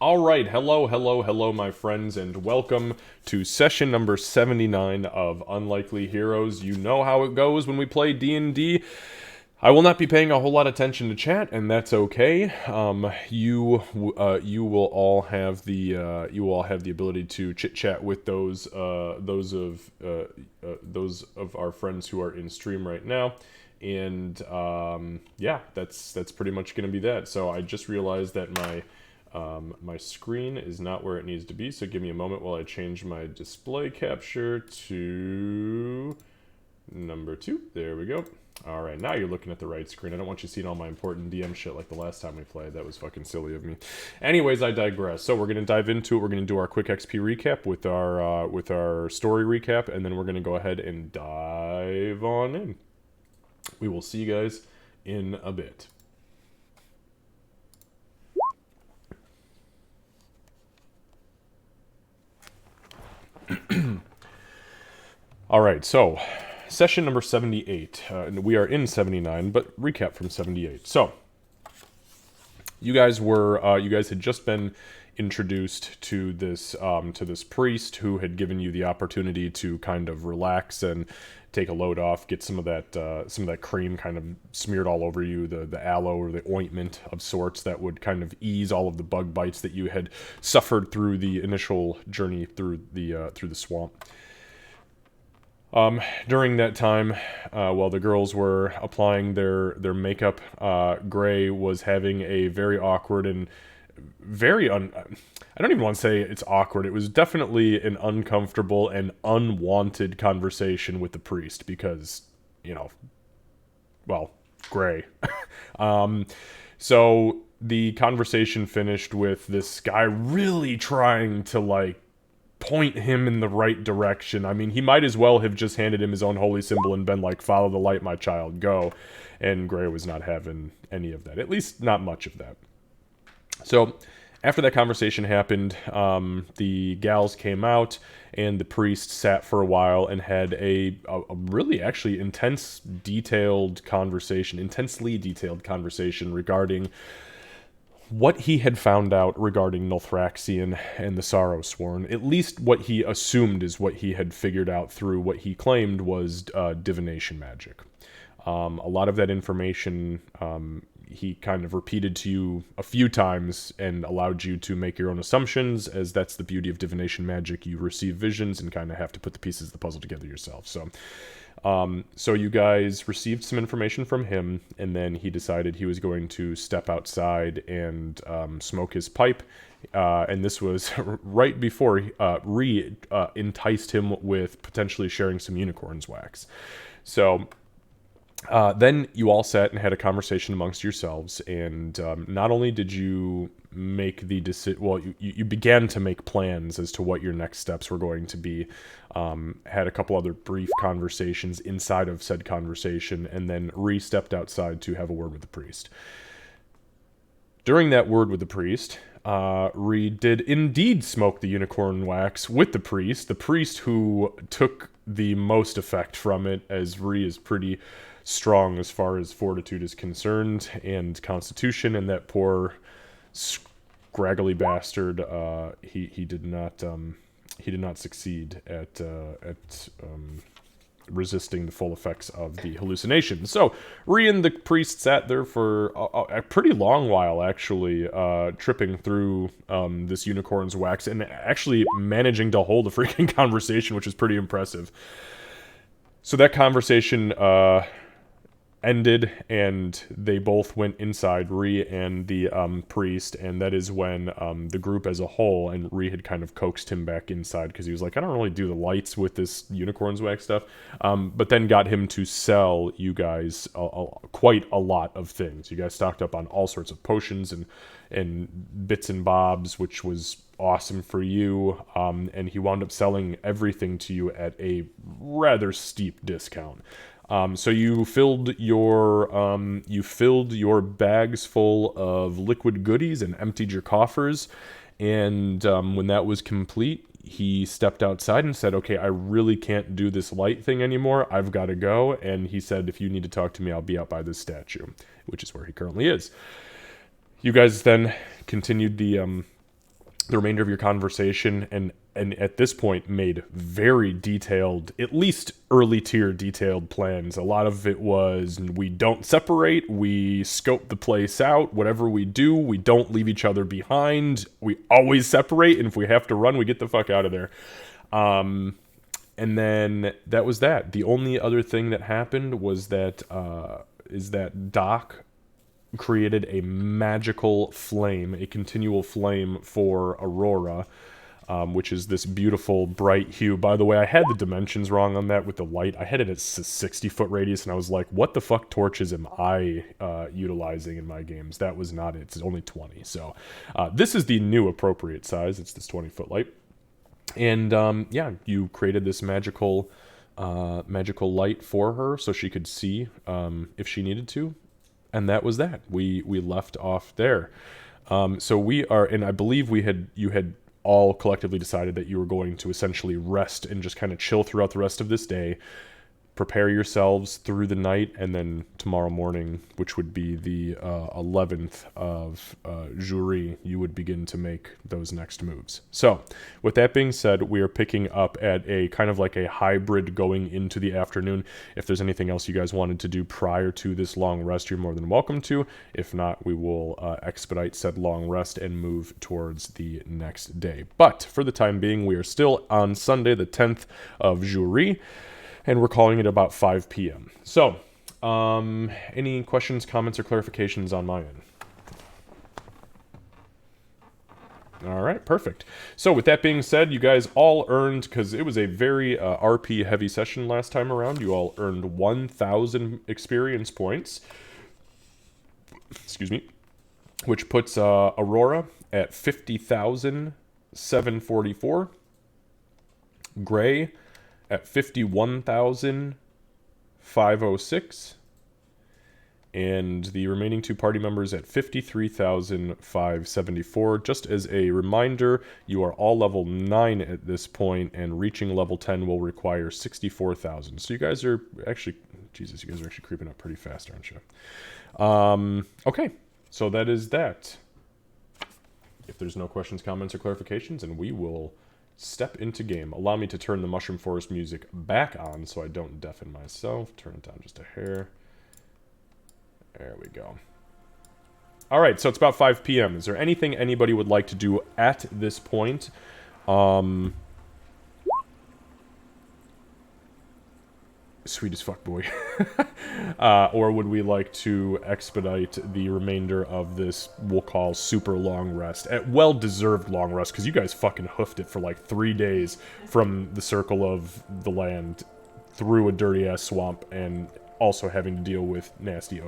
All right, hello, my friends, and welcome to session number 79 of Unlikely Heroes. You know how it goes when we play D&D. I will not be paying a whole lot of attention to chat, and that's okay. You will all have the ability to chit chat with those of our friends who are in stream right now. And yeah, that's pretty much going to be that. So I just realized that my screen is not where it needs to be, so give me a moment while I change my display capture to number 2. There we go. Alright, now you're looking at the right screen. I don't want you seeing all my important DM shit like the last time we played. That was fucking silly of me. Anyways, I digress. So we're going to dive into it. We're going to do our quick XP recap with our story recap, and then we're going to go ahead and dive on in. We will see you guys in a bit. Alright, so session number 78. And we are in 79, but recap from 78. So, you guys had just been introduced to this priest who had given you the opportunity to kind of relax and take a load off, get some of that cream kind of smeared all over you, the aloe or the ointment of sorts that would kind of ease all of the bug bites that you had suffered through the initial journey through the swamp. During that time, while the girls were applying their makeup, Gray was having a very awkward and very I don't even want to say it's awkward. It was definitely an uncomfortable and unwanted conversation with the priest because, Gray. So the conversation finished with this guy really trying to, point him in the right direction. I mean, he might as well have just handed him his own holy symbol and been like, "Follow the light, my child, go." And Gray was not having any of that. At least not much of that. So, after that conversation happened, the gals came out, and the priest sat for a while and had a really actually intensely detailed conversation regarding what he had found out regarding Nulthraxion and the Sorrowsworn. At least what he assumed is what he had figured out through what he claimed was divination magic. A lot of that information he kind of repeated to you a few times and allowed you to make your own assumptions, as that's the beauty of divination magic. You receive visions and kind of have to put the pieces of the puzzle together yourself. So you guys received some information from him, and then he decided he was going to step outside and smoke his pipe. And this was right before Ree enticed him with potentially sharing some unicorn's wax. So then you all sat and had a conversation amongst yourselves, and not only did you make the decision, well, you began to make plans as to what your next steps were going to be, had a couple other brief conversations inside of said conversation, and then stepped outside to have a word with the priest. During that word with the priest, Ree did indeed smoke the unicorn wax with the priest who took the most effect from it, as Ree is pretty strong as far as fortitude is concerned and constitution, and that poor scraggly bastard, he did not succeed at resisting the full effects of the hallucination. So Ree and the priest sat there for a pretty long while, actually, tripping through this unicorn's wax and actually managing to hold a freaking conversation, which is pretty impressive. So that conversation ended, and they both went inside, Ree and the priest, and that is when the group as a whole, and Ree had kind of coaxed him back inside because he was like, "I don't really do the lights with this unicorn's wax stuff," but then got him to sell you guys quite a lot of things. You guys stocked up on all sorts of potions and bits and bobs, which was awesome for you, and he wound up selling everything to you at a rather steep discount. So you filled your bags full of liquid goodies and emptied your coffers, and when that was complete, he stepped outside and said, "Okay, I really can't do this light thing anymore. I've got to go." And he said, "If you need to talk to me, I'll be out by this statue," which is where he currently is. You guys then continued the the remainder of your conversation, and at this point made very detailed, at least early tier detailed plans. A lot of it was, we don't separate, we scope the place out, whatever we do, we don't leave each other behind, we always separate, and if we have to run, we get the fuck out of there. And then that was that. The only other thing that happened was that is that Doc created a magical flame, a continual flame for Aurora, which is this beautiful bright hue. By the way, I had the dimensions wrong on that with the light. I had it at 60-foot radius, and I was like, what the fuck torches am I utilizing in my games? That was not it. It's only 20. So this is the new appropriate size. It's this 20-foot light. And yeah, you created this magical light for her so she could see if she needed to. And that was that. We left off there. So we are, and I believe you had all collectively decided that you were going to essentially rest and just kind of chill throughout the rest of this day, prepare yourselves through the night, and then tomorrow morning, which would be the 11th of Jury, you would begin to make those next moves. So, with that being said, we are picking up at a kind of like a hybrid going into the afternoon. If there's anything else you guys wanted to do prior to this long rest, you're more than welcome to. If not, we will expedite said long rest and move towards the next day. But, for the time being, we are still on Sunday, the 10th of Jury, and we're calling it about 5 p.m. So, any questions, comments, or clarifications on my end? All right, perfect. So with that being said, you guys all earned, because it was a very RP-heavy session last time around, you all earned 1,000 experience points. Excuse me. Which puts Aurora at 50,744. Gray at 51,506, and the remaining two party members at 53,574. Just as a reminder, you are all level 9 at this point, and reaching level 10 will require 64,000. So you guys are actually, Jesus, you guys are actually creeping up pretty fast, aren't you? Okay, so that is that. If there's no questions, comments, or clarifications, and we will step into game. Allow me to turn the Mushroom Forest music back on so I don't deafen myself. Turn it down just a hair. There we go. Alright, so it's about 5 p.m. Is there anything anybody would like to do at this point? Sweet as fuck, boy. Or would we like to expedite the remainder of this, we'll call super long rest? At well-deserved long rest, because you guys fucking hoofed it for like 3 days from the circle of the land through a dirty-ass swamp and also having to deal with nasty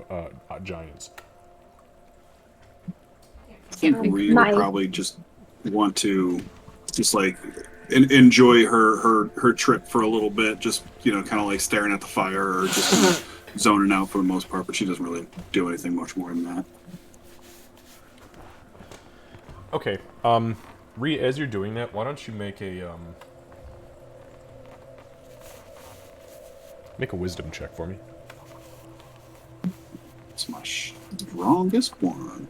giants. I think we would probably just want to just like enjoy her trip for a little bit, just, you know, kind of like staring at the fire or just kind of zoning out for the most part, but she doesn't really do anything much more than that. Okay, Rhea, as you're doing that, why don't you make a wisdom check for me? It's my strongest one.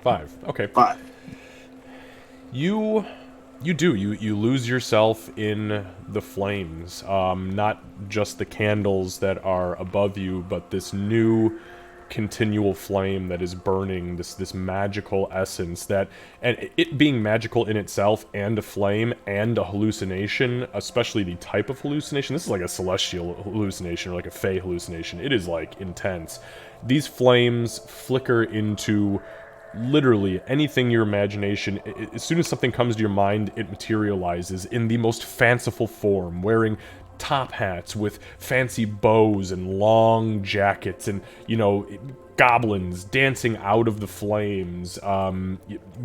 5. Okay. 5. You lose yourself in the flames. Not just the candles that are above you, but this new continual flame that is burning, this magical essence that, and it being magical in itself and a flame and a hallucination, especially the type of hallucination. This is like a celestial hallucination or like a fey hallucination. It is like intense. These flames flicker into literally anything your imagination. As soon as something comes to your mind, it materializes in the most fanciful form, wearing top hats with fancy bows and long jackets, and, you know, goblins dancing out of the flames,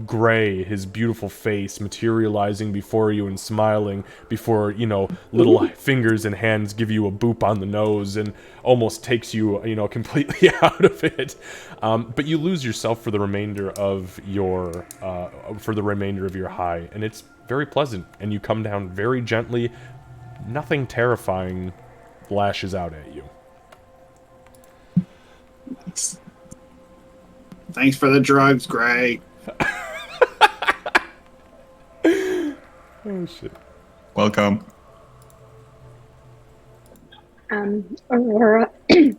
Gray, his beautiful face materializing before you and smiling before, you know, little fingers and hands give you a boop on the nose and almost takes you, you know, completely out of it. But you lose yourself for the remainder of your high, and it's very pleasant, and you come down very gently. Nothing terrifying lashes out at you. Thanks for the drugs, Gray. Oh shit. Welcome. Aurora,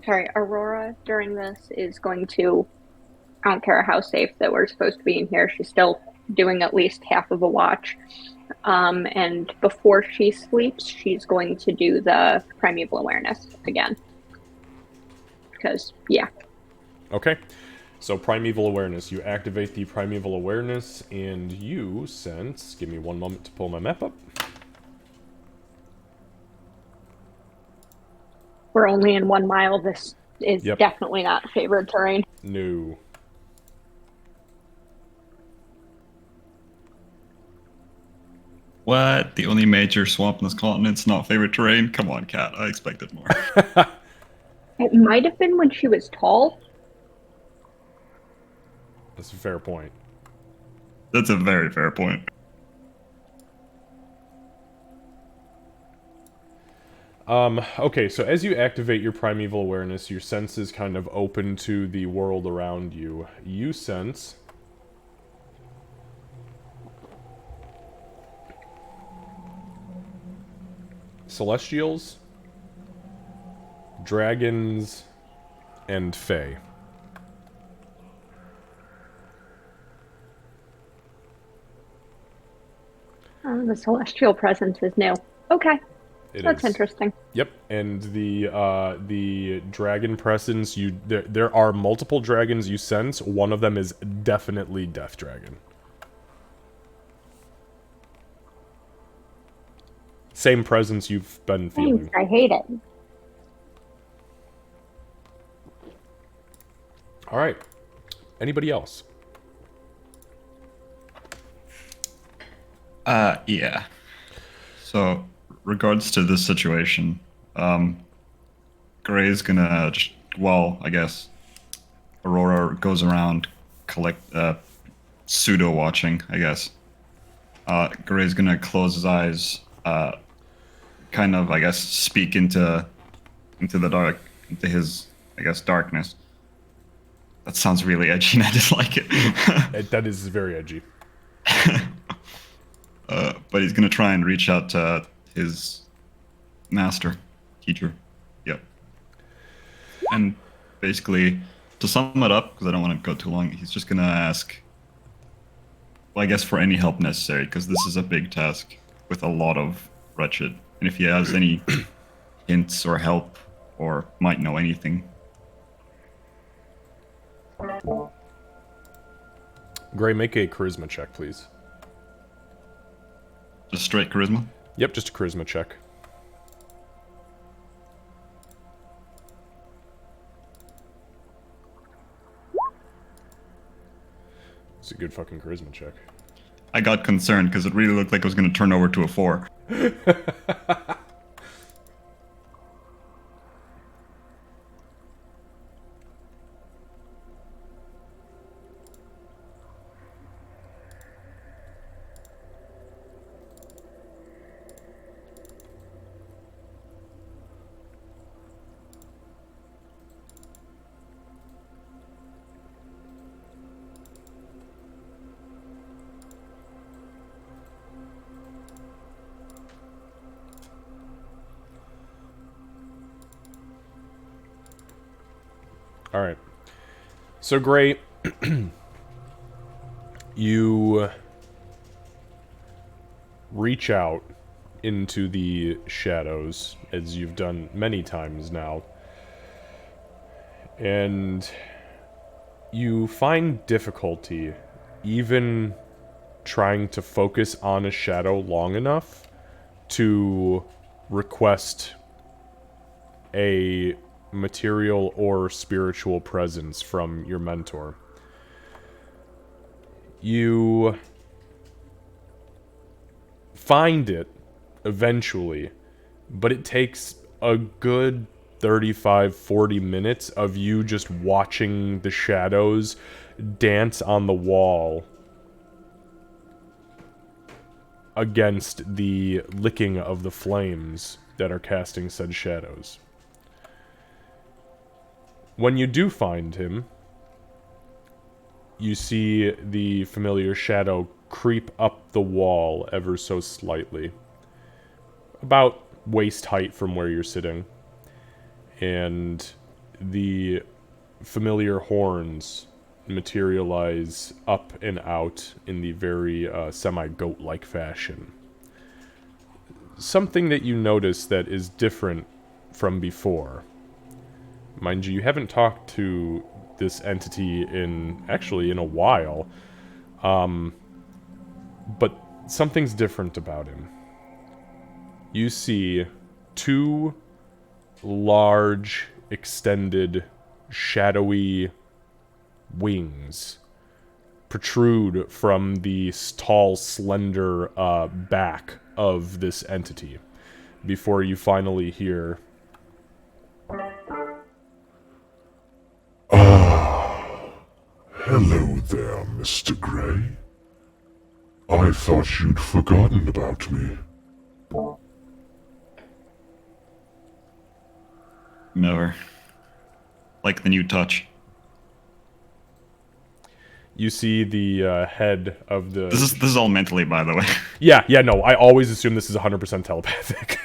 sorry, Aurora during this is going to, I don't care how safe that we're supposed to be in here, she's still doing at least half of a watch. And before she sleeps, she's going to do the primeval awareness again. Because, yeah. Okay. So primeval awareness. You activate the primeval awareness, and you sense... Give me one moment to pull my map up. We're only in 1 mile. This is Yep. definitely not favored terrain. No. What? The only major swamp in this continent's not favorite terrain? Come on, Cat. I expected more. It might have been when she was tall. That's a fair point. That's a very fair point. Okay, so as you activate your primeval awareness, your senses kind of open to the world around you. You sense... Celestials, dragons, and fae. The celestial presence is new. Okay, that's interesting. Yep, and the dragon presence, there are multiple dragons you sense. One of them is definitely Death Dragon. Same presence you've been feeling. Thanks, I hate it. All right. Anybody else? Yeah. So, regards to this situation, Gray's gonna just, well, I guess, Aurora goes around pseudo watching, I guess. Gray's gonna close his eyes, kind of, I guess, speak into the dark, into his, I guess, darkness. That sounds really edgy, and I dislike it. That is very edgy. But he's gonna try and reach out to his teacher. Yep. And basically, to sum it up, because I don't want to go too long, he's just gonna ask, well, I guess for any help necessary, because this is a big task with a lot of wretched. And if he has any hints or help, or might know anything. Gray, make a charisma check, please. Just straight charisma? Yep, just a charisma check. It's a good fucking charisma check. I got concerned because it really looked like it was going to turn over to a 4. Alright. So, Gray, you reach out into the shadows, as you've done many times now, and you find difficulty even trying to focus on a shadow long enough to request a material or spiritual presence from your mentor. You find it eventually, but it takes a good 35-40 minutes of you just watching the shadows dance on the wall against the licking of the flames that are casting said shadows. When you do find him, you see the familiar shadow creep up the wall ever so slightly, about waist height from where you're sitting, and the familiar horns materialize up and out in the very semi-goat-like fashion. Something that you notice that is different from before. Mind you, you haven't talked to this entity in a while, but something's different about him. You see two large, extended, shadowy wings protrude from the tall, slender back of this entity before you finally hear, Hello there, Mr. Gray. I thought you'd forgotten about me. Never. Like the new touch. you see the head of the... This is all mentally, by the way. Yeah, no, I always assume this is 100% telepathic.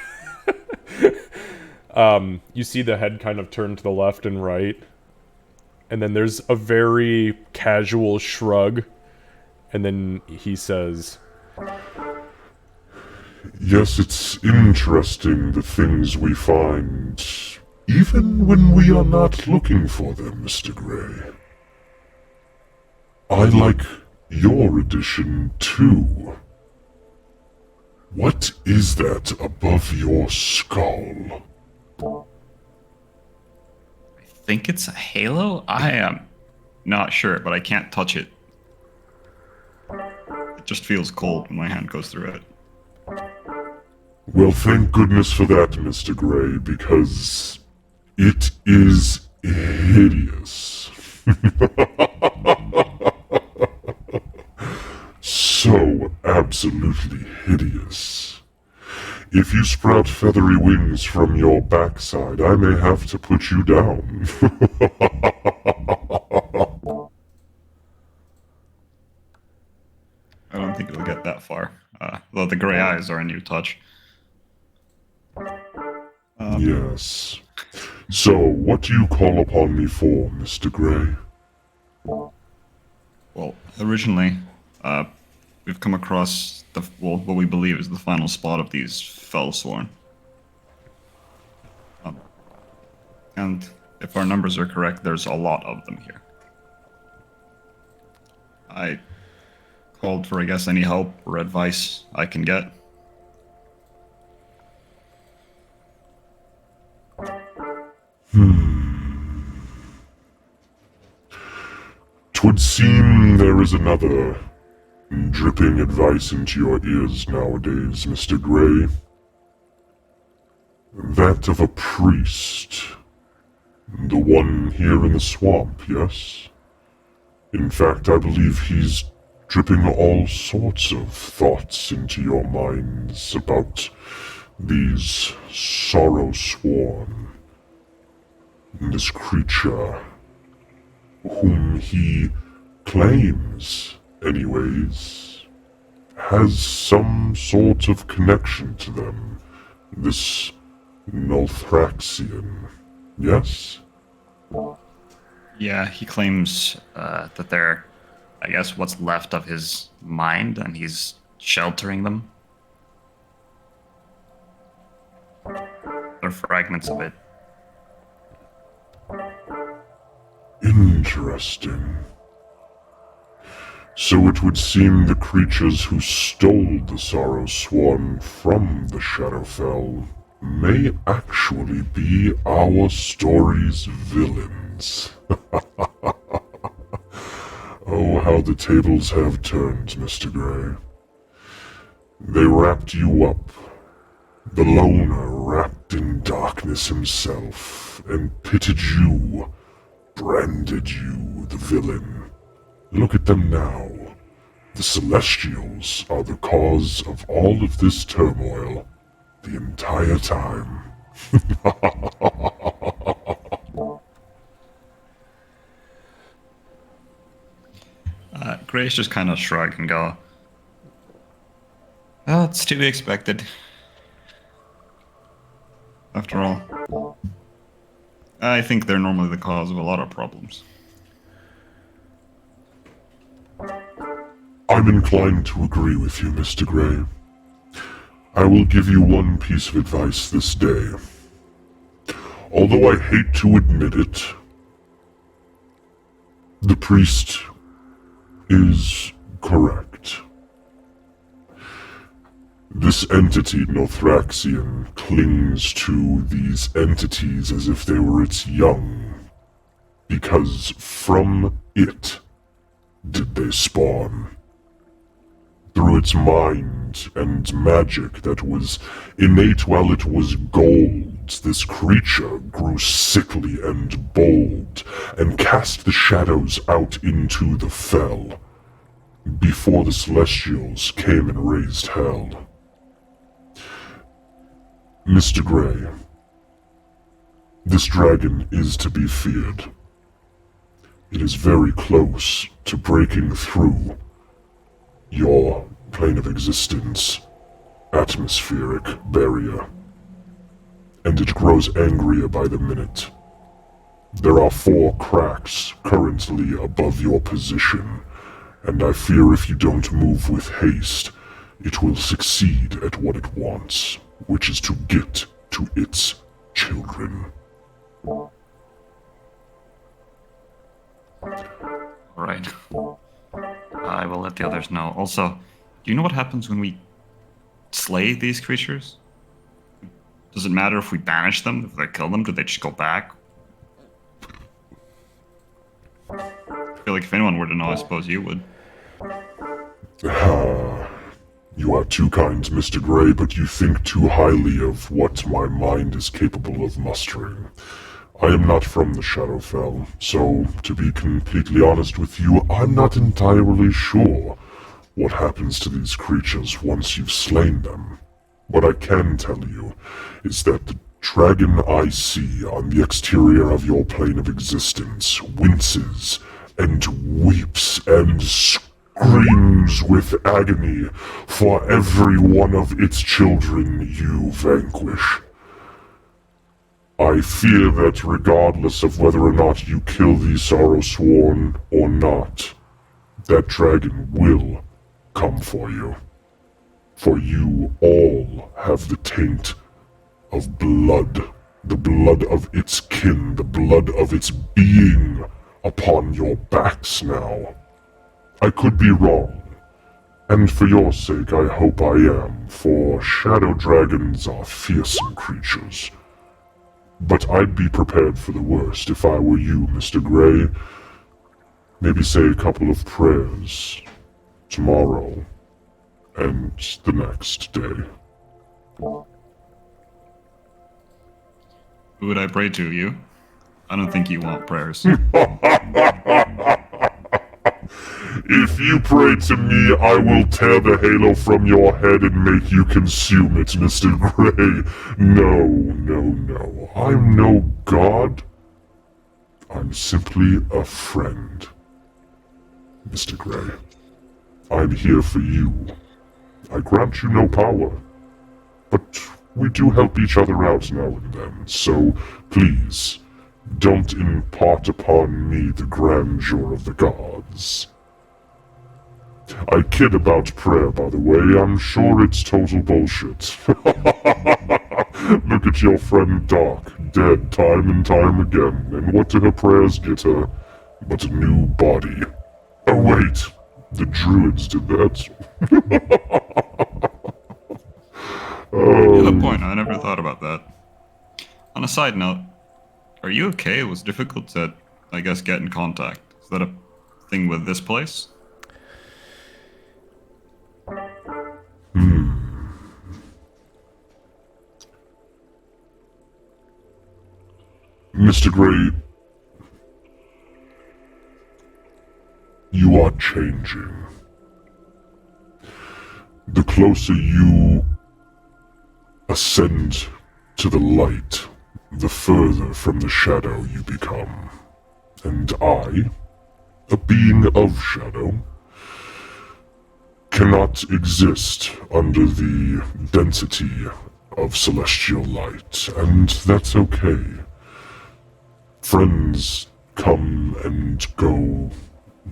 You see the head kind of turn to the left and right, and then there's a very casual shrug, and then he says, Yes, it's interesting the things we find, even when we are not looking for them, Mr. Gray. I like your addition, too. What is that above your skull? I think it's a halo? I am not sure, but I can't touch it. It just feels cold when my hand goes through it. Well, thank goodness for that, Mr. Gray, because it is hideous. So absolutely hideous. If you sprout feathery wings from your backside, I may have to put you down. I don't think it'll get that far. Though the gray eyes are a new touch. Yes. So, what do you call upon me for, Mr. Gray? Well, originally, we've come across what we believe is the final spot of these Fellsworn. And if our numbers are correct, there's a lot of them here. I called for, I guess, any help or advice I can get. Twould seem there is another dripping advice into your ears nowadays, Mr. Gray. That of a priest. The one here in the swamp, yes? In fact, I believe he's dripping all sorts of thoughts into your minds about these sorrow sworn. This creature, whom he claims, anyways, has some sort of connection to them. This Nolthraxian, yes? Yeah, he claims that they're, I guess, what's left of his mind, and he's sheltering them. They're fragments of it. Interesting. So it would seem the creatures who stole the Sorrow Swan from the Shadowfell may actually be our story's villains. Oh, how the tables have turned, Mr. Gray. They wrapped you up, the loner wrapped in darkness himself, and pitted you, branded you the villain. Look at them now. The Celestials are the cause of all of this turmoil the entire time. Grace just kind of shrug and go, "Well, it's to be expected. After all, I think they're normally the cause of a lot of problems." I'm inclined to agree with you, Mr. Gray. I will give you one piece of advice this day. Although I hate to admit it, the priest is correct. This entity, Nothraxian, clings to these entities as if they were its young, because from it did they spawn. Through its mind and magic that was innate while it was gold, this creature grew sickly and bold, and cast the shadows out into the fell, before the Celestials came and raised hell. Mr. Gray, this dragon is to be feared. It is very close to breaking through your plane of existence atmospheric barrier, and it grows angrier by the minute. There are 4 cracks currently above your position, and I fear if you don't move with haste, it will succeed at what it wants, which is to get to its children. Right. I will let the others know. Also, do you know what happens when we slay these creatures? Does it matter if we banish them? If they kill them, do they just go back? I feel like if anyone were to know, I suppose you would. You are too kind, Mr. Gray, but you think too highly of what my mind is capable of mustering. I am not from the Shadowfell, so, to be completely honest with you, I'm not entirely sure what happens to these creatures once you've slain them. What I can tell you is that the dragon I see on the exterior of your plane of existence winces and weeps and screams with agony for every one of its children you vanquish. I fear that regardless of whether or not you kill the Sorrowsworn or not, that dragon will come for you. For you all have the taint of blood, the blood of its kin, the blood of its being upon your backs now. I could be wrong, and for your sake I hope I am, for shadow dragons are fearsome creatures. But I'd be prepared for the worst if I were you, Mr. Gray. Maybe say a couple of prayers tomorrow and the next day. Who would I pray to, you? I don't think you want prayers. If you pray to me, I will tear the halo from your head and make you consume it, Mr. Gray. No, no, no. I'm no god. I'm simply a friend, Mr. Gray. I'm here for you. I grant you no power, but we do help each other out now and then, so please, don't impart upon me the grandeur of the gods. I kid about prayer, by the way. I'm sure it's total bullshit. Look at your friend Doc, dead time and time again, and what do her prayers get her but a new body? Oh wait, the druids did that. You have a point, I never thought about that. On a side note, are you okay? It was difficult to, I guess, get in contact. Is that a thing with this place? Mr. Gray, you are changing. The closer you ascend to the light, the further from the shadow you become. And I, a being of shadow, cannot exist under the density of celestial light, and that's okay. Friends come and go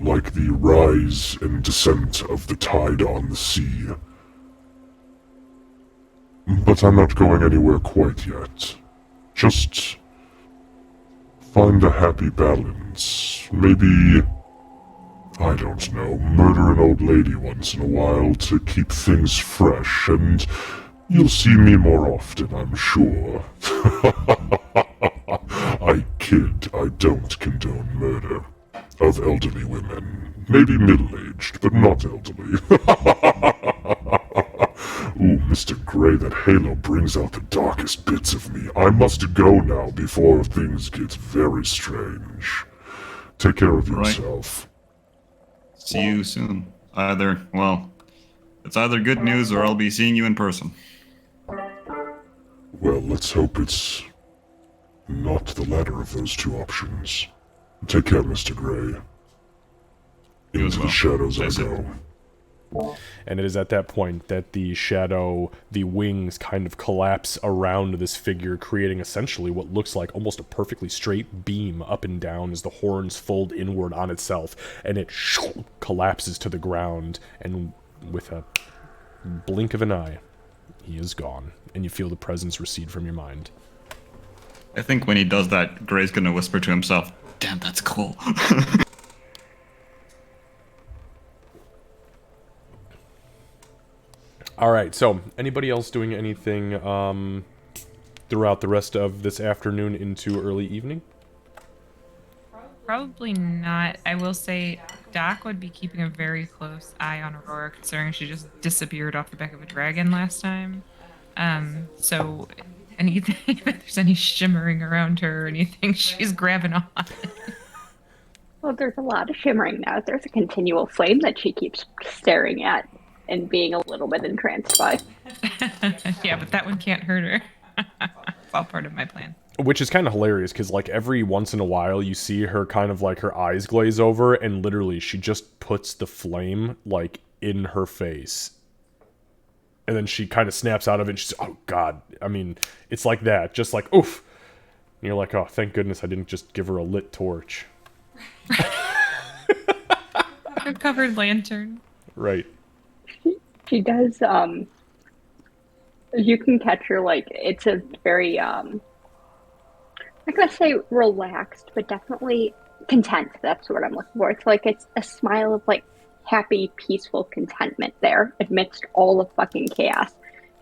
like the rise and descent of the tide on the sea. But I'm not going anywhere quite yet. Just find a happy balance. Maybe, I don't know, murder an old lady once in a while to keep things fresh, and you'll see me more often, I'm sure. I kid, I don't condone murder of elderly women. Maybe middle-aged, but not elderly. Ooh, Mr. Gray, that halo brings out the darkest bits of me. I must go now before things get very strange. Take care of yourself. See you soon. It's either good news or I'll be seeing you in person. Well, let's hope it's not the latter of those two options. Take care, Mr. Gray. You as Into well. the shadows I Stay safe. go. And it is at that point that the shadow, the wings kind of collapse around this figure, creating essentially what looks like almost a perfectly straight beam up and down as the horns fold inward on itself, and it collapses to the ground, and with a blink of an eye, he is gone, and you feel the presence recede from your mind. I think when he does that, Gray's gonna whisper to himself, "Damn, that's cool." Alright, so, anybody else doing anything throughout the rest of this afternoon into early evening? Probably not. I will say Doc would be keeping a very close eye on Aurora, considering she just disappeared off the back of a dragon last time. So anything, if there's any shimmering around her or anything, she's grabbing on. Well, there's a lot of shimmering now. There's a continual flame that she keeps staring at and being a little bit entranced by. Yeah, but that one can't hurt her. It's all part of my plan. Which is kind of hilarious, because, like, every once in a while you see her kind of, like, her eyes glaze over, and literally she just puts the flame, like, in her face. And then she kind of snaps out of it, and she's, oh, God. I mean, it's like that. Just like, oof. And you're like, oh, thank goodness I didn't just give her a lit torch. A covered lantern. Right. She does, you can catch her, like, it's a very, I'm not gonna say relaxed, but definitely content. That's what I'm looking for. It's like, it's a smile of, like, happy, peaceful contentment there amidst all of fucking chaos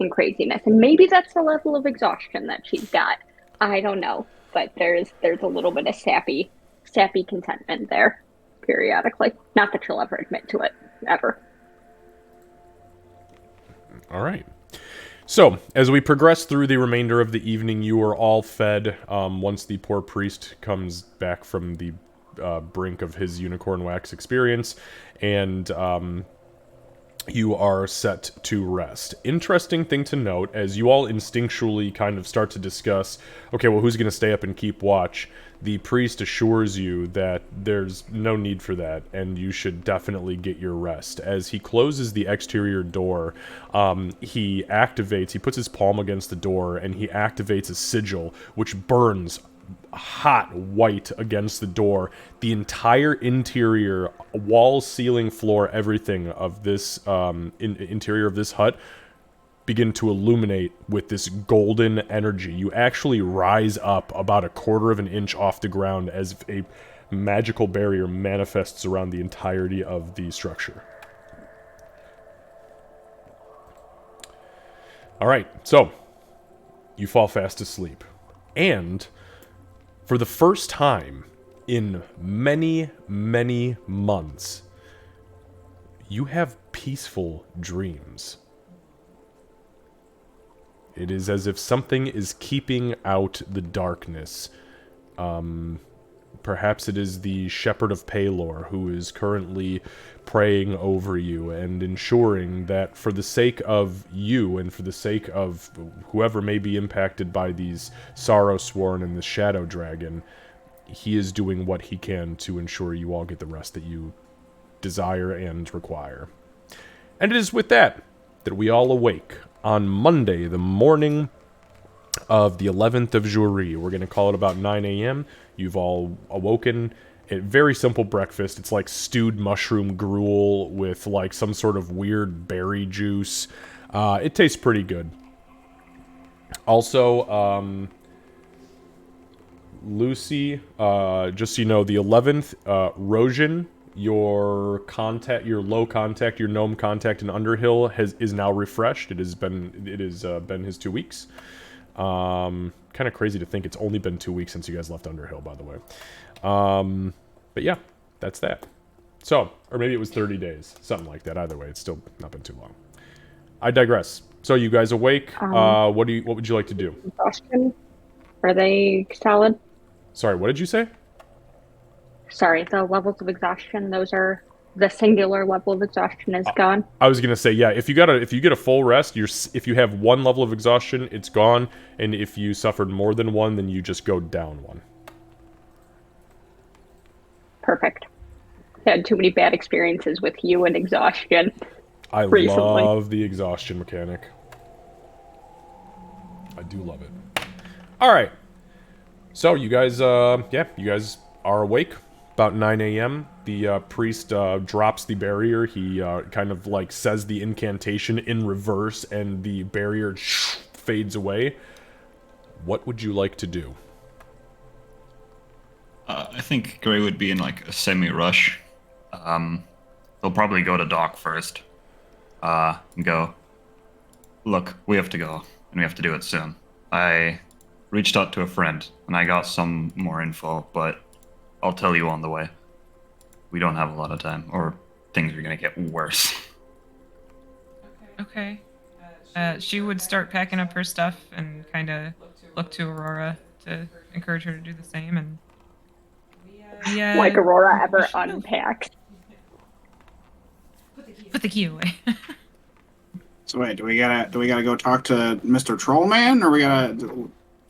and craziness. And maybe that's the level of exhaustion that she's got. I don't know, but there's a little bit of sappy contentment there periodically. Not that she'll ever admit to it, ever. All right. So, as we progress through the remainder of the evening, you are all fed once the poor priest comes back from the brink of his unicorn wax experience, and you are set to rest. Interesting thing to note, as you all instinctually kind of start to discuss, okay, well, who's going to stay up and keep watch? The priest assures you that there's no need for that, and you should definitely get your rest. As he closes the exterior door, he puts his palm against the door, and he activates a sigil, which burns hot white against the door. The entire interior, wall, ceiling, floor, everything of this interior of this hut begin to illuminate with this golden energy. You actually rise up about 1/4 of an inch off the ground as a magical barrier manifests around the entirety of the structure. Alright, so you fall fast asleep. And for the first time in many, many months, you have peaceful dreams. It is as if something is keeping out the darkness. Perhaps it is the Shepherd of Palor who is currently praying over you and ensuring that for the sake of you and for the sake of whoever may be impacted by these Sorrowsworn and the Shadow Dragon, he is doing what he can to ensure you all get the rest that you desire and require. And it is with that we all awake on Monday, the morning of the 11th of Jury. We're going to call it about 9 a.m. You've all awoken. A very simple breakfast. It's like stewed mushroom gruel with like some sort of weird berry juice. It tastes pretty good. Also, Lucy, just so you know, the 11th, Rosian, your low contact, your gnome contact in Underhill is now refreshed. It has been his 2 weeks. Kind of crazy to think it's only been 2 weeks since you guys left Underhill, by the way. But yeah, that's that. So, or maybe it was 30 days, something like that. Either way, it's still not been too long. I digress. So you guys awake? What would you like to do? Exhaustion? Are they solid? Sorry, what did you say? Sorry, the levels of exhaustion, those are the singular level of exhaustion is gone. I was gonna say, yeah. If you get a full rest, if you have one level of exhaustion, it's gone, and if you suffered more than one, then you just go down one. Perfect. Had too many bad experiences with you and exhaustion. I recently. love the exhaustion mechanic. I do love it. All right. So you guys, you guys are awake. About 9 a.m., the priest drops the barrier. He kind of like says the incantation in reverse, and the barrier fades away. What would you like to do? I think Gray would be in like a semi-rush. They'll probably go to Doc first. And go, look, we have to go, and we have to do it soon. I reached out to a friend, and I got some more info, but I'll tell you on the way. We don't have a lot of time, or things are gonna get worse. Okay. She would start packing up her stuff and kind of look to Aurora to encourage her to do the same. And Like Aurora ever unpacks. Put the key away. So wait, do we gotta go talk to Mr. Trollman, or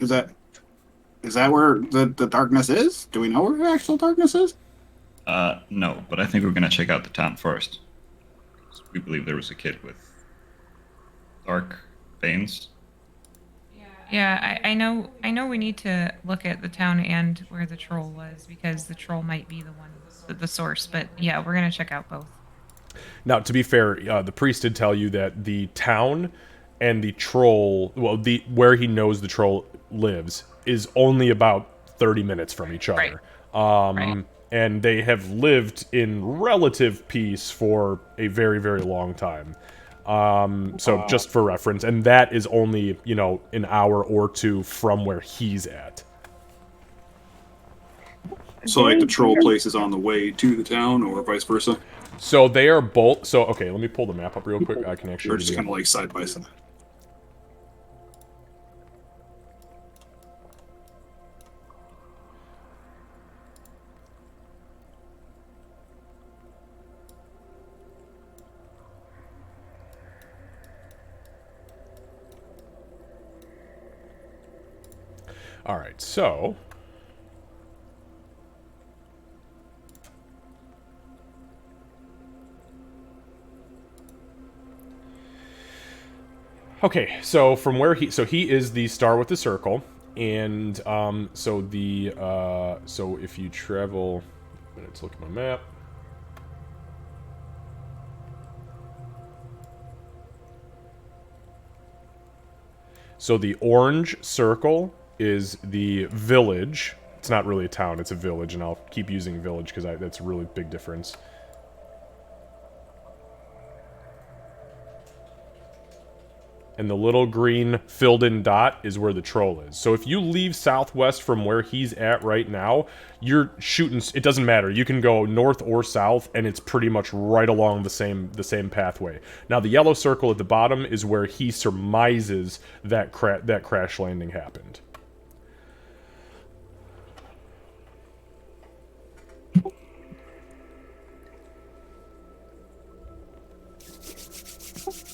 is that where the darkness is? Do we know where the actual darkness is? No, but I think we're gonna check out the town first. We believe there was a kid with dark veins. Yeah, I know we need to look at the town and where the troll was, because the troll might be the one, the source. But yeah, we're gonna check out both. Now, to be fair, the priest did tell you that the town and the troll, well, where he knows the troll lives, is only about 30 minutes from each other. Right. And they have lived in relative peace for a very, very long time. So just for reference, and that is only, an hour or two from where he's at. So, like, the troll place is on the way to the town, or vice versa? So they are both. So okay, let me pull the map up real quick. I can actually. Or just kind of like side by side. All right, so. Okay, so from where he is the star with the circle, and so if you travel, let's look at my map. So the orange circle is the village. It's not really a town; it's a village, and I'll keep using village because that's a really big difference. And the little green filled-in dot is where the troll is. So if you leave southwest from where he's at right now, you're shooting. It doesn't matter. You can go north or south, and it's pretty much right along the same pathway. Now the yellow circle at the bottom is where he surmises that crash landing happened.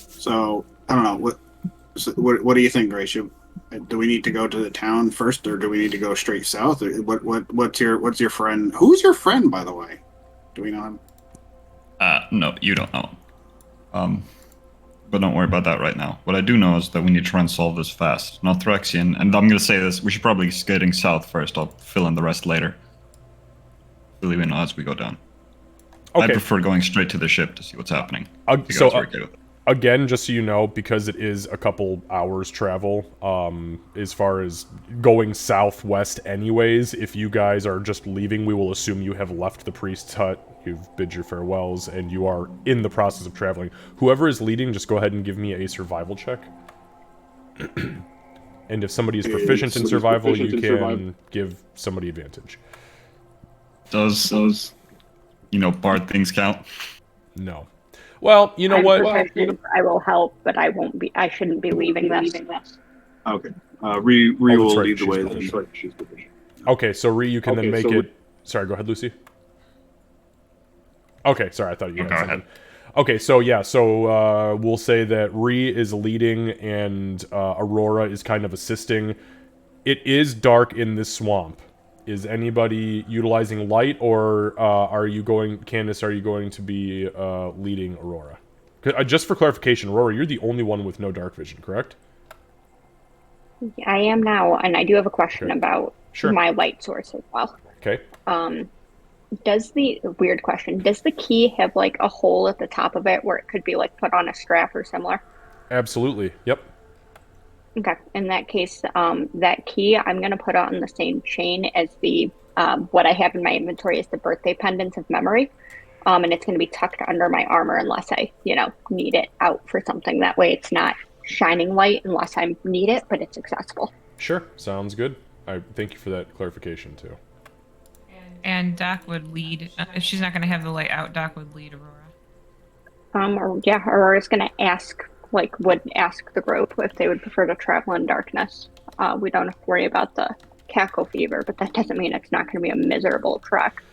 So I don't know what do you think, Grace? Do we need to go to the town first, or do we need to go straight south? Or what's your friend? Who's your friend, by the way? Do we know him? No, you don't know. But don't worry about that right now. What I do know is that we need to try and solve this fast. Nothraxian, and I'm going to say this, we should probably be skating south first. I'll fill in the rest later. Fill you in as we go down. Okay. I prefer going straight to the ship to see what's happening. Again, just so you know, because it is a couple hours travel, as far as going southwest anyways, if you guys are just leaving, we will assume you have left the priest's hut, you've bid your farewells, and you are in the process of traveling. Whoever is leading, just go ahead and give me a survival check. And if somebody is proficient in survival, you can give somebody advantage. Does bard things count? No. Well, you know what? I will help, but I won't be. I shouldn't be leaving this. Okay. Ree will right, lead the she's way. proficient. Then. Okay, so Ree, you can then make it... Sorry, go ahead, Lucy. Okay, sorry, I thought you had something. Ahead. Okay, so yeah, so we'll say that Ree is leading and Aurora is kind of assisting. It is dark in this swamp. Is anybody utilizing light, or Candace, are you going to be leading Aurora? Just for clarification, Aurora, you're the only one with no dark vision, correct? I am now, and I do have a question about my light source as well. Okay. Does the key have like a hole at the top of it where it could be like put on a strap or similar? Absolutely. Yep. Okay. In that case, that key I'm going to put on the same chain as the what I have in my inventory is the birthday pendant of memory. And it's going to be tucked under my armor unless I, need it out for something. That way it's not shining light unless I need it, but it's accessible. Sure. Sounds good. I thank you for that clarification too. And Doc would lead. If she's not going to have the light out, Doc would lead Aurora. Aurora's going to ask the group if they would prefer to travel in darkness. We don't have to worry about the cackle fever, but that doesn't mean it's not going to be a miserable trek.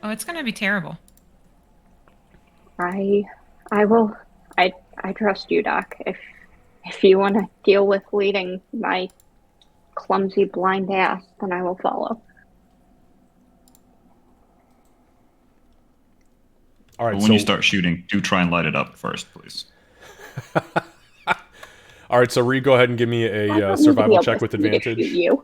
Oh, it's going to be terrible. I trust you, Doc. If you want to deal with leading my clumsy blind ass, then I will follow. All right. But when you start shooting, do try and light it up first, please. All right. So Ree, go ahead and give me a survival check with advantage. You.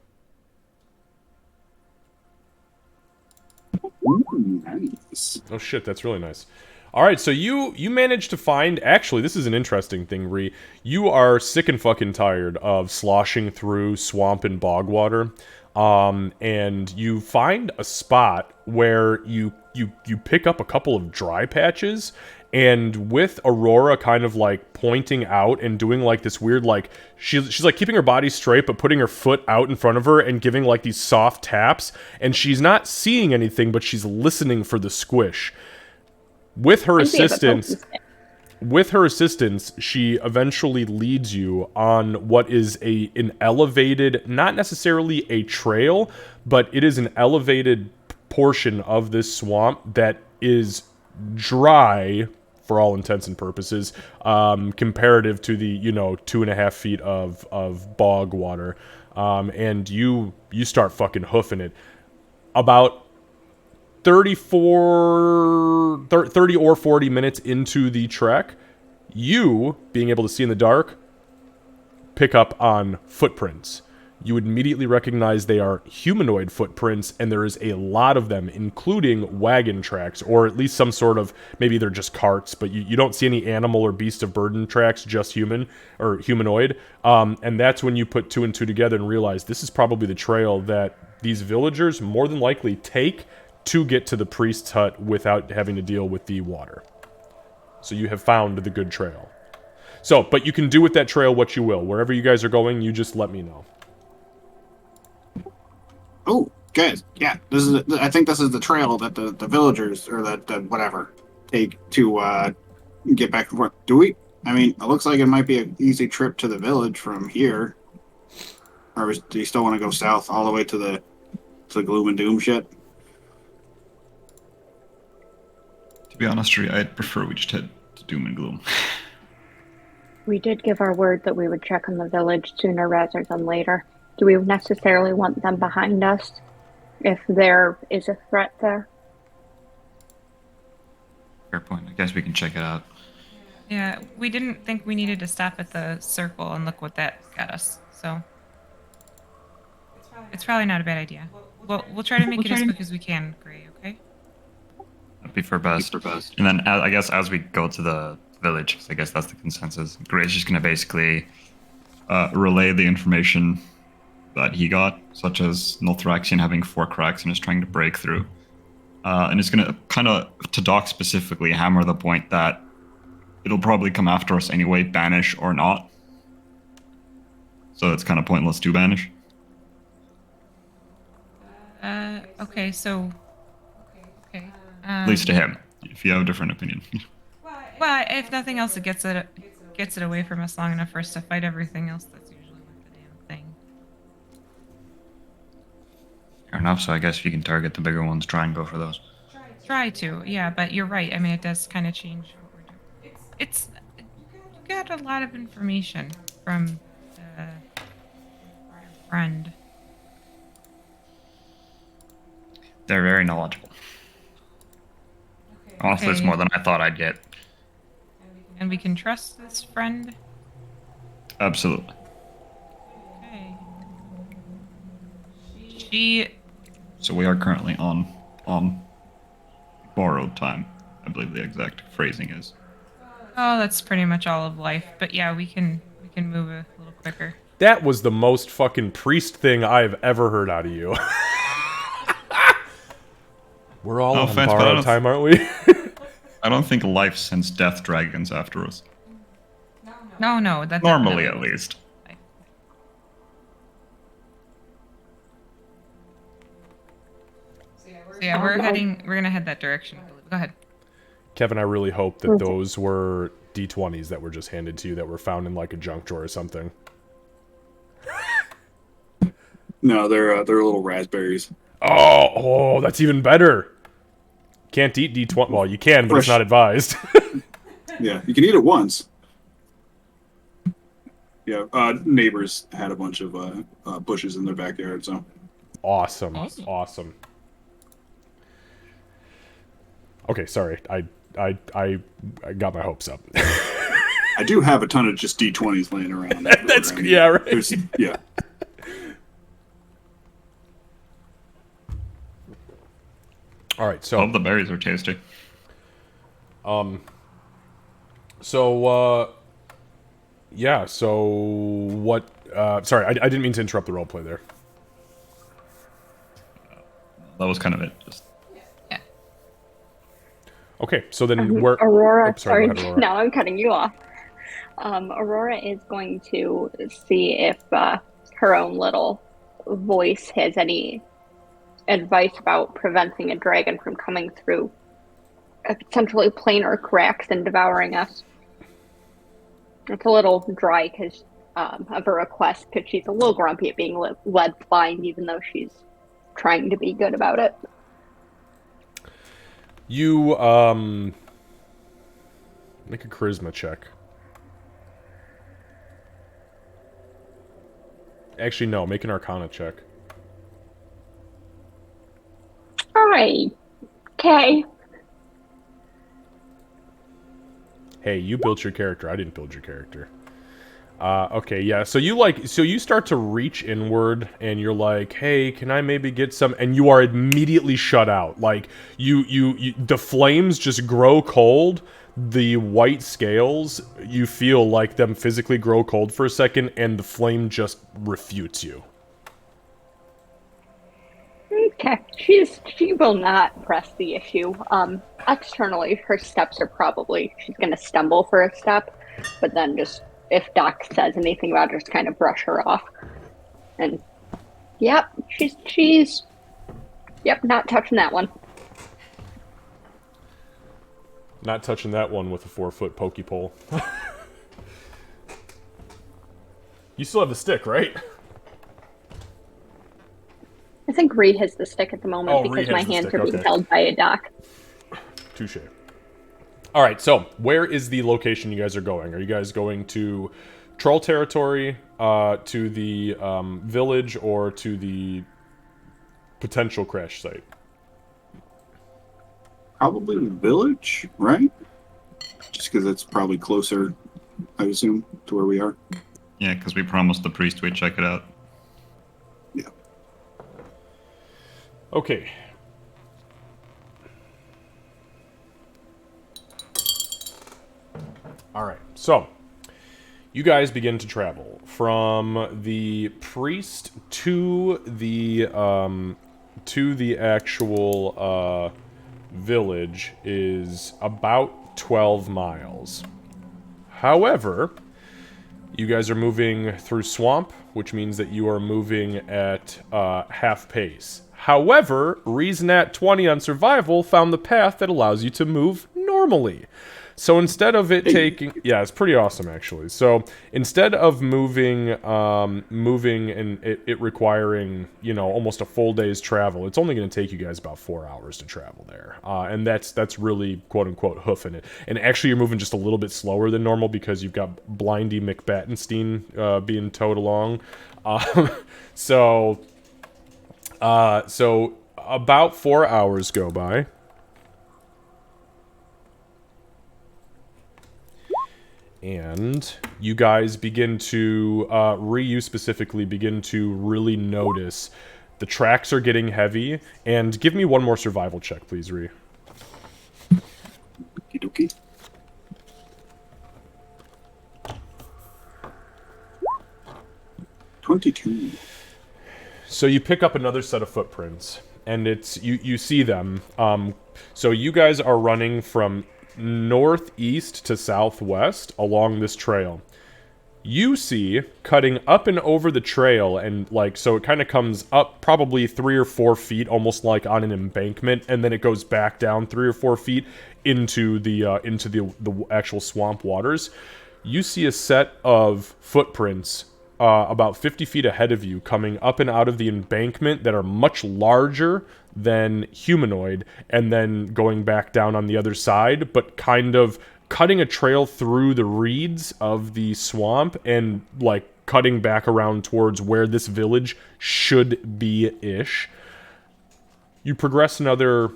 Ooh, nice. Oh shit, that's really nice. All right, so you managed to find... Actually, this is an interesting thing, Ree. You are sick and fucking tired of sloshing through swamp and bog water. And you find a spot where you pick up a couple of dry patches, and with Aurora kind of like pointing out and doing like this weird like she's like keeping her body straight but putting her foot out in front of her and giving like these soft taps, and she's not seeing anything but she's listening for the squish. With her assistance, she eventually leads you on what is an elevated, not necessarily a trail, but it is an elevated portion of this swamp that is dry for all intents and purposes, comparative to the 2.5 feet of bog water, and you start fucking hoofing it. About 30 or 40 minutes into the trek, you, being able to see in the dark, pick up on footprints. You would immediately recognize they are humanoid footprints, and there is a lot of them, including wagon tracks, or at least some sort of, maybe they're just carts, but you don't see any animal or beast of burden tracks, just human, or humanoid. And that's when you put two and two together and realize this is probably the trail that these villagers more than likely take to get to the priest's hut without having to deal with the water. So you have found the good trail. So, but you can do with that trail what you will. Wherever you guys are going, you just let me know. Oh, good. Yeah, I think this is the trail that the villagers, or the whatever, take to get back and forth. Do we? I mean, it looks like it might be an easy trip to the village from here. Or do you still want to go south all the way to the gloom and doom shit? To be honest, I'd prefer we just head to Doom and Gloom. We did give our word that we would check on the village sooner rather than later. Do we necessarily want them behind us if there is a threat there? Fair point. I guess we can check it out. Yeah, we didn't think we needed to stop at the circle, and look what that got us. So it's probably not a bad idea. Well, we'll try to make it as quick as we can, Gray. Okay? That'd be for best. And then I guess as we go to the village, 'cause I guess that's the consensus. Gray's just gonna basically relay the information that he got, such as Nulthraxian having 4 cracks and is trying to break through. And it's gonna kind of, to Doc specifically, hammer the point that it'll probably come after us anyway, banish or not. So it's kind of pointless to banish. Okay, so... Okay. At least to him, if you have a different opinion. Well, if nothing else, it gets it away from us long enough for us to fight everything else that's usually with the damn thing. Fair enough, so I guess if you can target the bigger ones, try and go for those. Try to, yeah, but you're right. I mean, it does kind of change what we're doing. It's you got a lot of information from our friend. They're very knowledgeable. Honestly, it's Okay. more than I thought I'd get. And we can trust this friend. Absolutely. Okay. She. So we are currently on borrowed time. I believe the exact phrasing is. Oh, that's pretty much all of life. But yeah, we can move a little quicker. That was the most fucking priest thing I've ever heard out of you. We're all No on offense, but I borrowed don't- time, aren't we? I don't think life sends death dragons after us. No, that's Normally, at least. So yeah, we're gonna head that direction. I believe. Go ahead. Kevin, I really hope that those were D20s that were just handed to you that were found in like a junk drawer or something. No, they're little raspberries. Oh, that's even better. Can't eat D20. Well, you can, but it's Fresh. not advised. Yeah, you can eat it once. Yeah, neighbors had a bunch of bushes in their backyard, so. Awesome. Awesome. Awesome. Okay, sorry. I got my hopes up. I do have a ton of just D20s laying around. That's I mean, yeah, right. Yeah. All right, I so hope the berries are tasty. yeah, so what sorry, I didn't mean to interrupt the roleplay there. That was kind of it. Just Yeah. Okay, so then we're Aurora, oh, sorry, sorry, go ahead, Aurora. now I'm cutting you off. Aurora is going to see if her own little voice has any advice about preventing a dragon from coming through potentially planar cracks and devouring us. It's a little dry because of her request, because she's a little grumpy at being led blind, even though she's trying to be good about it. You make a charisma check. Actually, no, make an arcana check. All right. Okay. Hey, you built your character. I didn't build your character. Okay, yeah. So you start to reach inward, and you're like, "Hey, can I maybe get some?" And you are immediately shut out. Like the flames just grow cold. The white scales, you feel like them physically grow cold for a second, and the flame just refutes you. Okay. She will not press the issue. Externally, her steps are probably she's going to stumble for a step, but then just if Doc says anything about her, just kind of brush her off. And yep, she's yep, not touching that one. Not touching that one with a 4-foot pokey pole. You still have the stick, right? I think Reed has the stick at the moment Oh, Reed because my has the hands stick, are being okay. held by a Doc. Touche. All right, so where is the location you guys are going? Are you guys going to Troll territory, to the village, or to the potential crash site? Probably the village, right? Just because it's probably closer, I assume, to where we are. Yeah, because we promised the priest we'd check it out. Yeah. Okay. All right. So, you guys begin to travel from the priest to the actual village is about 12 miles. However, you guys are moving through swamp, which means that you are moving at half pace. However, Reason at 20 on survival found the path that allows you to move normally. So instead of it taking... Yeah, it's pretty awesome, actually. So instead of moving and it requiring, you know, almost a full day's travel, it's only going to take you guys about 4 hours to travel there. And that's really, quote-unquote, hoofing it. And actually, you're moving just a little bit slower than normal because you've got Blindy McBattenstein being towed along. So about 4 hours go by. And you guys begin to, Ryu specifically, begin to really notice the tracks are getting heavy. And give me one more survival check, please, Ryu. Okie dokie. $22. So you pick up another set of footprints, and it's you see them. So you guys are running from northeast to southwest along this trail. You see, cutting up and over the trail, and like, so it kind of comes up probably 3 or 4 feet, almost like on an embankment, and then it goes back down 3 or 4 feet into the actual swamp waters. You see a set of footprints about 50 feet ahead of you coming up and out of the embankment that are much larger than humanoid, and then going back down on the other side, but kind of cutting a trail through the reeds of the swamp and like cutting back around towards where this village should be-ish. You progress another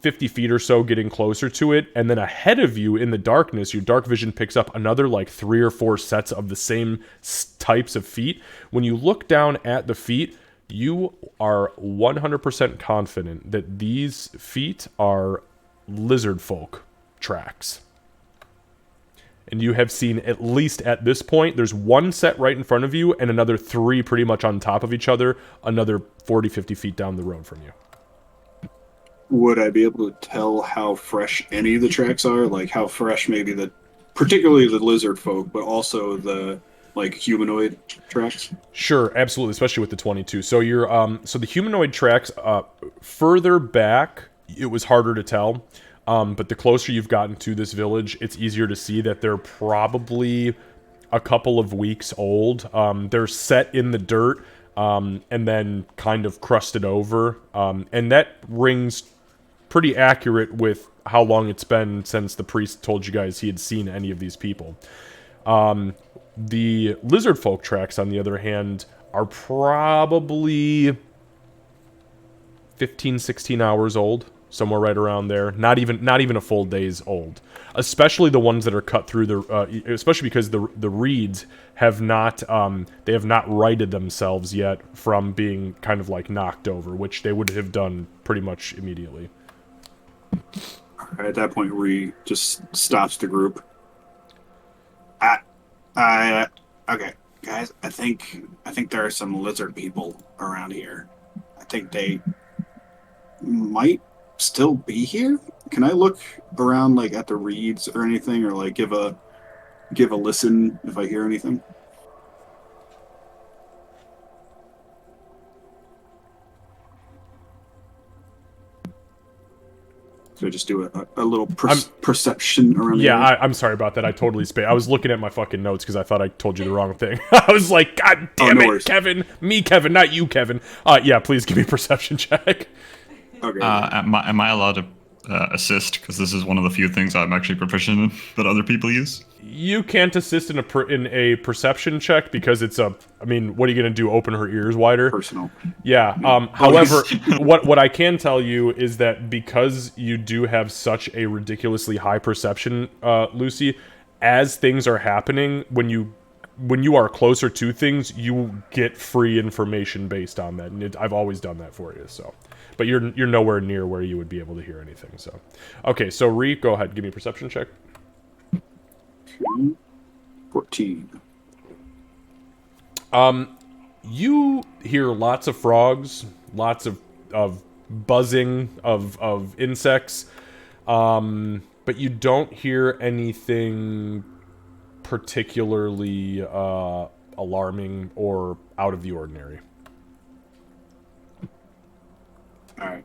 50 feet or so, getting closer to it, and then ahead of you in the darkness, your dark vision picks up another like 3 or 4 sets of the same types of feet. When you look down at the feet, you are 100% confident that these feet are lizard folk tracks. And you have seen, at least at this point, there's one set right in front of you and another 3 pretty much on top of each other, another 40, 50 feet down the road from you. Would I be able to tell how fresh any of the tracks are? Like how fresh maybe particularly the lizard folk, but also the like humanoid tracks? Sure, absolutely, especially with the 22. So you're so the humanoid tracks further back, it was harder to tell. But the closer you've gotten to this village, it's easier to see that they're probably a couple of weeks old. They're set in the dirt and then kind of crusted over. And that rings pretty accurate with how long it's been since the priest told you guys he had seen any of these people. The lizard folk tracks, on the other hand, are probably 15, 16 hours old. Somewhere right around there. Not even a full day's old. Especially the ones that are cut through the, especially because the reeds have not, they have not righted themselves yet from being kind of like knocked over, which they would have done pretty much immediately. At that point, Ree just stops the group. Okay, guys, I think there are some lizard people around here. I think they might still be here. Can I look around like at the reeds or anything, or like give a listen if I hear anything? So I just do a little perception around the area? I'm sorry about that. I totally spaced. I was looking at my fucking notes because I thought I told you the wrong thing. I was like, God damn it, Kevin. Me, Kevin, not you, Kevin. Yeah, please give me a perception check. Okay. Am I allowed to assist? Because this is one of the few things I'm actually proficient in that other people use. You can't assist in a perception check because it's a. I mean, what are you gonna do? Open her ears wider? Personal. Yeah. However, what I can tell you is that because you do have such a ridiculously high perception, Lucy, as things are happening, when you are closer to things, you get free information based on that, and I've always done that for you. So, but you're nowhere near where you would be able to hear anything. So, okay. So, Ree, go ahead. Give me a perception check. 14. You hear lots of frogs, lots of buzzing of insects, but you don't hear anything particularly alarming or out of the ordinary. All right.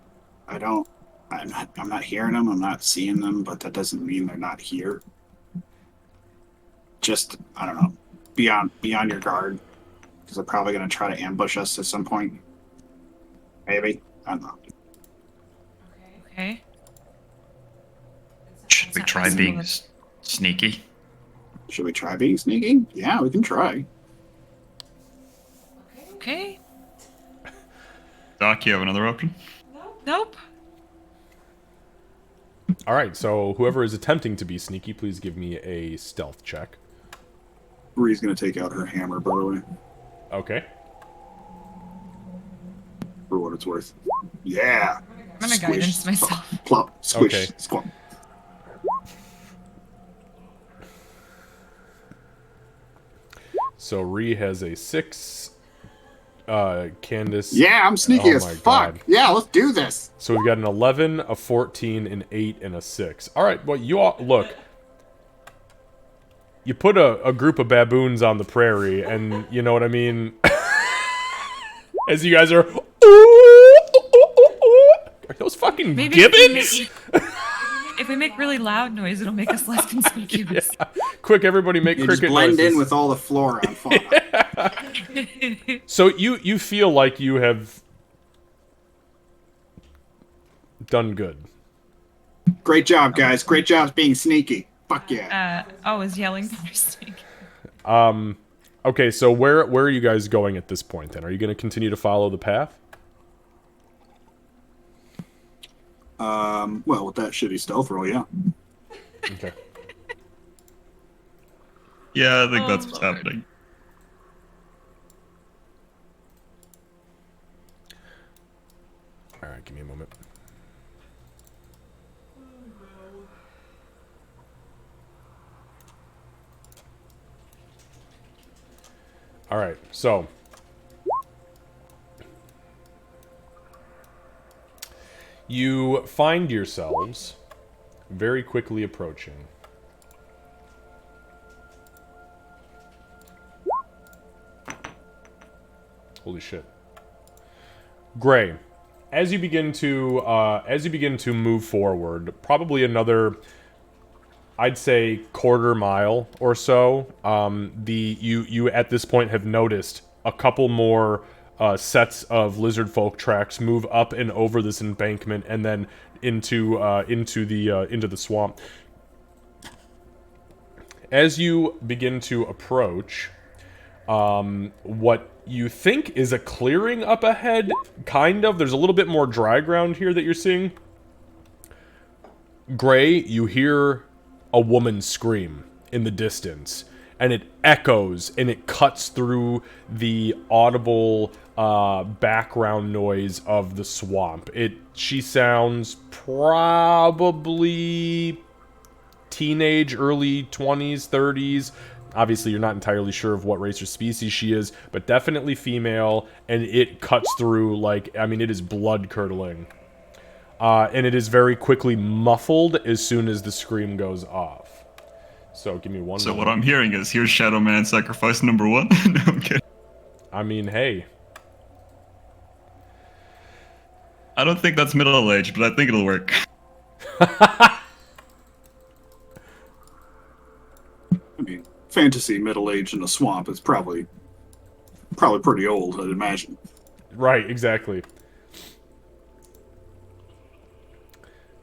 I'm not hearing them. I'm not seeing them, but that doesn't mean they're not here. Just, I don't know, be on your guard, because they're probably going to try to ambush us at some point. Maybe. I don't know. Okay. Should we try being sneaky? Should we try being sneaky? Yeah, we can try. Okay. Doc, you have another option? Nope. All right, so whoever is attempting to be sneaky, please give me a stealth check. Ree's going to take out her hammer, by the way, Okay. for what it's worth. Yeah. I'm gonna guidance myself. Plop. Squish. Okay. Squat. So Ree has a 6. Candace. Yeah, I'm sneaky Oh as my fuck. God. Yeah, let's do this. So we've got an 11, a 14, an 8, and a 6. All right, well, you all look. You put a group of baboons on the prairie, and you know what I mean. As you guys are those fucking Maybe gibbons? If we make really loud noise, it'll make us less conspicuous. Yeah. Quick, everybody, make You just cricket blend noises. in with all the flora and fauna. So you feel like you have done good. Great job, guys. Great job being sneaky. Fuck yeah. Is yelling for sneak. Okay, so where are you guys going at this point then? Are you going to continue to follow the path? Well, with that shitty stealth roll, yeah. Okay. Yeah, I think that's what's happening. All right, give me a moment. All right, so you find yourselves very quickly approaching holy shit. Gray, as you begin to move forward, probably another, I'd say, quarter mile or so. You at this point have noticed a couple more sets of lizard folk tracks move up and over this embankment and then into the swamp. As you begin to approach, what you think is a clearing up ahead, kind of. There's a little bit more dry ground here that you're seeing. Gray, you hear a woman scream in the distance, and it echoes and it cuts through the audible background noise of the swamp. She sounds probably teenage, early 20s, 30s. Obviously, you're not entirely sure of what race or species she is, but definitely female, and it cuts through like, I mean, it is blood-curdling. And it is very quickly muffled as soon as the scream goes off. So, give me one So moment. what I'm hearing is, here's Shadow Man sacrifice number 1. No, I'm kidding. I mean, hey. I don't think that's middle age, but I think it'll work. I mean, fantasy middle-aged in a swamp is probably pretty old, I'd imagine. Right, exactly.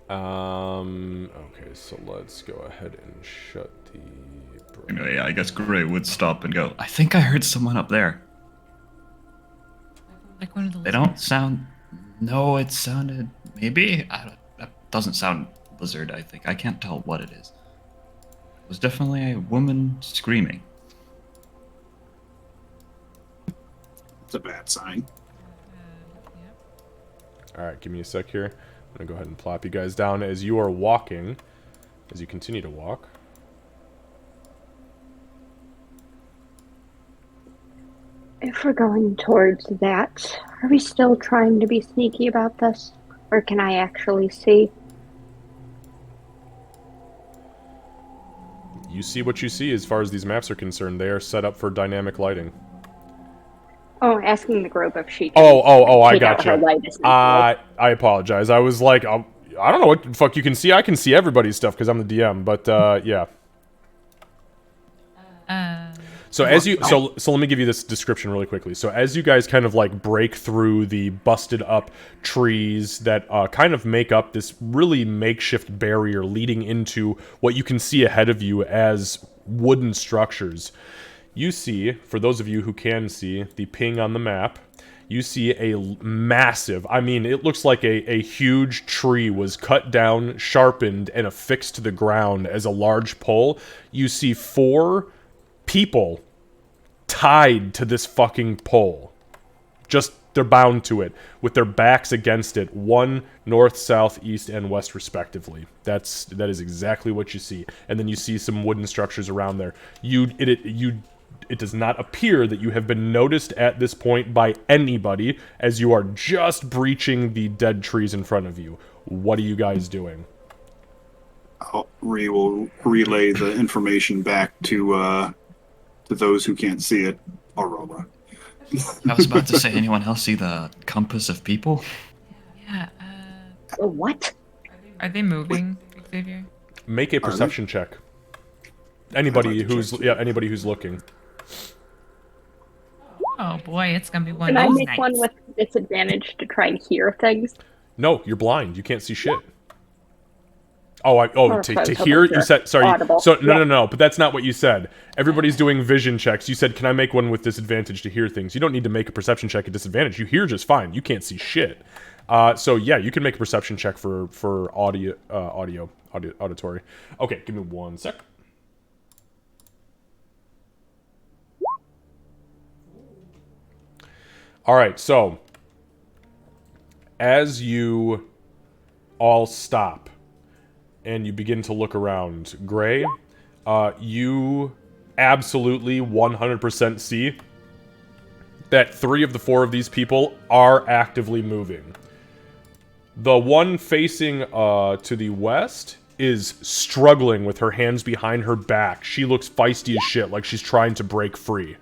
Okay, so let's go ahead and shut the... Anyway, I guess Gray would stop and go, I think I heard someone up there. Like one of the They don't sound... No, it sounded... Maybe? That doesn't sound lizard, I think. I can't tell what it is. It was definitely a woman screaming. It's a bad sign. Alright, give me a sec here. I'm gonna go ahead and plop you guys down as you are walking, as you continue to walk. If we're going towards that, are we still trying to be sneaky about this? Or can I actually see? You see what you see as far as these maps are concerned. They are set up for dynamic lighting. Oh, asking the group if she can I take out gotcha. her light essentially. I apologize. I was like, I don't know what the fuck you can see. I can see everybody's stuff because I'm the DM, but yeah. So as you so let me give you this description really quickly. So as you guys kind of like break through the busted up trees that kind of make up this really makeshift barrier leading into what you can see ahead of you as wooden structures. You see, for those of you who can see the ping on the map, you see a massive, I mean, it looks like a huge tree was cut down, sharpened, and affixed to the ground as a large pole. You see 4 people tied to this fucking pole. Just, they're bound to it, with their backs against it, 1 north, south, east, and west respectively. That is exactly what you see. And then you see some wooden structures around there. It does not appear that you have been noticed at this point by anybody, as you are just breaching the dead trees in front of you. What are you guys doing? We will relay the information back to those who can't see it. Aurora. I was about to say, anyone else see the compass of people? Yeah. What? Are they moving, Xavier? Make a perception check. Anybody who's looking. Oh boy, it's gonna be one Can of I those make nights. one with disadvantage to try and hear things? No, you're blind. You can't see shit. Or To hear it, you said, sorry. audible. So, Yeah. no, but that's not what you said. Everybody's doing vision checks. You said, can I make one with disadvantage to hear things? You don't need to make a perception check at disadvantage. You hear just fine. You can't see shit. So yeah, you can make a perception check for auditory. Okay, give me 1 sec. Alright, so as you all stop and you begin to look around, Gray, you absolutely 100% see that 3 of the 4 of these people are actively moving. The one facing to the west is struggling with her hands behind her back. She looks feisty as shit, like she's trying to break free.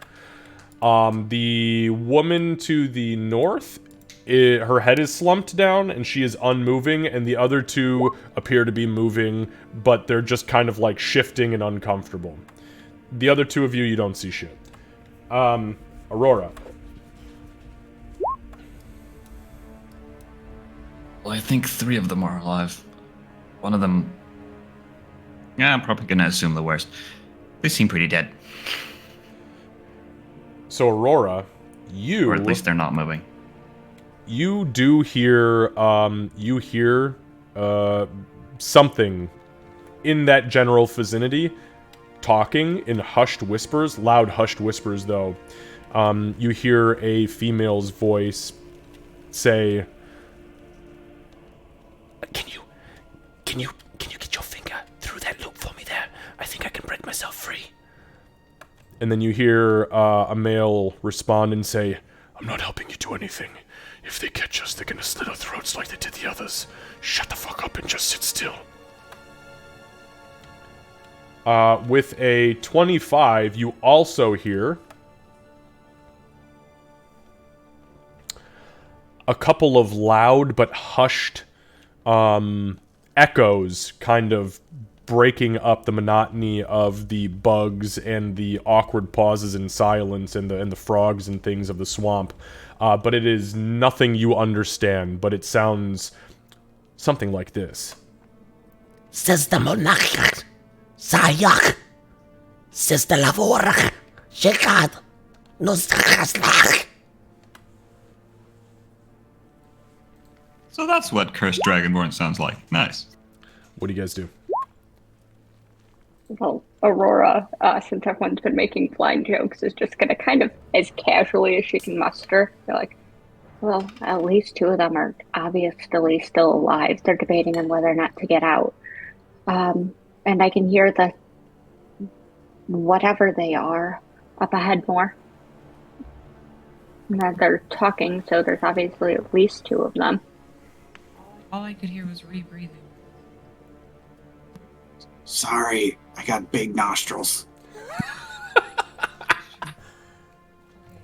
The woman to the north, her head is slumped down and she is unmoving, and the other 2 appear to be moving, but they're just kind of like shifting and uncomfortable. The other 2 of you don't see shit. Aurora. Well, I think 3 of them are alive. One of them... Yeah, I'm probably gonna assume the worst. They seem pretty dead. So Aurora, you... Or at least they're not moving. You do hear, something in that general vicinity, talking in hushed whispers, loud hushed whispers though. You hear a female's voice say, Can you get your finger through that loop for me there? I think I can break myself free. And then you hear a male respond and say, I'm not helping you do anything. If they catch us, they're gonna slit our throats like they did the others. Shut the fuck up and just sit still. With a 25, you also hear a couple of loud but hushed echoes kind of breaking up the monotony of the bugs and the awkward pauses and silence and the frogs and things of the swamp. But it is nothing you understand, but it sounds something like this. Sister Monarch, Sayak, Sister Lavorach, Shekad, Nostraslach. So that's what Cursed Dragonborn sounds like. Nice. What do you guys do? Well, Aurora, since everyone's been making flying jokes, is just going to kind of, as casually as she can muster, be like, well, at least 2 of them are obviously still alive. They're debating on whether or not to get out. And I can hear the whatever they are up ahead more. They're talking, so there's obviously at least 2 of them. All I could hear was rebreathing. Sorry, I got big nostrils.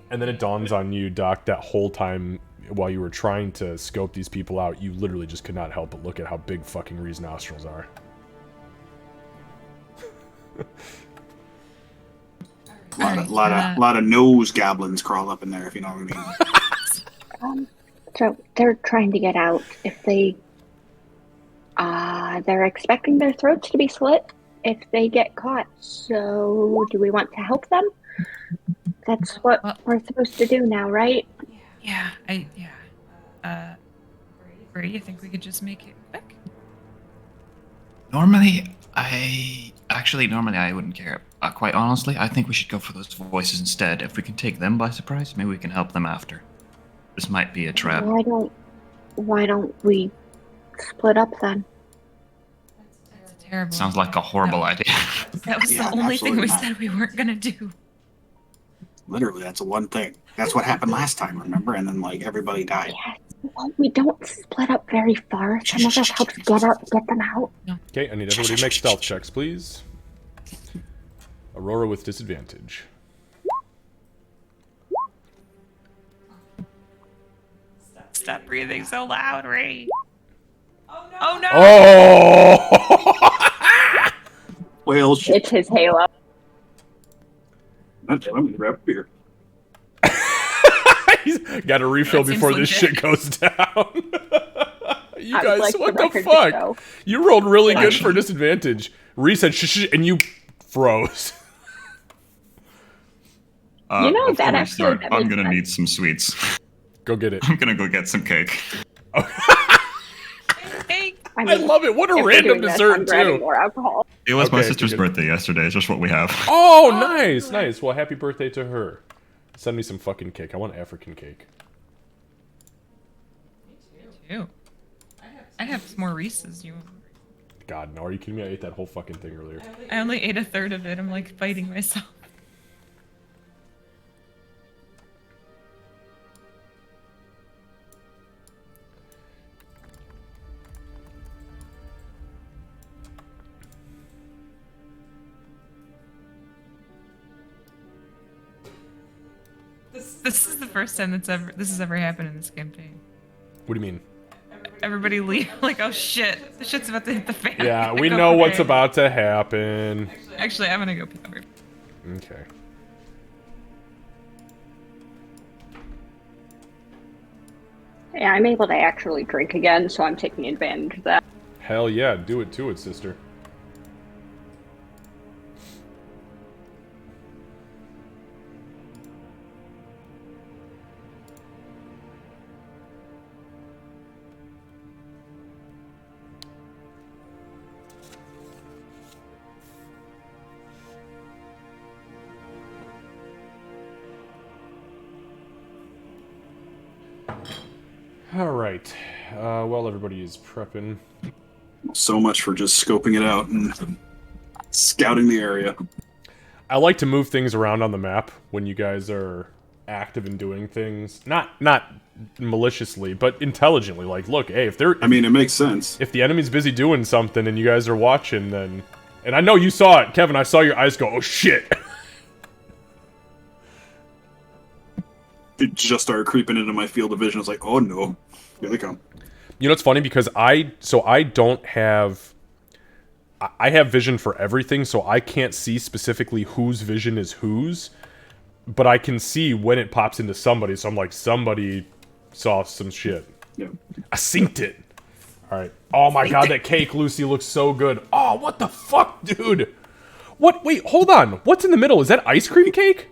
And then it dawns on you, Doc, that whole time while you were trying to scope these people out, you literally just could not help but look at how big fucking Ree's nostrils are. Lot of nose goblins crawl up in there, if you know what I mean. So they're trying to get out. If they, they're expecting their throats to be slit if they get caught. So do we want to help them? That's what we're supposed to do now, right? Yeah. Gray, you think we could just make it quick? Normally, I wouldn't care. Quite honestly, I think we should go for those voices instead. If we can take them by surprise, maybe we can help them after. This might be a trap. Why don't we split up then? That's terrible. Sounds like a horrible idea. That was the only thing we said we weren't gonna do. Literally, that's the one thing. That's what happened last time, remember? And then, like, everybody died. Yes. Well, we don't split up very far. Some of us help get them out. Okay, I need everybody to make stealth checks, please. Aurora with disadvantage. Stop breathing so loud, Ray. Oh no! Oh! Well, shit. It's his halo. Let me grab a beer. He's got a refill That before seems this legit. shit goes down. You I would guys, like what the the record to fuck? show. You rolled really good Actually- for disadvantage. Reese said shh, and you froze. You know, Before that we actually- start, that I'm makes gonna sense. need some sweets. Go get it. I'm gonna go get some cake. Hey, I love it. What a if we're random doing this, dessert, I'm grabbing too. more alcohol. It was my Okay, sister's good. birthday yesterday. It's just what we have. Oh, nice, nice. Well, happy birthday to her. Send me some fucking cake. I want African cake. too. I have some more Reese's. God, no. Are you kidding me? I ate that whole fucking thing earlier. I only ate a third of it. I'm like fighting myself. This is the first time this has ever happened in this campaign. What do you mean? Everybody leave like, oh shit, the shit's about to hit the fan. Yeah, we Go know what's prepare. about to happen. Actually, I'm gonna go pick up. Okay. Yeah, I'm able to actually drink again, so I'm taking advantage of that. Hell yeah, do it to it, sister. All right. Well, everybody is prepping. So much for just scoping it out and scouting the area. I like to move things around on the map when you guys are active in doing things. Not maliciously, but intelligently. Like, look, hey, if they're I mean, it makes sense. if the enemy's busy doing something and you guys are watching, then and I know you saw it, Kevin. I saw your eyes go, oh shit. It just started creeping into my field of vision. I was like, oh no, here they come. You know, it's funny because I don't have. I have vision for everything, so I can't see specifically whose vision is whose, but I can see when it pops into somebody. So I'm like, somebody saw some shit. Yeah. I synced it. All right. Oh my god, that cake, Lucy, looks so good. Oh, what the fuck, dude? What? Wait, hold on. What's in the middle? Is that ice cream cake?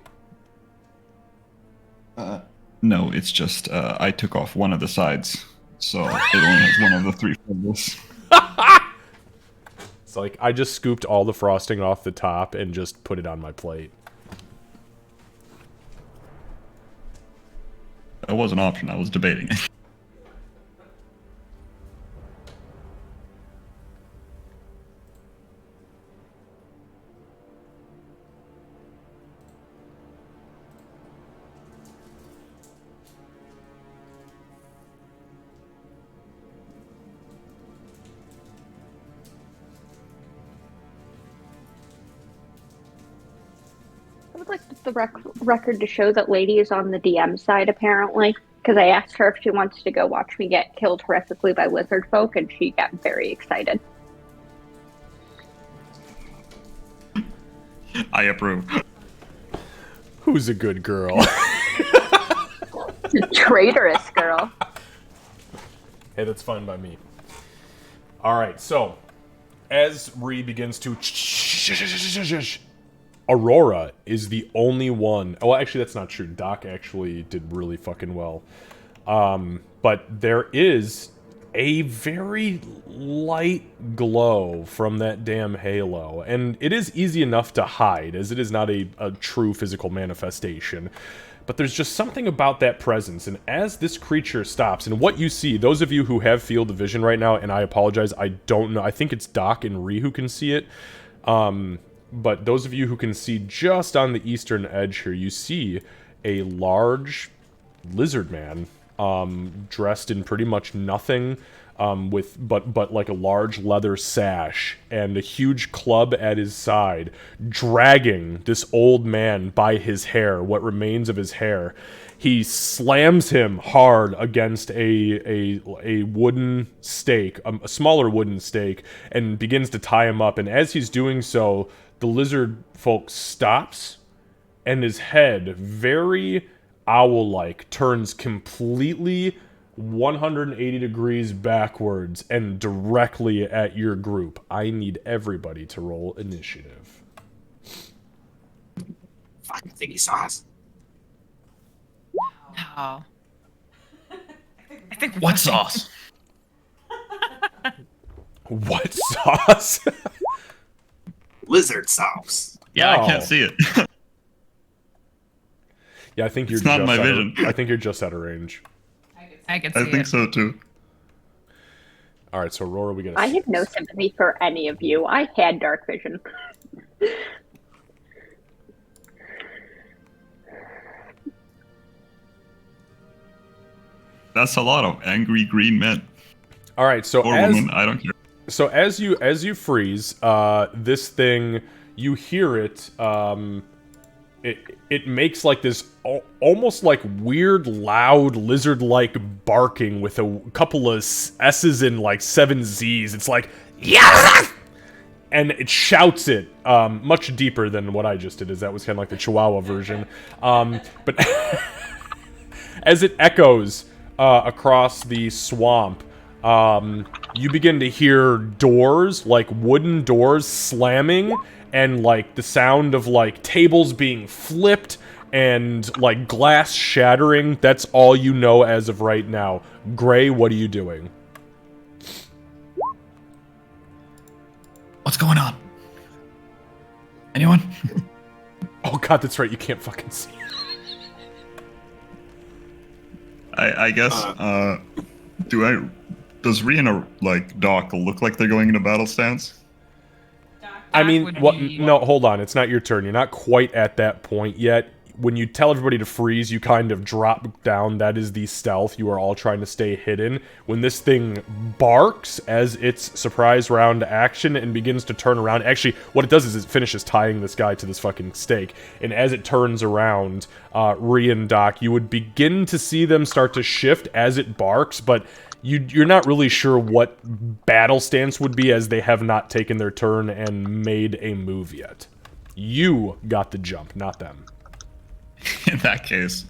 No, it's just I took off one of the sides, so it only has one of the 3 flavors. It's like I just scooped all the frosting off the top and just put it on my plate. That was an option. I was debating it. I would like the record to show that Lady is on the DM side, apparently, because I asked her if she wants to go watch me get killed horrifically by lizard folk, and she got very excited. I approve. Who's a good girl? Traitorous girl. Hey, that's fine by me. Alright, so, as Ree begins to... Aurora is the only one... Well, actually, that's not true. Doc actually did really fucking well. But there is a very light glow from that damn halo. And it is easy enough to hide, as it is not a true physical manifestation. But there's just something about that presence, and as this creature stops, and what you see, those of you who have field of vision right now, and I apologize, I don't know, I think it's Doc and Ree who can see it, but those of you who can see just on the eastern edge here, you see a large lizard man, dressed in pretty much nothing, but like a large leather sash and a huge club at his side, dragging this old man by his hair, what remains of his hair. He slams him hard against a wooden stake, a smaller wooden stake, and begins to tie him up. And as he's doing so, the lizard folk stops, and his head, very owl-like, turns completely 180 degrees backwards and directly at your group. I need everybody to roll initiative. Fuck, I think he saw us. No. I think What sauce? What sauce? Lizard sauce. Yeah, Oh. I can't see it. Yeah, I think you're It's not just my out vision. I think you're just out of range. I can see I think it. so too. All right, so Aurora, we got. I have no sympathy for any of you. I had dark vision. That's a lot of angry green men All right, so or as women. I don't care. so as you freeze, this thing, you hear it. It makes like this almost like weird, loud, lizard-like barking with a couple of S's and like 7 Z's. It's like, yeah! And it shouts it much deeper than what I just did, as that was kind of like the Chihuahua version. But as it echoes across the swamp, you begin to hear doors, like wooden doors slamming, and like the sound of like tables being flipped and like glass shattering. That's all you know as of right now. Gray, what are you doing? What's going on? Anyone? Oh god, that's right, you can't fucking see. I guess. Does Ree and like Doc look like they're going into battle stance? I mean, would what? be- No, hold on. It's not your turn. You're not quite at that point yet. When you tell everybody to freeze, you kind of drop down. That is the stealth. You are all trying to stay hidden. When this thing barks as its surprise round action and begins to turn around, actually, what it does is it finishes tying this guy to this fucking stake. And as it turns around, Ree and Doc, you would begin to see them start to shift as it barks, but you're not really sure what battle stance would be, as they have not taken their turn and made a move yet. You got the jump, not them. In that case,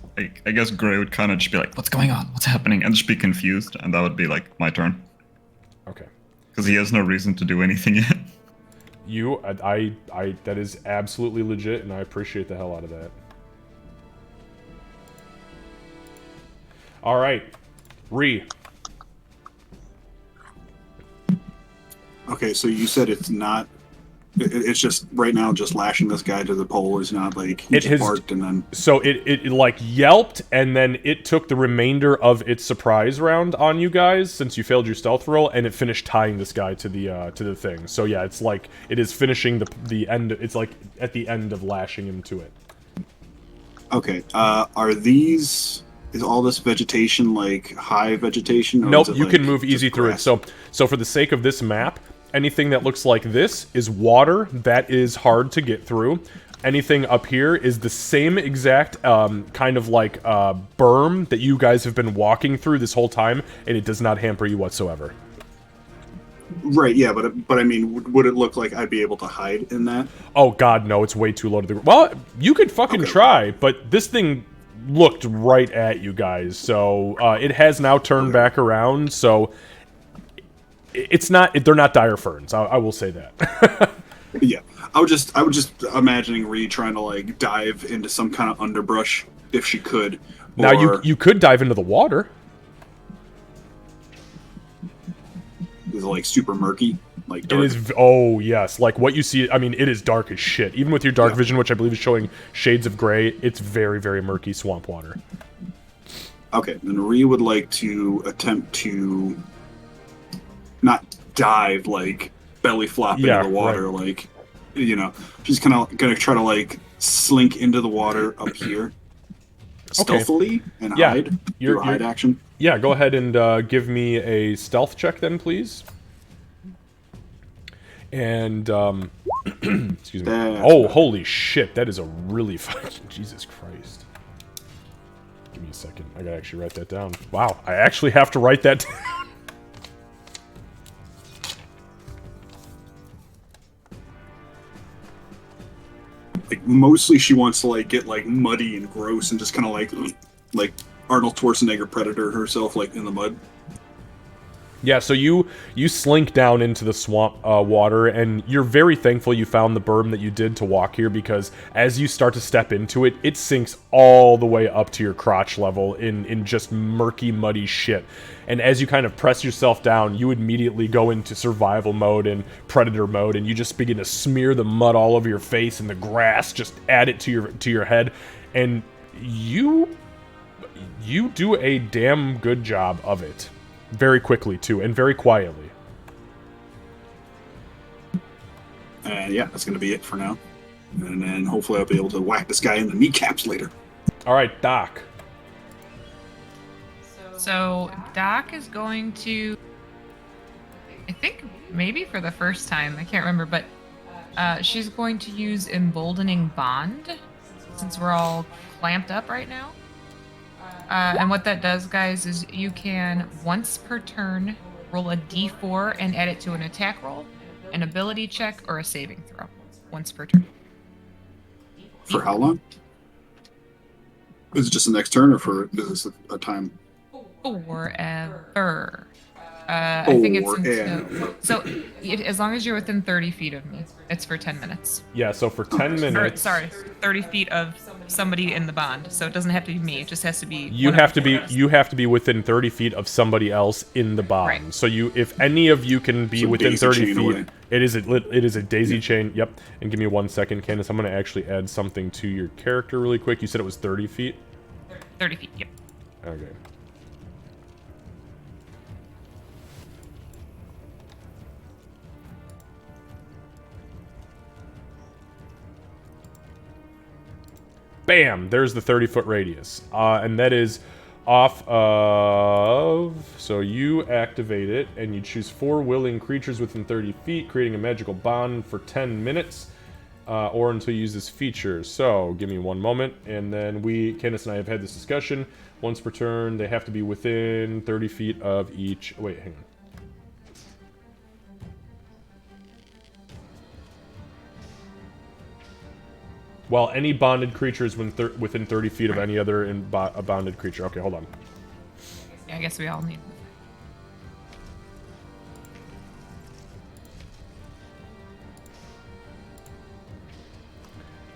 I guess Gray would kind of just be like, "What's going on? What's happening?" and just be confused, and that would be like my turn. Okay. Because he has no reason to do anything yet. That is absolutely legit, and I appreciate the hell out of that. All right, Ree. Okay, so you said it's not. It's just right now, just lashing this guy to the pole is not like he just barked and then. So it like yelped, and then it took the remainder of its surprise round on you guys since you failed your stealth roll, and it finished tying this guy to the thing. So yeah, it's like it is finishing the end. It's like at the end of lashing him to it. Okay. Are these? Is all this vegetation like high vegetation? Or Nope, is it, you like, can move easy just through it. grass? So for the sake of this map, anything that looks like this is water. That is hard to get through. Anything up here is the same exact kind of like berm that you guys have been walking through this whole time, and it does not hamper you whatsoever. Right. Yeah, but I mean, would it look like I'd be able to hide in that? Oh god, no, it's way too low to the ground. Well, you could fucking try, but this thing looked right at you guys, so it has now turned back around, so it's not, they're not dire ferns, I will say that. Yeah, I was just imagining Ree trying to like dive into some kind of underbrush if she could. Now you could dive into the water. Is it like super murky? Like It dark? is, oh yes, like what you see, I mean, it is dark as shit. Even with your dark vision, which I believe is showing shades of gray, it's very, very murky swamp water. Okay, then Ree would like to attempt to not dive, like belly flop into the water, like, you know, she's kind of gonna try to like slink into the water up here stealthily and hide. Do a hide action. Yeah, go ahead and give me a stealth check then, please. And excuse me. Oh, holy shit! That is a really fucking Jesus Christ. Give me a second. I gotta actually write that down. Wow, I actually have to write that down. Like mostly she wants to like get like muddy and gross and just kind of like Arnold Schwarzenegger Predator herself like in the mud. Yeah, so you slink down into the swamp water, and you're very thankful you found the berm that you did to walk here, because as you start to step into it, it sinks all the way up to your crotch level in just murky, muddy shit. And as you kind of press yourself down, you immediately go into survival mode and predator mode, and you just begin to smear the mud all over your face and the grass, just add it to your head, and you do a damn good job of it. Very quickly, too, and very quietly. Yeah, that's going to be it for now. And then hopefully I'll be able to whack this guy in the kneecaps later. All right, Doc. So Doc is going to, I think maybe for the first time, I can't remember, but she's going to use Emboldening Bond, since we're all clamped up right now. And what that does, guys, is you can, once per turn, roll a d4 and add it to an attack roll, an ability check, or a saving throw. Once per turn. For how long? Is it just the next turn, or is this a time? Forever. I think it's until... So, as long as you're within 30 feet of me, it's for 10 minutes. Yeah, so for 10 minutes... Sorry, 30 feet of somebody in the bond. So it doesn't have to be me. It just has to be... You have to be within 30 feet of somebody else in the bond. Right. So if any of you can be within 30 feet... Away. It is a daisy chain. Yep. And give me 1 second, Candace. I'm going to actually add something to your character really quick. You said it was 30 feet? 30 feet, yep. Okay. Bam! There's the 30-foot radius. And that is off of... So you activate it, and you choose 4 willing creatures within 30 feet, creating a magical bond for 10 minutes, or until you use this feature. So, give me 1 moment, and then Candace and I have had this discussion. Once per turn, they have to be within 30 feet of each... Wait, hang on. Well, any bonded creature is within 30 feet of any other bonded creature. Okay, hold on. Yeah, I guess we all need...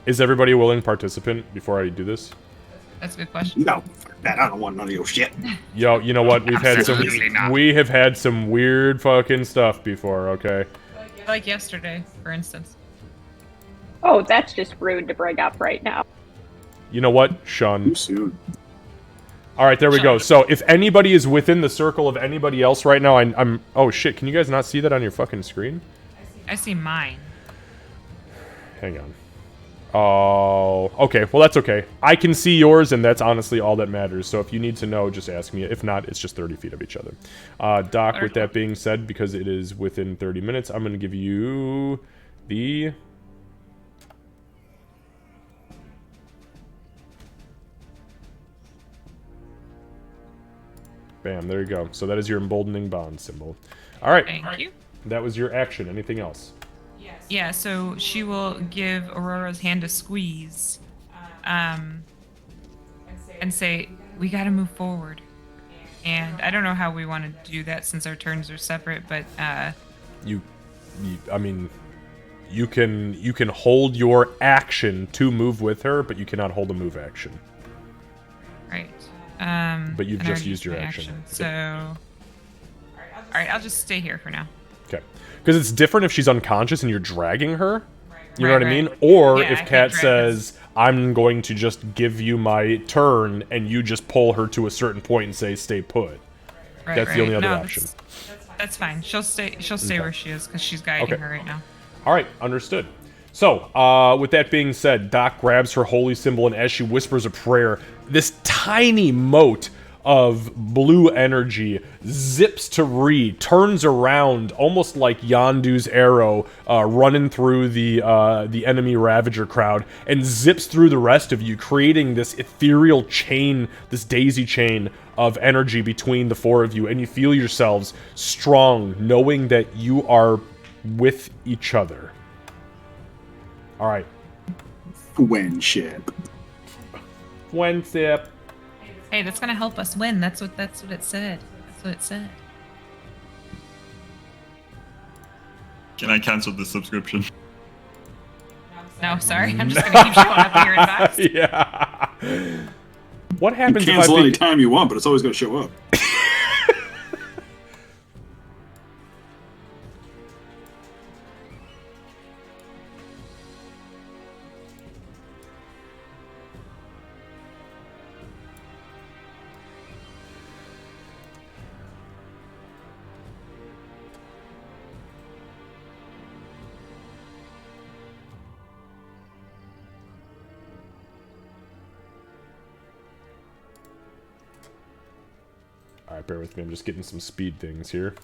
Is everybody a willing participant before I do this? That's a good question. No, fuck that. I don't want none of your shit. Yo, you know what? Absolutely not. We have had some weird fucking stuff before, okay? Like yesterday, for instance. Oh, that's just rude to bring up right now. You know what? Shun. Too soon. All right, there we go. So if anybody is within the circle of anybody else right now, I'm... Oh, shit. Can you guys not see that on your fucking screen? I see mine. Hang on. Oh, okay. Well, that's okay. I can see yours, and that's honestly all that matters. So if you need to know, just ask me. If not, it's just 30 feet of each other. Doc, with that being said, because it is within 30 minutes, I'm going to give you the... Bam, there you go. So that is your emboldening bond symbol. All right. Thank you. That was your action. Anything else? Yeah, so she will give Aurora's hand a squeeze, and say, "We got to move forward." And I don't know how we want to do that since our turns are separate, but I mean, you can hold your action to move with her, but you cannot hold a move action. right. But you've and I just already used your my action. So, all right, I'll just stay here for now. Okay. Because it's different if she's unconscious and you're dragging her. You know Right, what I mean? right. Or Yeah, I if can't Kat drag says, I'm going to just give you my turn, and you just pull her to a certain point and say, stay put. Right, That's the only other No, option. That's fine. She'll stay. She'll stay where she is because she's guiding Okay. her right now. All right, understood. So, with that being said, Doc grabs her holy symbol, and as she whispers a prayer, this tiny mote of blue energy zips to Ree, turns around almost like Yondu's arrow running through the enemy Ravager crowd, and zips through the rest of you, creating this ethereal chain, this daisy chain of energy between the four of you, and you feel yourselves strong, knowing that you are with each other. All right. Friendship. Friendship. Hey, that's gonna help us win. That's what it said. That's what it said. Can I cancel the subscription? No, sorry. I'm just gonna keep showing up here in box. Yeah. What You happens can if I cancel be- anytime you want, but it's always going to show up. Alright, bear with me. I'm just getting some speed things here.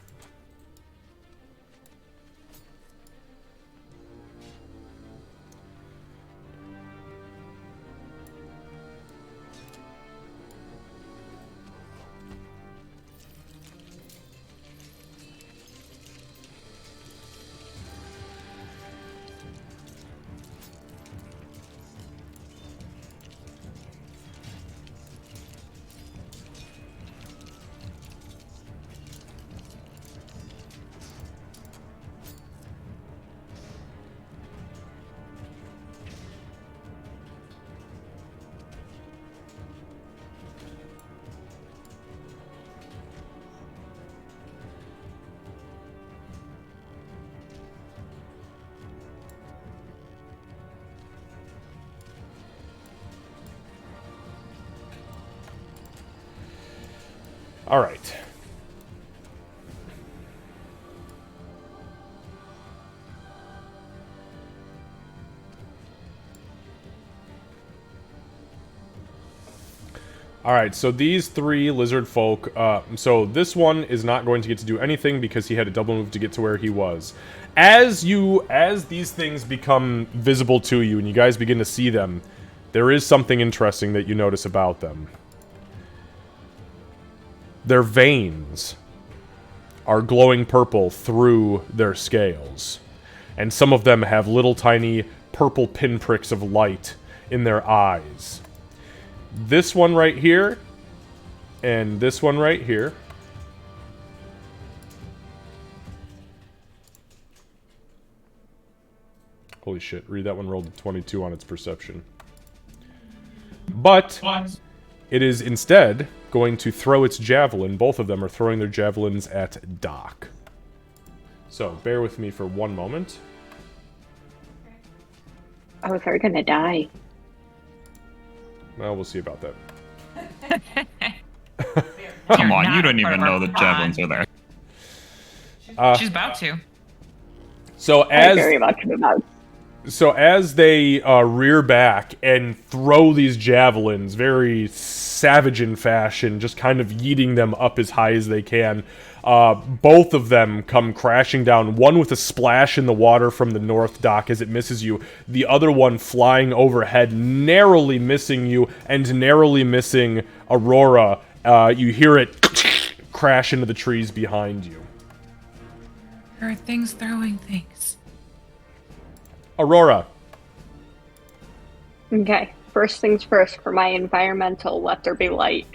All right. All right, so these three lizard folk, so this one is not going to get to do anything because he had a double move to get to where he was. As these things become visible to you and you guys begin to see them, there is something interesting that you notice about them. Their veins are glowing purple through their scales. And some of them have little tiny purple pinpricks of light in their eyes. This one right here, and this one right here. Holy shit, read that one rolled a 22 on its perception. But it is instead going to throw its javelin. Both of them are throwing their javelins at Doc. So, bear with me for one moment. Oh, if they're gonna die. Well, we'll see about that. Come on, not you don't part even of know our the pod. javelins are there. She's about to. So I very much about. So as they rear back and throw these javelins very savage in fashion, just kind of yeeting them up as high as they can, both of them come crashing down, one with a splash in the water from the north, Doc, as it misses you, the other one flying overhead, narrowly missing you, and narrowly missing Aurora. You hear it crash into the trees behind you. There are things throwing things. Aurora. Okay, first things first, for my environmental, let there be light.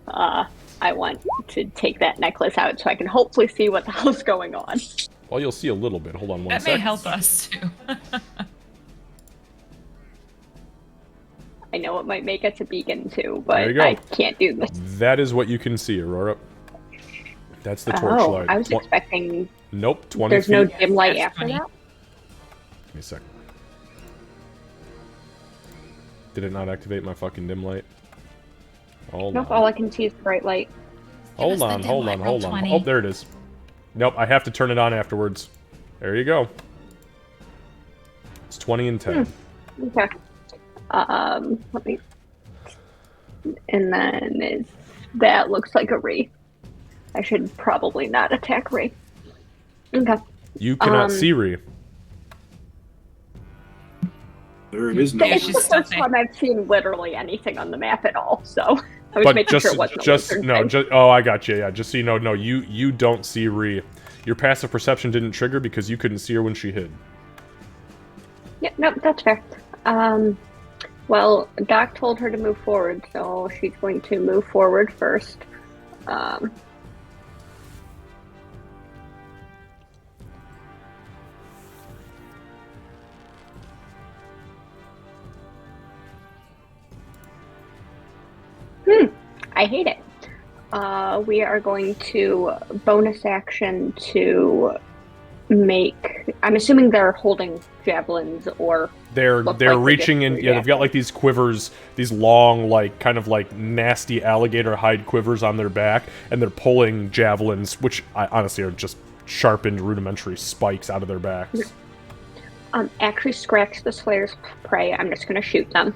I want to take that necklace out so I can hopefully see what the hell's going on. Well, you'll see a little bit. Hold on one That sec. may help us too. I know it might make us a beacon too, There you but go. I can't do this. That is what you can see, Aurora. That's the Oh, torchlight. I was expecting Nope, 20 there's feet. no dim light That's after 20. that. Give me a second. Did it not activate my fucking dim light? Hold Nope, on. all I can see is bright light. Hold us the on, dim hold light, on, roll hold on. 20. Oh, there it is. Nope, I have to turn it on afterwards. There you go. It's 20 and 10. Okay. Let me. And then that looks like a Ree. I should probably not attack Ree. Okay. You cannot see Ree. There it is now. Yeah, It's she's the still first there. time I've seen literally anything on the map at all, so I was But making just, sure it wasn't just, a lizard no, thing. just, oh, I got you, yeah. Just so you know, no, you don't see Ree. Your passive perception didn't trigger because you couldn't see her when she hid. Yeah, nope, that's fair. Well, Doc told her to move forward, so she's going to move forward first. Um, I hate it. We are going to bonus action to make. I'm assuming they're holding javelins or. They're look they're like reaching in. just Yeah, they've got like these quivers, these long, like kind of like nasty alligator hide quivers on their back, and they're pulling javelins, which I honestly are just sharpened rudimentary spikes out of their backs. Actually, scratch the Slayer's prey. I'm just going to shoot them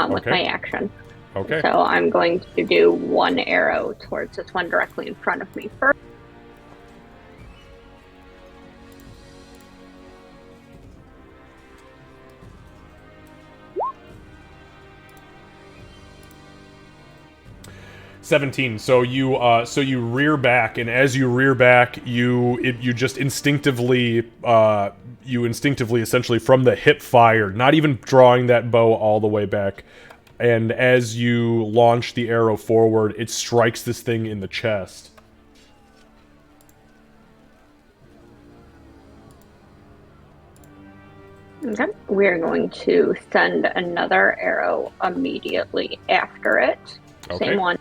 with Okay. my action. Okay. So I'm going to do one arrow towards this one directly in front of me first. "17. So you rear back, and as you rear back, you just instinctively essentially from the hip fire, not even drawing that bow all the way back. And as you launch the arrow forward, it strikes this thing in the chest. Okay. We're going to send another arrow immediately after it. Okay. Same one.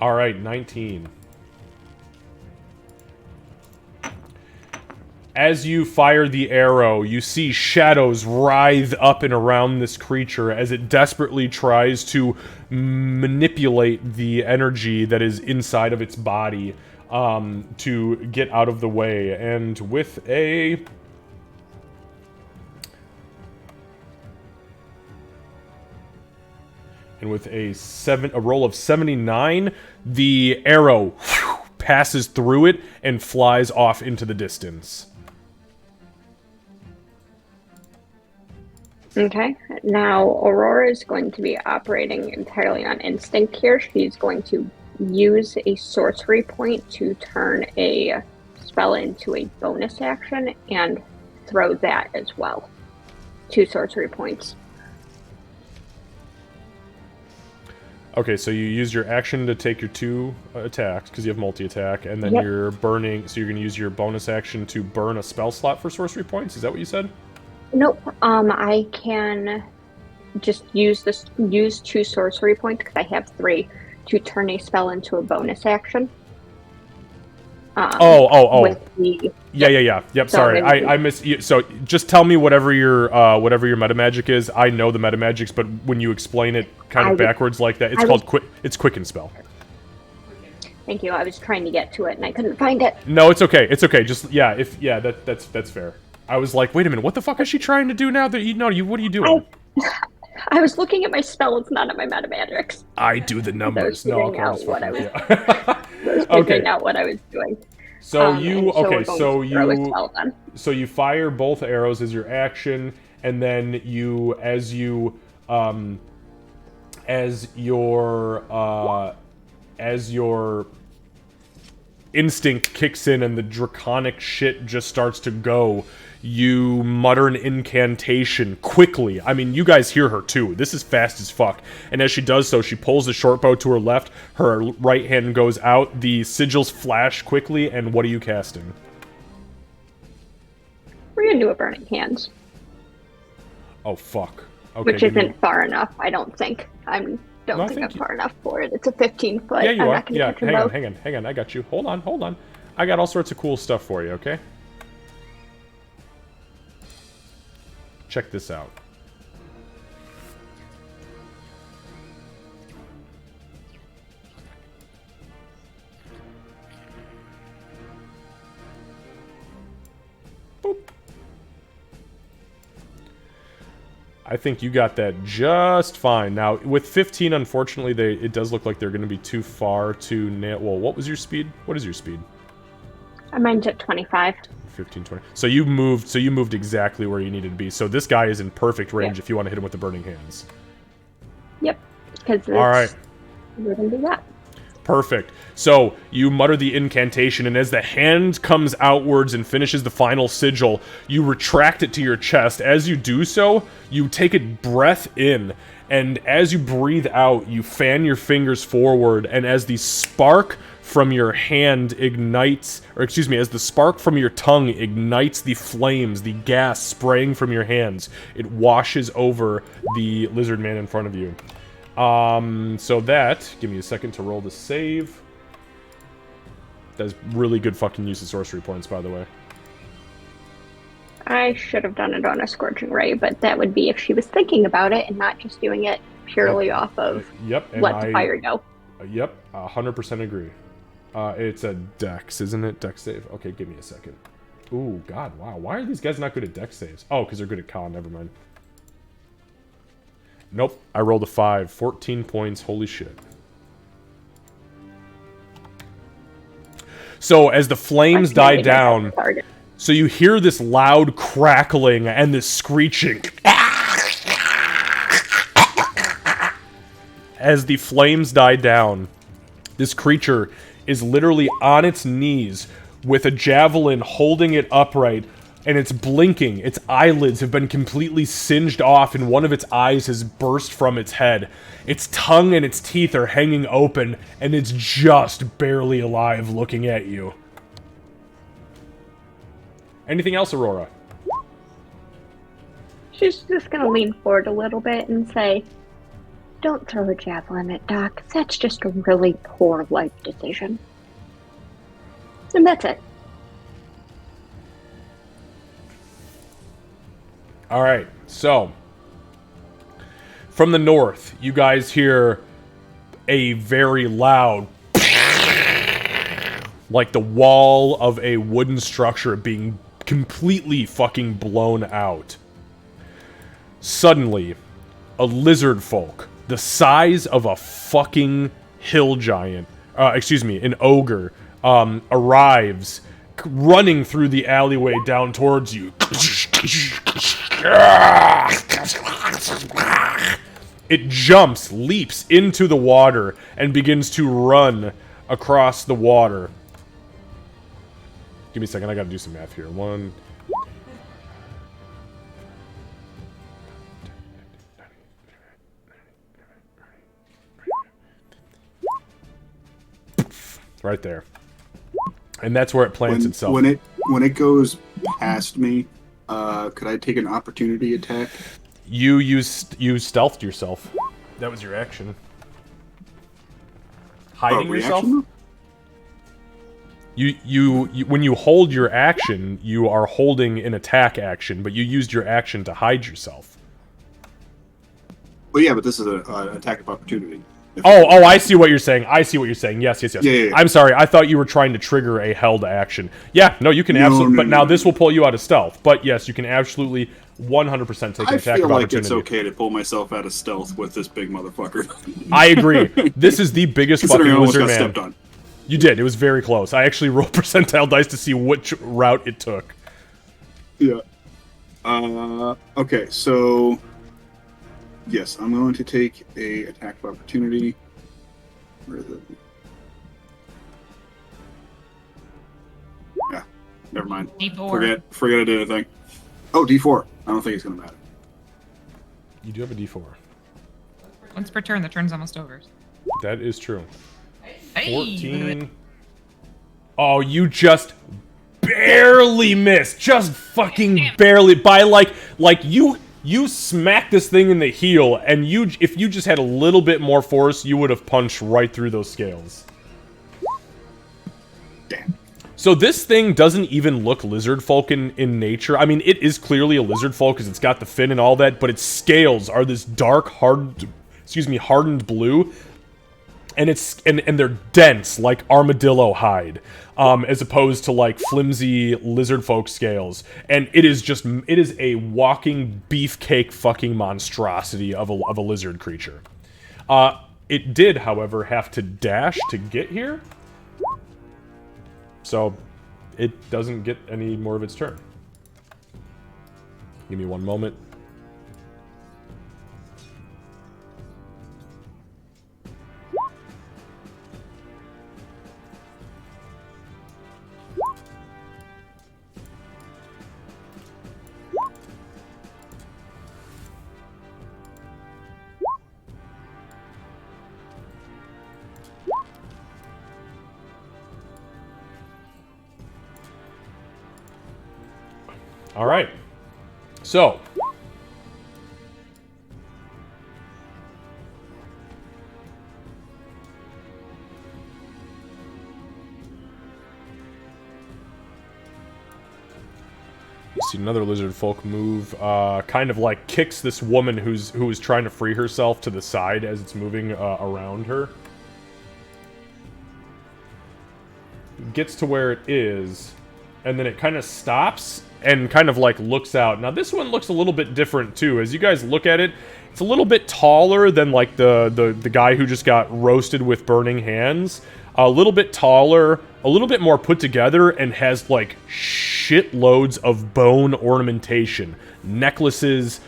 All right, 19. As you fire the arrow, you see shadows writhe up and around this creature as it desperately tries to manipulate the energy that is inside of its body to get out of the way. And with a... And with a roll of 79, the arrow passes through it and flies off into the distance. Okay. Now, Aurora is going to be operating entirely on instinct here. She's going to use a sorcery point to turn a spell into a bonus action and throw that as well. 2 sorcery points. Okay, so you use your action to take your 2 attacks, because you have multi-attack, and then Yep. you're burning, so you're going to use your bonus action to burn a spell slot for sorcery points? Is that what you said? Nope. I can just use 2 sorcery points because I have 3 to turn a spell into a bonus action. With the Yeah. Yep. So Sorry, maybe- I miss. So just tell me whatever your meta magic is. I know the meta magics, but when you explain it kind of backwards like that, it's called quick. It's quicken spell. Thank you. I was trying to get to it and I couldn't find it. No, it's okay. It's okay. Just that's fair. I was like, wait a minute, what the fuck is she trying to do now? What are you doing? I was looking at my spell. It's not at my meta magics. I do the numbers. I was No, figuring out what I was. yeah. I was figuring out what I was doing. So and you so we're okay? going So to throw a you spell then. so you fire both arrows as your action, and then you as your instinct kicks in and the draconic shit just starts to go. You mutter an incantation quickly. I mean, you guys hear her too. This is fast as fuck. And as she does so, she pulls the short bow to her left. Her right hand goes out. The sigils flash quickly. And what are you casting? We're gonna do a burning hands, Oh, fuck. Okay, which give me- isn't far enough. I don't think. Don't No, I think think I'm far enough for it. It's a 15 foot. Yeah, you I'm are. not gonna Yeah, catch them both. hang on. I got you. Hold on. I got all sorts of cool stuff for you, okay? Check this out. Boop. I think you got that just fine. Now, with 15, unfortunately, it does look like they're going to be too far to nail. Well, what was your speed? What is your speed? Mine's at 25. 15, 20. So you moved exactly where you needed to be. So this guy is in perfect range if you want to hit him with the burning hands. Yep. Because All right. We're gonna do that. Perfect. So you mutter the incantation, and as the hand comes outwards and finishes the final sigil, you retract it to your chest. As you do so, you take a breath in, and as you breathe out, you fan your fingers forward, and as the spark from your hand ignites, as the spark from your tongue ignites the flames, the gas spraying from your hands, it washes over the lizard man in front of you. So that, give me a second to roll the save. That's really good fucking use of sorcery points, by the way. I should have done it on a scorching ray, but that would be if she was thinking about it and not just doing it purely off of let the fire go. Yep, 100% agree. It's a dex, isn't it? Dex save. Okay, give me a second. Ooh, God, wow. Why are these guys not good at dex saves? Oh, because they're good at con, never mind. Nope, I rolled a 5. 14 points, holy shit. So, as the flames die down, so you hear this loud crackling and this screeching. As the flames die down, this creature is literally on its knees with a javelin holding it upright, and it's blinking. Its eyelids have been completely singed off, and one of its eyes has burst from its head. Its tongue and its teeth are hanging open, and it's just barely alive looking at you. Anything else, Aurora? She's just gonna lean forward a little bit and say, "Don't throw a javelin at Doc. That's just a really poor life decision." And that's it. Alright, so from the north, you guys hear a very loud, like the wall of a wooden structure being completely fucking blown out. Suddenly, a lizard folk, the size of a fucking hill giant, an ogre, arrives, running through the alleyway down towards you. It jumps, leaps into the water, and begins to run across the water. Give me a second, I gotta do some math here. 1... right there. And that's where it plants itself. When it goes past me, could I take an opportunity attack? You stealthed yourself. That was your action. Hiding yourself? Reaction? You when you hold your action, you are holding an attack action, but you used your action to hide yourself. Well, yeah, but this is an attack of opportunity. Oh, I see what you're saying. Yes. Yeah. I'm sorry. I thought you were trying to trigger a held action. Yeah, no, you can absolutely. But now this will pull you out of stealth. But yes, you can absolutely 100% take an attack of opportunity. I feel like it's okay to pull myself out of stealth with this big motherfucker. I agree. This is the biggest fucking lizard man. Stepped on. You did. It was very close. I actually rolled percentile dice to see which route it took. Yeah. Okay, so yes, I'm going to take a attack of opportunity. Where is it? Yeah, never mind. D4. Forget I did anything. Oh, D4. I don't think it's gonna matter. You do have a D4. Once per turn, the turn's almost over. That is true. Hey, 14. Oh, you just barely missed. Just fucking barely. By like you smacked this thing in the heel, and if you just had a little bit more force, you would have punched right through those scales. Damn. So this thing doesn't even look lizard folk in nature. I mean, it is clearly a lizard folk because it's got the fin and all that, but its scales are this dark, hardened blue. And and they're dense like armadillo hide, as opposed to like flimsy lizard folk scales. And it is a walking beefcake fucking monstrosity of a lizard creature. It did, however, have to dash to get here, so it doesn't get any more of its turn. Give me one moment. All right. So, you see another lizard folk move, kind of like kicks this woman who is trying to free herself to the side as it's moving around her. Gets to where it is, and then it kind of stops and kind of like looks out. Now this one looks a little bit different too. As you guys look at it, it's a little bit taller than like the guy who just got roasted with burning hands. A little bit taller, a little bit more put together, and has like shitloads of bone ornamentation, necklaces,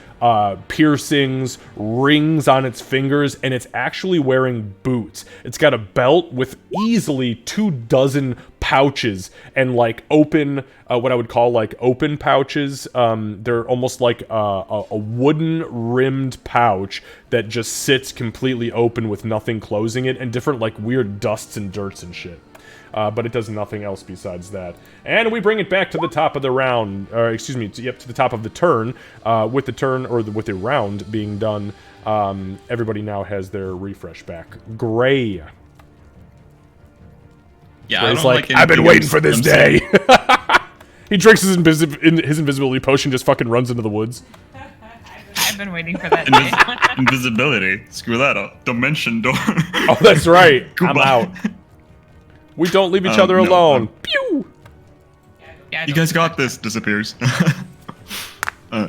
piercings, rings on its fingers, and it's actually wearing boots. It's got a belt with easily 24 pouches and like open, what I would call like open pouches. They're almost like a wooden rimmed pouch that just sits completely open with nothing closing it, and different like weird dusts and dirts and shit. But it does nothing else besides that. And we bring it back to the top of the round, or excuse me, to the top of the turn. With the turn, or with the round being done, everybody now has their refresh back. Gray. Yeah, Gray's like, I've been waiting for this day. He drinks his invisibility potion, just fucking runs into the woods. I've been waiting for that day. Invisibility. Screw that up. Dimension door. Oh, that's right. I'm out. We don't leave each other alone. Pew! Yeah, You guys got this. Disappears.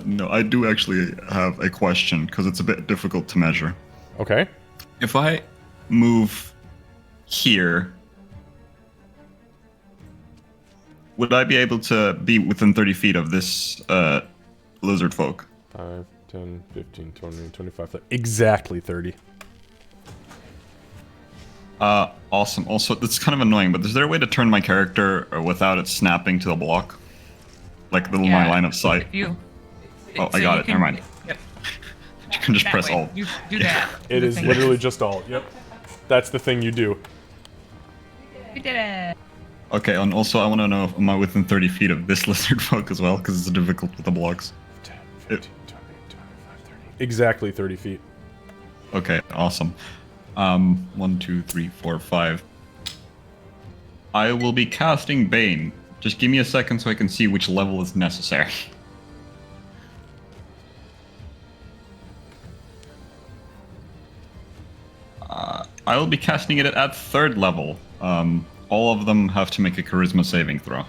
No, I do actually have a question, because it's a bit difficult to measure. Okay. If I move here, would I be able to be within 30 feet of this lizard folk? 5, 10, 15, 20, 25, 30. Exactly 30. Awesome. Also, that's kind of annoying, but is there a way to turn my character without it snapping to the block? Like my line of sight? Oh, I got it. Never mind. Yep. You can just That press way. Alt. You do that. It is literally just Alt. Yep. That's the thing you do. We did it. Okay, and also I want to know if am I within 30 feet of this lizard folk as well, because it's difficult with the blocks. 10, 15, 20, 25, 30. Exactly 30 feet. Okay, awesome. 1, 2, 3, 4, 5. I will be casting Bane. Just give me a second so I can see which level is necessary. I will be casting it at 3rd level. All of them have to make a charisma saving throw.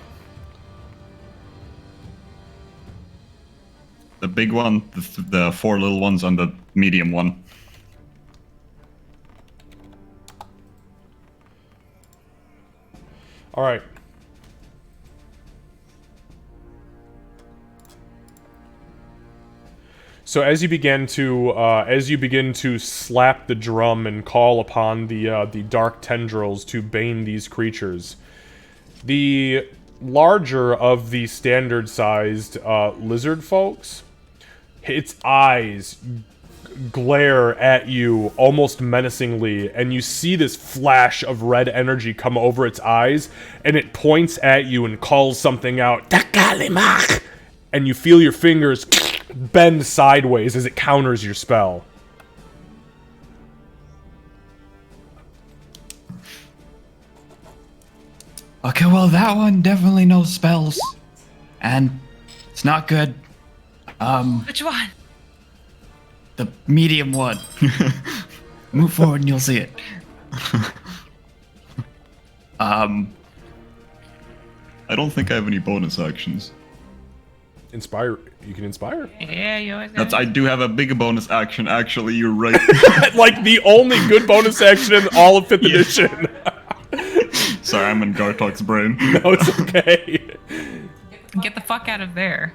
The big one, the 4 little ones, and the medium one. All right. So as you begin to slap the drum and call upon the dark tendrils to bane these creatures, the larger of the standard-sized lizard folks, its eyes glare at you almost menacingly, and you see this flash of red energy come over its eyes, and it points at you and calls something out, Takalimach! And you feel your fingers bend sideways as it counters your spell. Okay, well, that one definitely knows spells. And it's not good. Which one? The medium one. Move forward and you'll see it. I don't think I have any bonus actions. Inspire. You can inspire. Yeah, you always got I do have a big bonus action, actually, you're right. Like the only good bonus action in all of 5th edition. Sorry, I'm in Gartok's brain. No, it's okay. Get the fuck out of there.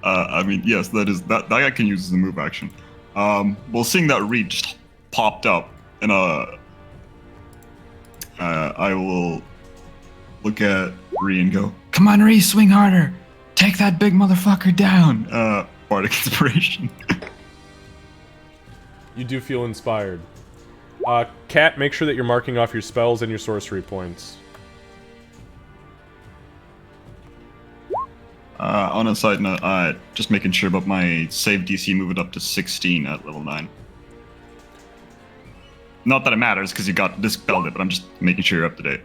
I mean, yes, that I can use as a move action. Well, seeing that Reed just popped up, and I will look at Ree and go, Come on, Ree, swing harder. Take that big motherfucker down. Bardic Inspiration. You do feel inspired. Kat, make sure that you're marking off your spells and your sorcery points. On a side note, just making sure about my save DC, move it up to 16 at level 9. Not that it matters, because you got dispelled it, but I'm just making sure you're up to date.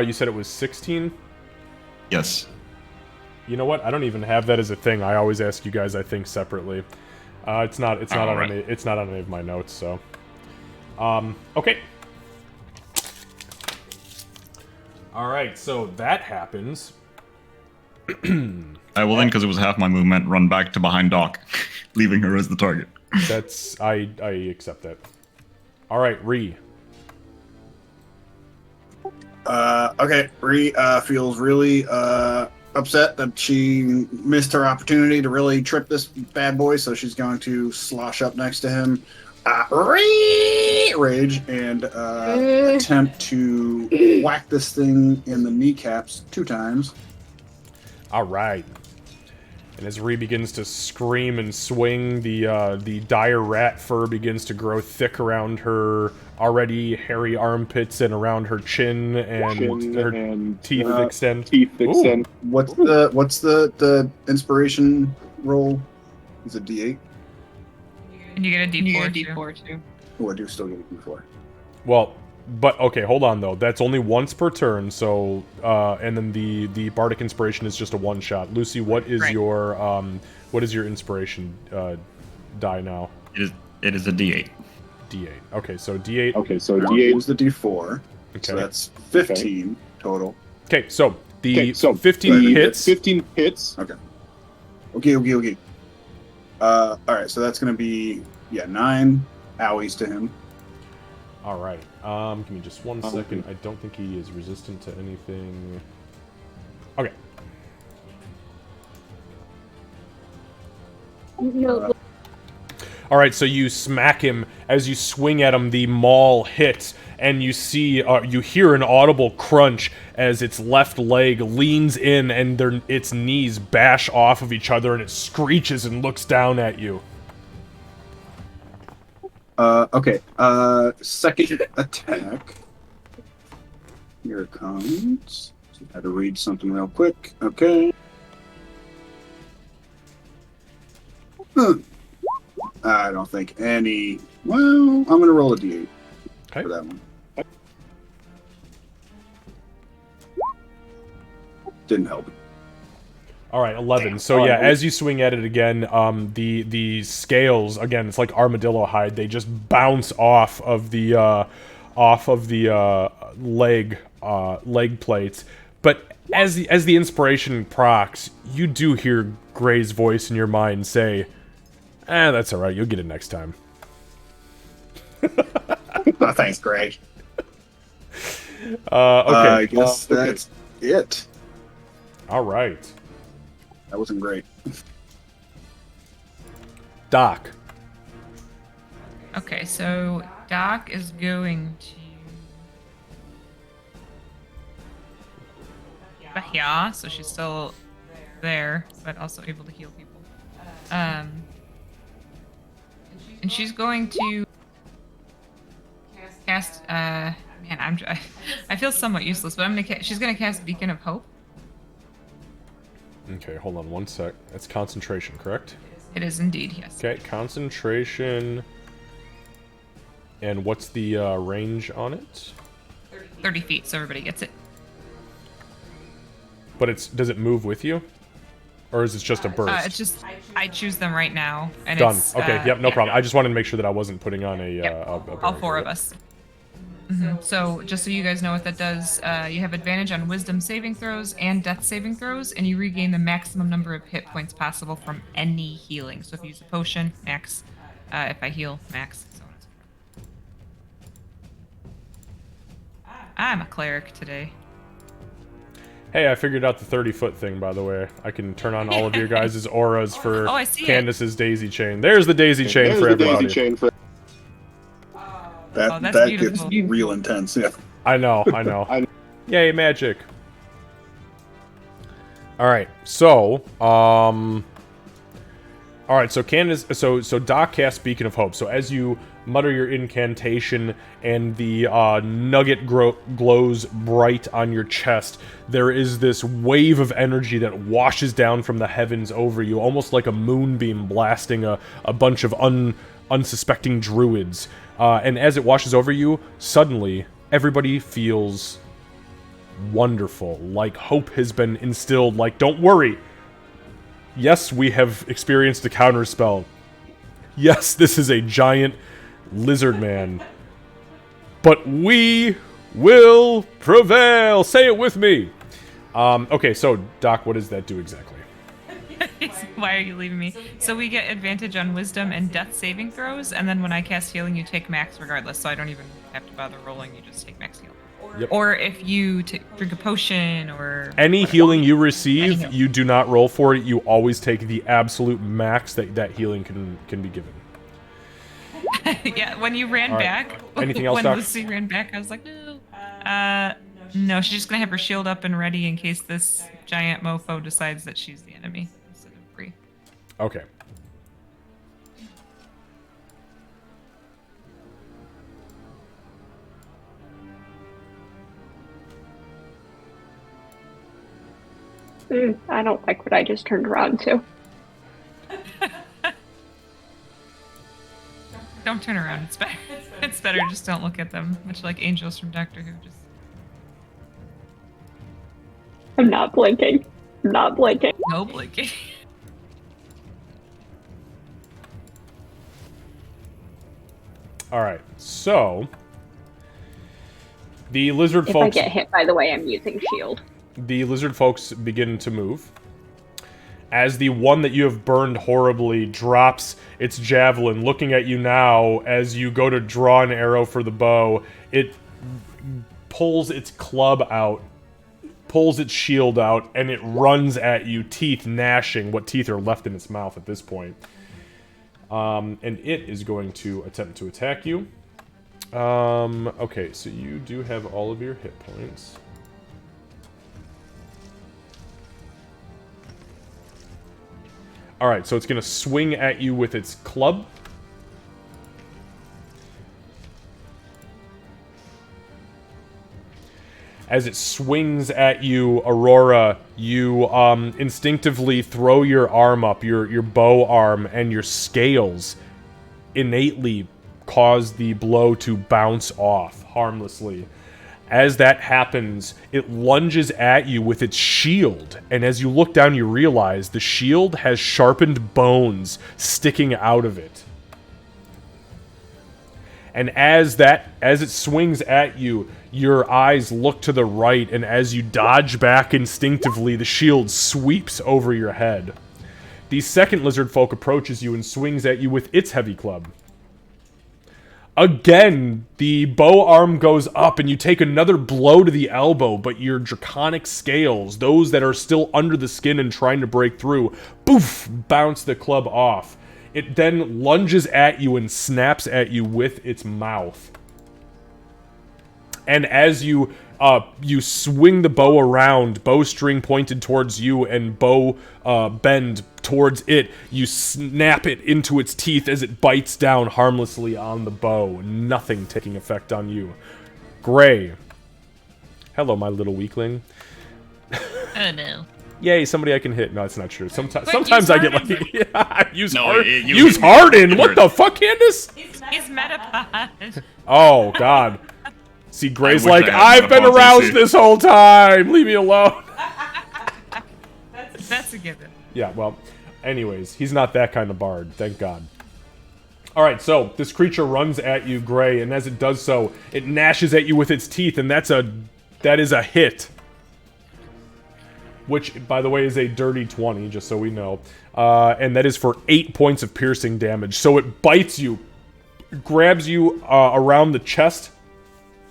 You said it was 16? Yes. You know what? I don't even have that as a thing. I always ask you guys, I think, separately. It's not on any of my notes, so. Okay. Alright, so that happens. I will then, because it was half my movement, run back to behind Doc, leaving her as the target. I accept that. Alright, Ree. Okay, Ree feels really upset that she missed her opportunity to really trip this bad boy, so she's going to slosh up next to him, rage, and attempt to whack this thing in the kneecaps 2 times. Alright. And as Ree begins to scream and swing, the dire rat fur begins to grow thick around her already hairy armpits and around her chin, and her teeth extend. Ooh. What's the inspiration roll? Is it D8? And you get a D4 too. Oh, I do still get a D4. Well, but okay, hold on though. That's only once per turn, so and then the bardic inspiration is just a one shot. Lucy, what is your inspiration die now? It is a D8. D8. Okay, so D8. Okay, so D8 is the D4. Okay. So that's 15 total. Okay, so the 15 hits. 15 hits. Okay. Okay. All right, so that's gonna be 9 owies to him. All right. Give me just one second. I don't think he is resistant to anything. Okay. No. All right, so you smack him. As you swing at him, the maul hits, and you see, you hear an audible crunch as its left leg leans in, and its knees bash off of each other, and it screeches and looks down at you. Okay. Second attack. Here it comes. So I had to read something real quick. Okay. I don't think any. Well, I'm going to roll a d8 Okay. for that one. Didn't help. All right, 11. So yeah, as you swing at it again, the scales again, it's like armadillo hide. They just bounce off of the leg plates. But as the inspiration procs, you do hear Gray's voice in your mind say, that's all right. You'll get it next time." Oh, thanks, Greg. Okay. I guess that's it. All right. That wasn't great. Doc. Okay, so Doc is going to. Yeah, so she's still there, but also able to heal people. And she's going to cast. Man, I feel somewhat useless, but she's gonna cast Beacon of Hope. Okay, hold on one sec. That's concentration, correct? It is indeed, yes. Okay, concentration. And what's the range on it? 30 feet, so everybody gets it. But does it move with you? Or is it just a burst? It's just, I choose them right now. And Done. It's, Okay, yep, no yeah. problem. I just wanted to make sure that I wasn't putting on a All four of us. So, just so you guys know what that does, you have advantage on wisdom saving throws and death saving throws, and you regain the maximum number of hit points possible from any healing. So, if you use a potion, max. If I heal, max. So on and so forth. I'm a cleric today. Hey, I figured out the 30-foot thing, by the way. I can turn on all of your guys' auras for Oh, I see Candace's daisy chain. There's the daisy chain for everybody. That that's gets beautiful. real intense. Yeah. I know. Yay, magic. Alright, so, Alright, so Candace, so Doc casts Beacon of Hope. So as you mutter your incantation and the nugget glows bright on your chest, there is this wave of energy that washes down from the heavens over you, almost like a moonbeam blasting a bunch of unsuspecting druids. And as it washes over you, suddenly everybody feels wonderful, like hope has been instilled, like, don't worry. Yes, we have experienced a counterspell. Yes, this is a giant lizard man. But we will prevail! Say it with me! Okay, so, Doc, what does that do exactly? Why are you leaving me? So we get advantage on wisdom and death saving throws, and then when I cast healing, you take max regardless, so I don't even have to bother rolling, you just take max heal. Yep. Or if you drink a potion, or... Any healing you receive, you do not roll for it, you always take the absolute max that healing can be given. Yeah, when you ran back, Anything else, when Doc? Lucy ran back, I was like, no. No, she's just gonna have her shield up and ready in case this giant mofo decides that she's the enemy instead of Bree. Okay. I don't like what I just turned around to. Don't turn around, it's better. It's better, just don't look at them. Much like angels from Doctor Who, just... I'm not blinking. I'm not blinking. No blinking. Alright, so... The lizard If folks... I get hit, by the way, I'm using shield. The lizard folks begin to move. As the one that you have burned horribly drops its javelin, looking at you now as you go to draw an arrow for the bow, it pulls its club out, pulls its shield out, and it runs at you, teeth gnashing, what teeth are left in its mouth at this point. And it is going to attempt to attack you. Okay, so you do have all of your hit points. Alright, so it's going to swing at you with its club. As it swings at you, Aurora, you instinctively throw your arm up, your bow arm, and your scales innately cause the blow to bounce off harmlessly. As that happens, it lunges at you with its shield, and as you look down, you realize the shield has sharpened bones sticking out of it. And as it swings at you, your eyes look to the right, and as you dodge back instinctively, the shield sweeps over your head. The second lizard folk approaches you and swings at you with its heavy club. Again, the bow arm goes up and you take another blow to the elbow, but your draconic scales, those that are still under the skin and trying to break through, poof, bounce the club off. It then lunges at you and snaps at you with its mouth. And as you swing the bow around, bowstring pointed towards you and bow bend towards it, you snap it into its teeth as it bites down harmlessly on the bow, nothing taking effect on you. Gray. Hello, my little weakling. Oh no. Yay, somebody I can hit. No, it's not true. Sometimes I get Harden. lucky. Yeah, use No, Harden. you- Use Harden. What the fuck, Candace? He's Metapod. Oh God. See, Gray's wish like, I had I've been Metapod aroused CC. this whole time. Leave me alone. That's a given. Yeah, well, anyways, he's not that kind of bard, thank God. Alright, so, this creature runs at you, Gray, and as it does so, it gnashes at you with its teeth, and that is a hit. Which, by the way, is a dirty 20, just so we know. And that is for 8 points of piercing damage. So it bites you, grabs you around the chest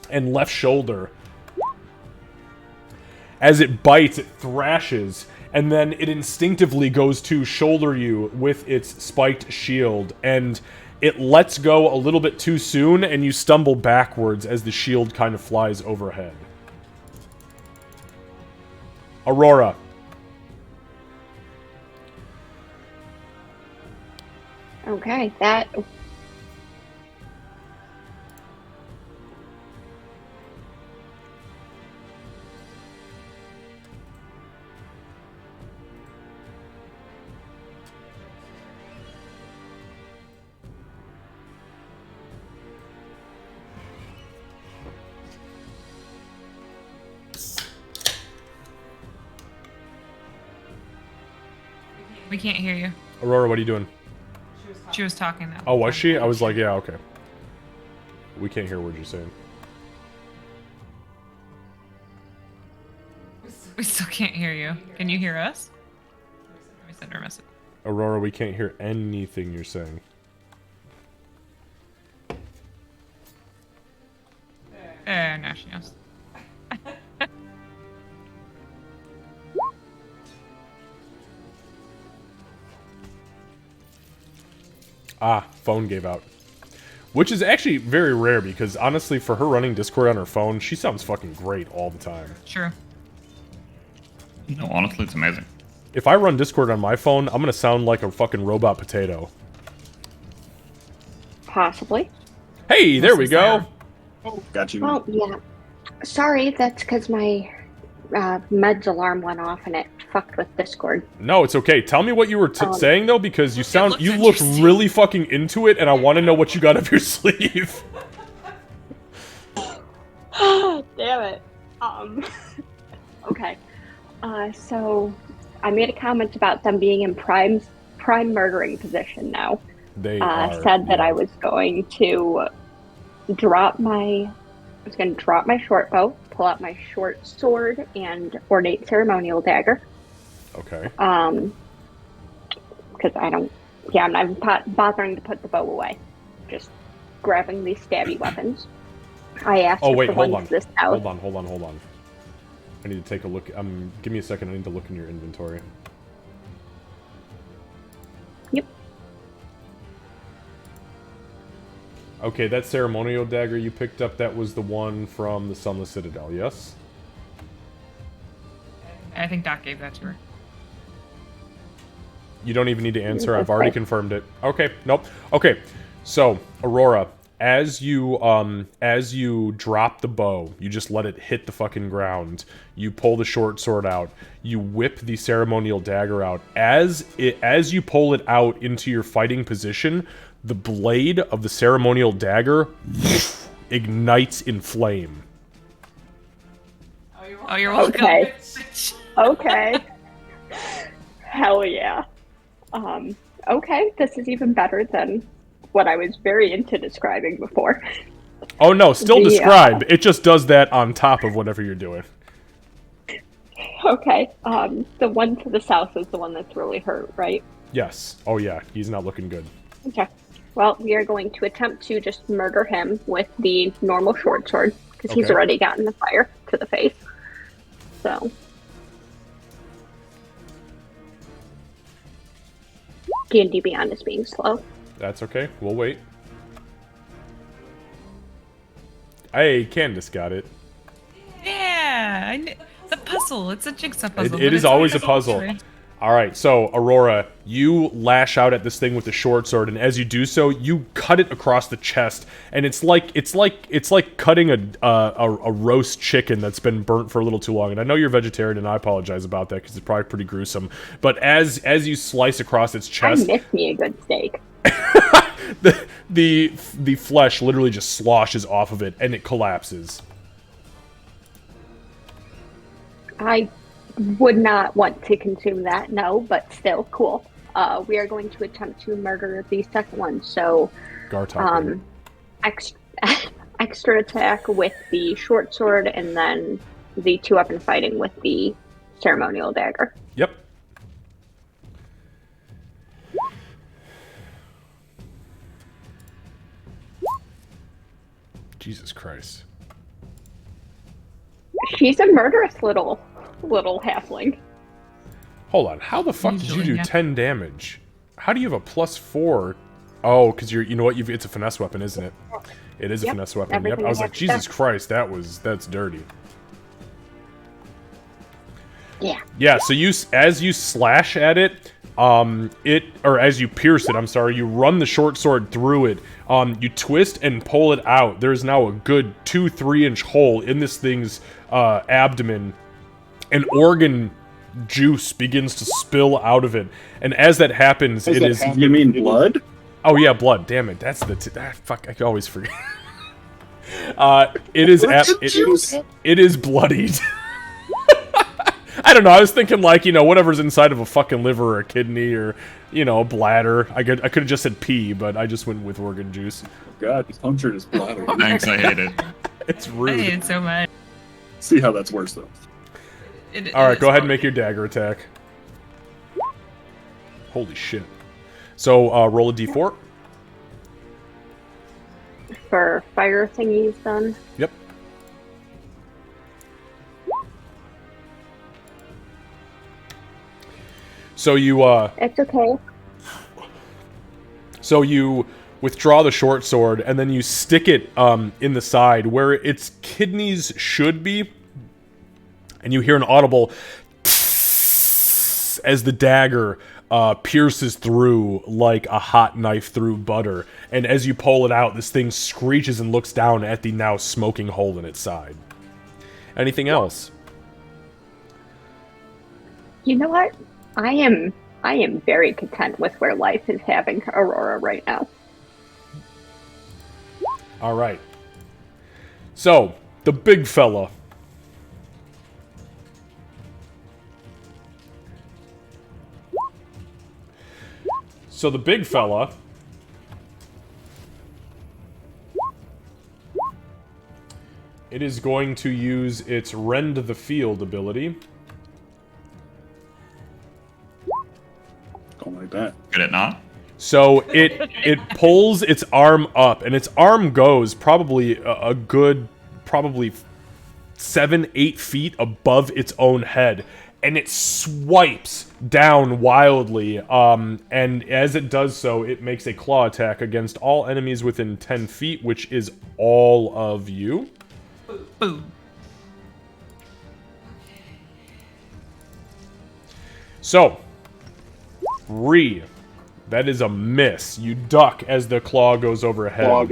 and left shoulder. As it bites, it thrashes, and then it instinctively goes to shoulder you with its spiked shield, and it lets go a little bit too soon, and you stumble backwards as the shield kind of flies overhead. Aurora. Okay, that. We can't hear you. Aurora, what are you doing? She was talking though. Oh, was she? I was like, yeah, okay. We can't hear what you're saying. We still can't hear you. Can you hear us? Let me send her a message. Aurora, we can't hear anything you're saying. Now she knows. Ah, phone gave out. Which is actually very rare because honestly, for her running Discord on her phone, she sounds fucking great all the time. True. No, honestly, it's amazing. If I run Discord on my phone, I'm gonna sound like a fucking robot potato. Possibly. Hey, there we go. Oh, got you. Well, yeah. Sorry, that's because my meds alarm went off and it fucked with Discord. No, it's okay. Tell me what you were saying though, because you looks look interesting. really fucking into it, and I want to know what you got up your sleeve. Damn it. Okay. So I made a comment about them being in prime murdering position now. They are, Said that yeah. I was going to drop my short bow, pull out my short sword and ornate ceremonial dagger. Okay. Because I'm not bothering to put the bow away. Just grabbing these stabby weapons. I asked Oh if wait, the hold ones on. this out. Hold on. I need to take a look. Give me a second. I need to look in your inventory. Yep. Okay, that ceremonial dagger you picked up, that was the one from the Sunless Citadel, yes? I think Doc gave that to her. You don't even need to answer. I've already confirmed it. Okay, nope. Okay, so, Aurora, as you drop the bow, you just let it hit the fucking ground. You pull the short sword out. You whip the ceremonial dagger out. As you pull it out into your fighting position, the blade of the ceremonial dagger ignites in flame. Oh, you're welcome. Okay. Okay. Hell yeah. Okay, this is even better than what I was very into describing before. Oh no, still describe. It just does that on top of whatever you're doing. Okay, the one to the south is the one that's really hurt, right? Yes. Oh yeah, he's not looking good. Okay. Well, we are going to attempt to just murder him with the normal short sword, because he's Okay. already gotten the fire to the face. So. D&D Beyond is being slow. That's okay. We'll wait. Hey, Candace got it. Yeah, the puzzle. It's a jigsaw puzzle. It but is it's always a always puzzle. right. All right, so Aurora, you lash out at this thing with the short sword, and as you do so, you cut it across the chest, and it's like cutting a roast chicken that's been burnt for a little too long. And I know you're vegetarian, and I apologize about that because it's probably pretty gruesome. But as you slice across its chest, I miss me a good steak. the flesh literally just sloshes off of it, and it collapses. I would not want to consume that, no, but still, cool. We are going to attempt to murder the second one, so Gartok. extra attack with the short sword, and then the 2-weapon fighting with the ceremonial dagger. Yep. Jesus Christ. She's a murderous little halfling. Hold on. How the fuck did you Usually, do yeah. 10 damage? How do you have a +4? Oh, because you know what? It's a finesse weapon, isn't it? It is a Yep, finesse weapon. Yep. everything I was I like, have Jesus stuff. Christ, that's dirty. Yeah. Yeah. So as you slash at it, as you pierce it, I'm sorry, you run the short sword through it. You twist and pull it out. There's now a good 2-3 inch hole in this thing's abdomen. An organ juice begins to spill out of it, and as that happens, it is. You mean blood? Oh yeah, blood. Damn it, that's the fuck. I always forget. It is it is bloodied. I don't know. I was thinking like whatever's inside of a fucking liver or a kidney or bladder. I could have just said pee, but I just went with organ juice. God, he punctured his bladder. Thanks, I hate it. It's I rude. hate it so much. See how that's worse though. All right, go ahead and make your dagger attack. Holy shit! So roll a d4. For fire thingies done. Yep. So you It's okay. So you withdraw the short sword, and then you stick it in the side where its kidneys should be, and you hear an audible as the dagger pierces through like a hot knife through butter. And as you pull it out, this thing screeches and looks down at the now smoking hole in its side. Anything else? You know what? I am very content with where life is having Aurora right now. All right. So, the big fella. So the big fella it is going to use its Rend the Field ability. Don't like that. Could it not? So it pulls its arm up, and its arm goes probably a good 7-8 feet above its own head, and it swipes down wildly. And as it does so, it makes a claw attack against all enemies within 10 feet, which is all of you. Boom. So, Ree, That is a miss. You duck as the claw goes overhead.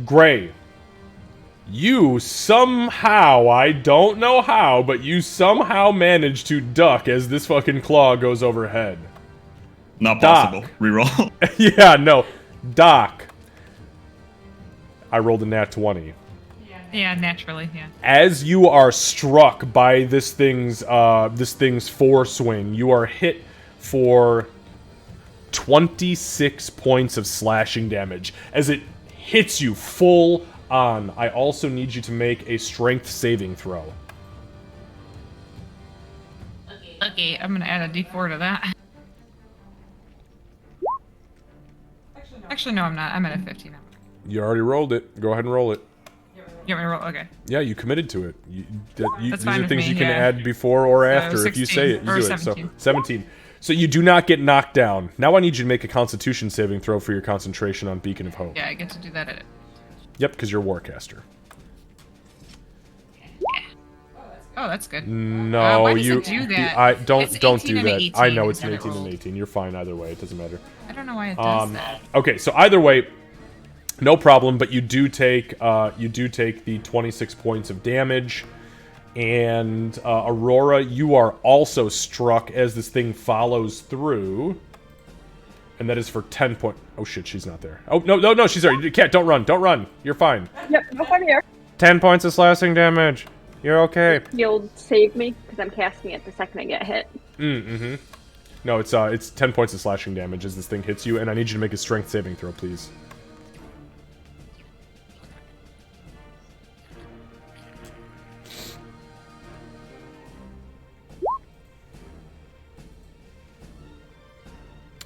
Gray, you somehow, I don't know how, but you somehow manage to duck as this fucking claw goes overhead. Not Doc. possible. Reroll. Yeah, no. Doc. I rolled a nat 20. Yeah, naturally, yeah. As you are struck by this thing's foreswing, you are hit for 26 points of slashing damage as it hits you full on. I also need you to make a strength saving throw. Okay, I'm gonna add a d4 to that. Actually, no, I'm not. I'm at a 15. You already rolled it. Go ahead and roll it. You want me to roll? Okay. Yeah, you committed to it. These That's fine are with things me, you can yeah. add before or after. If you 16, say it, you or do 17. it. So 17. So you do not get knocked down. Now I need you to make a Constitution saving throw for your concentration on Beacon of Hope. Yeah, I get to do that at it. Yep, because you're Warcaster. Oh, that's good. No, why does you. it do that? I It's don't 18 do and that. 18 I know is it's an what it 18 and rolled. 18. You're fine either way. It doesn't matter. I don't know why it does that. Okay, so either way, no problem. But you do take the 26 points of damage, and Aurora, you are also struck as this thing follows through, and that is for 10 point. Oh shit, she's not there. Oh no, she's there. You can't. Don't run. You're fine. Yep, no, I'm here. 10 points of slashing damage. You're okay. You'll save me because I'm casting it the second I get hit. Mm-hmm. No, it's 10 points of slashing damage as this thing hits you, and I need you to make a strength saving throw, please.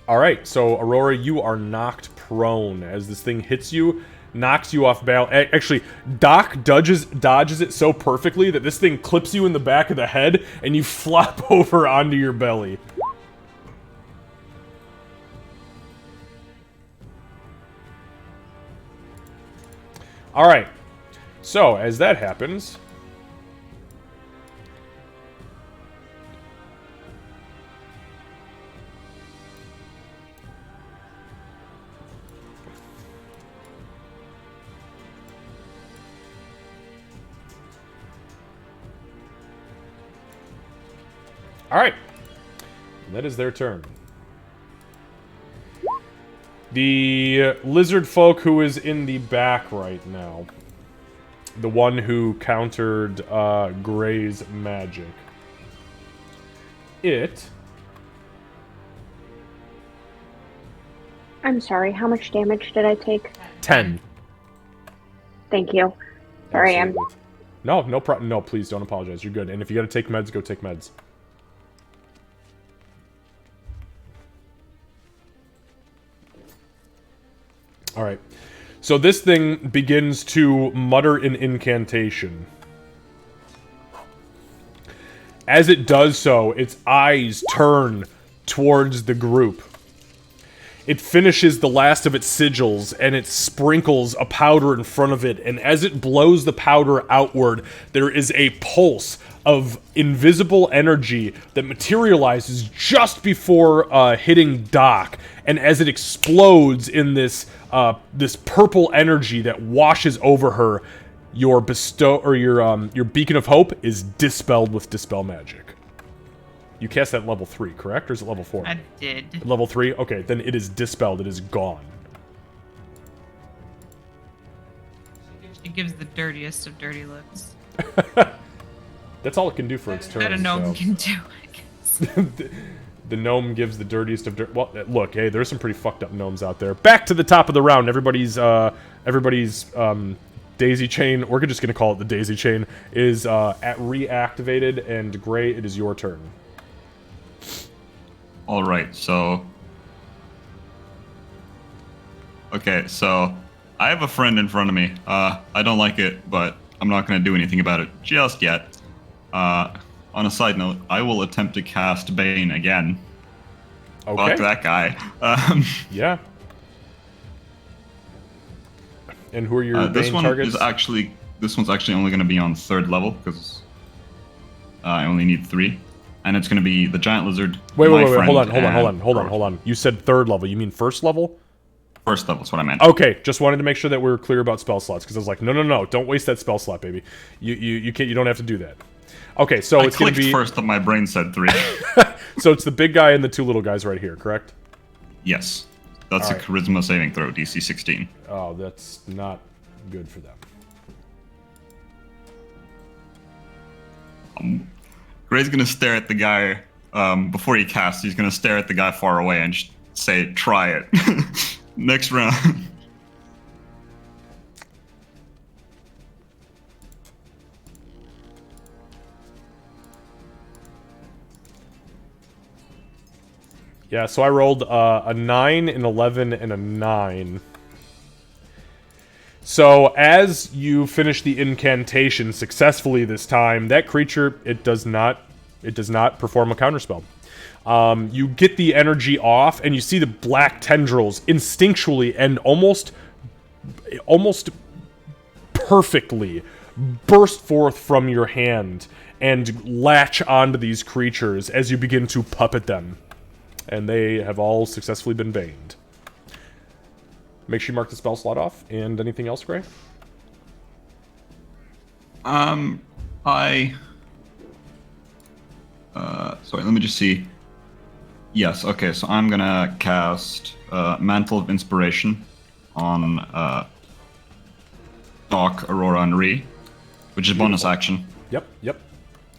Alright, so Aurora, you are knocked prone as this thing hits you, knocks you off balance. Actually, Doc dodges it so perfectly that this thing clips you in the back of the head, and you flop over onto your belly. Alright, so as that happens... Alright. That is their turn. The lizard folk who is in the back right now. The one who countered Gray's magic. I'm sorry, how much damage did I take? 10. Thank you. Sorry, Absolutely. No problem. No, please don't apologize. You're good. And if you gotta take meds, go take meds. Alright. So this thing begins to mutter an incantation. As it does so, its eyes turn towards the group. It finishes the last of its sigils, and it sprinkles a powder in front of it, and as it blows the powder outward, there is a pulse of invisible energy that materializes just before hitting Doc, and as it explodes in this this purple energy that washes over her, your beacon of hope is dispelled with dispel magic. You cast that level 3, correct? Or is it level 4? I did. Level 3? Okay, then it is dispelled. It is gone. It gives the dirtiest of dirty looks. That's all it can do for its turn. That a gnome can do, I guess. The gnome gives the dirtiest of dirt. Well, look, hey, there's some pretty fucked up gnomes out there. Back to the top of the round. Everybody's daisy chain, we're just gonna call it the daisy chain, is reactivated, and Gray, it is your turn. Alright, so... Okay, so... I have a friend in front of me. I don't like it, but I'm not going to do anything about it just yet. On a side note, I will attempt to cast Bane again. Okay. Fuck that guy. Yeah. And who are your this Bane one targets? is actually... This one's actually only going to be on 3rd level, because I only need 3. and it's going to be the giant lizard. Wait, my hold friend, on, and hold on. You said third level. You mean first level? First level is what I meant. Okay, just wanted to make sure that we were clear about spell slots, because I was like, no, don't waste that spell slot, baby. You can't. You don't have to do that. Okay, so I it's going to clicked be first, and my brain said 3. so it's the big guy and the 2 little guys right here, correct? Yes. That's a Alright. charisma saving throw, DC 16. Oh, that's not good for them. Gray's gonna stare at the guy before he casts. He's gonna stare at the guy far away and just say, "Try it." Next round. Yeah, so I rolled a 9, an 11, and a 9. So as you finish the incantation successfully this time, that creature, it does not perform a counterspell. You get the energy off, and you see the black tendrils instinctually and almost perfectly burst forth from your hand and latch onto these creatures as you begin to puppet them. And they have all successfully been baned. Make sure you mark the spell slot off. And anything else, Gray? Sorry, let me just see. Yes, okay, so I'm gonna cast Mantle of Inspiration on Doc, Aurora, and Ree, which is bonus action. Yep.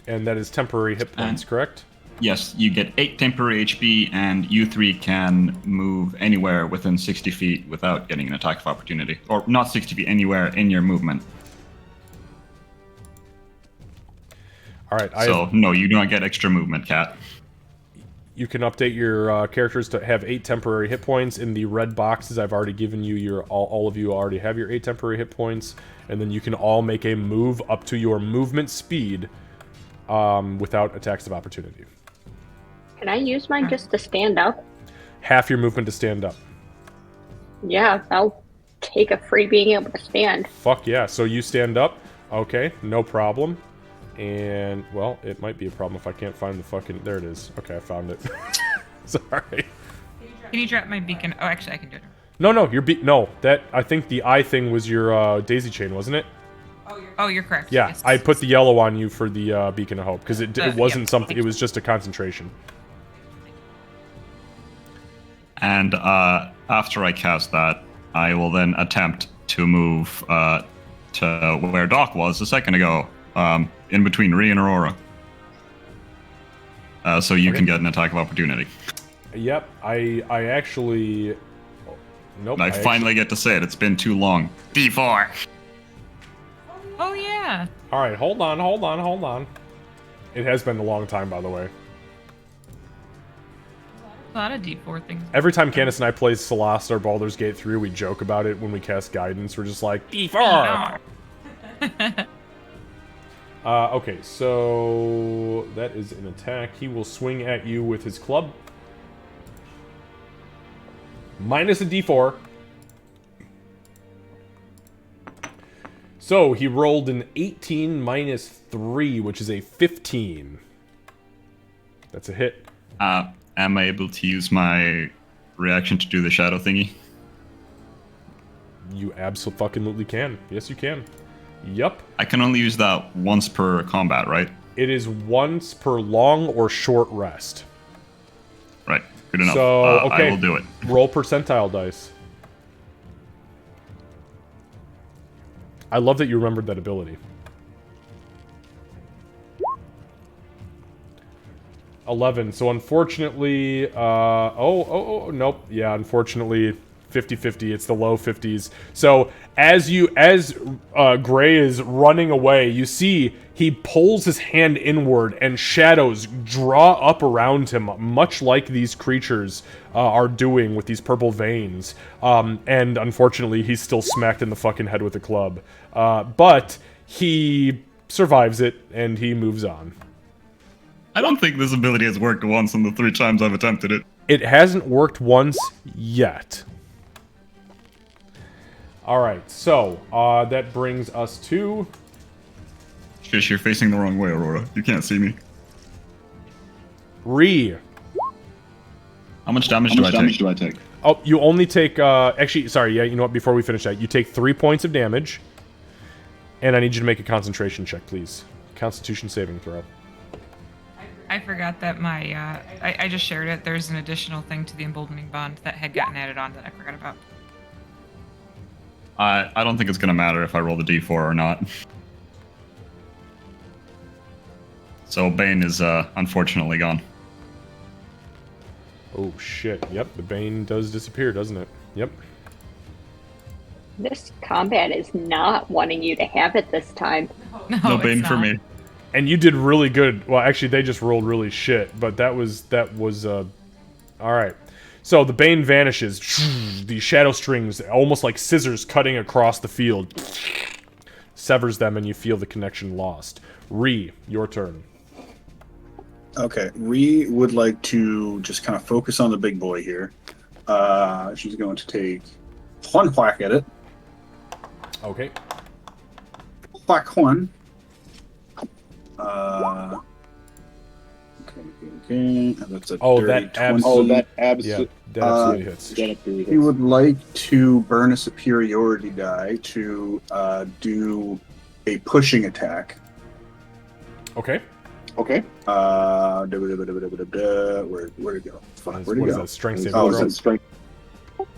And that is temporary hit points, correct? Yes, you get 8 temporary HP, and you 3 can move anywhere within 60 feet without getting an attack of opportunity. Or not 60 feet, anywhere in your movement. Alright, No, you do not get extra movement, Cat. you can update your characters to have 8 temporary hit points. In the red boxes, I've already given you all of you already have your 8 temporary hit points. And then you can all make a move up to your movement speed without attacks of opportunity. Can I use mine just to stand up? Half your movement to stand up. Yeah, I'll take a free being able to stand. Fuck yeah. So you stand up. Okay, no problem. And, well, it might be a problem if I can't find the fucking... There it is. Okay, I found it. Sorry. Can you drop my beacon? Oh, actually, I can do it. No, no, that... I think the eye thing was your daisy chain, wasn't it? Oh, you're correct. Yeah, Yes. I put the yellow on you for the Beacon of Hope, because it wasn't yep. something... It was just a concentration. And after I cast that, I will then attempt to move to where Doc was a second ago, in between Ree and Aurora. So you can get an attack of opportunity. Yep, I actually... Nope. And I finally get to say it. It's been too long. D4. Oh, yeah. Alright, hold on. It has been a long time, by the way. A lot of D4 things. Every time Candace and I play Celeste or Baldur's Gate 3, we joke about it when we cast Guidance. We're just like, D4! Okay, so that is an attack. He will swing at you with his club. Minus a D4. So he rolled an 18 minus 3, which is a 15. That's a hit. Am I able to use my reaction to do the shadow thingy? You absolutely can. Yes, you can. Yup. I can only use that once per combat, right? It is once per long or short rest. Right. Good enough. So, okay. I will do it. Roll percentile dice. I love that you remembered that ability. 11. So unfortunately, nope. Yeah, unfortunately, 50-50. It's the low 50s. So as Gray is running away, you see he pulls his hand inward and shadows draw up around him, much like these creatures are doing with these purple veins. And unfortunately, he's still smacked in the fucking head with a club. But he survives it and he moves on. I don't think this ability has worked once in the 3 times I've attempted it. It hasn't worked once yet. Alright, so that brings us to... Shush, you're facing the wrong way, Aurora. You can't see me. Ree. How much damage do I take? Oh, you only take, actually, sorry, yeah, you know what, before we finish that, you take 3 points of damage, and I need you to make a concentration check, please. Constitution saving throw. I forgot that my, I just shared it. There's an additional thing to the emboldening bond that had gotten added on that I forgot about. I don't think it's going to matter if I roll the d4 or not. So Bane is unfortunately gone. Oh, shit. Yep, the Bane does disappear, doesn't it? Yep. This combat is not wanting you to have it this time. No Bane for me. And you did really good. Well, actually, they just rolled really shit, but that was, alright. So, the Bane vanishes. These shadow strings, almost like scissors cutting across the field. Severs them, and you feel the connection lost. Ree, your turn. Okay, Ree would like to just kind of focus on the big boy here. She's going to take one whack at it. Okay. Whack one. Okay. That's a dirty 20. that absolutely hits. He would like to burn a superiority die to do a pushing attack. Okay. Where'd it go? Fuck, where'd it go? That, strength saving Oh, throw? is that strength?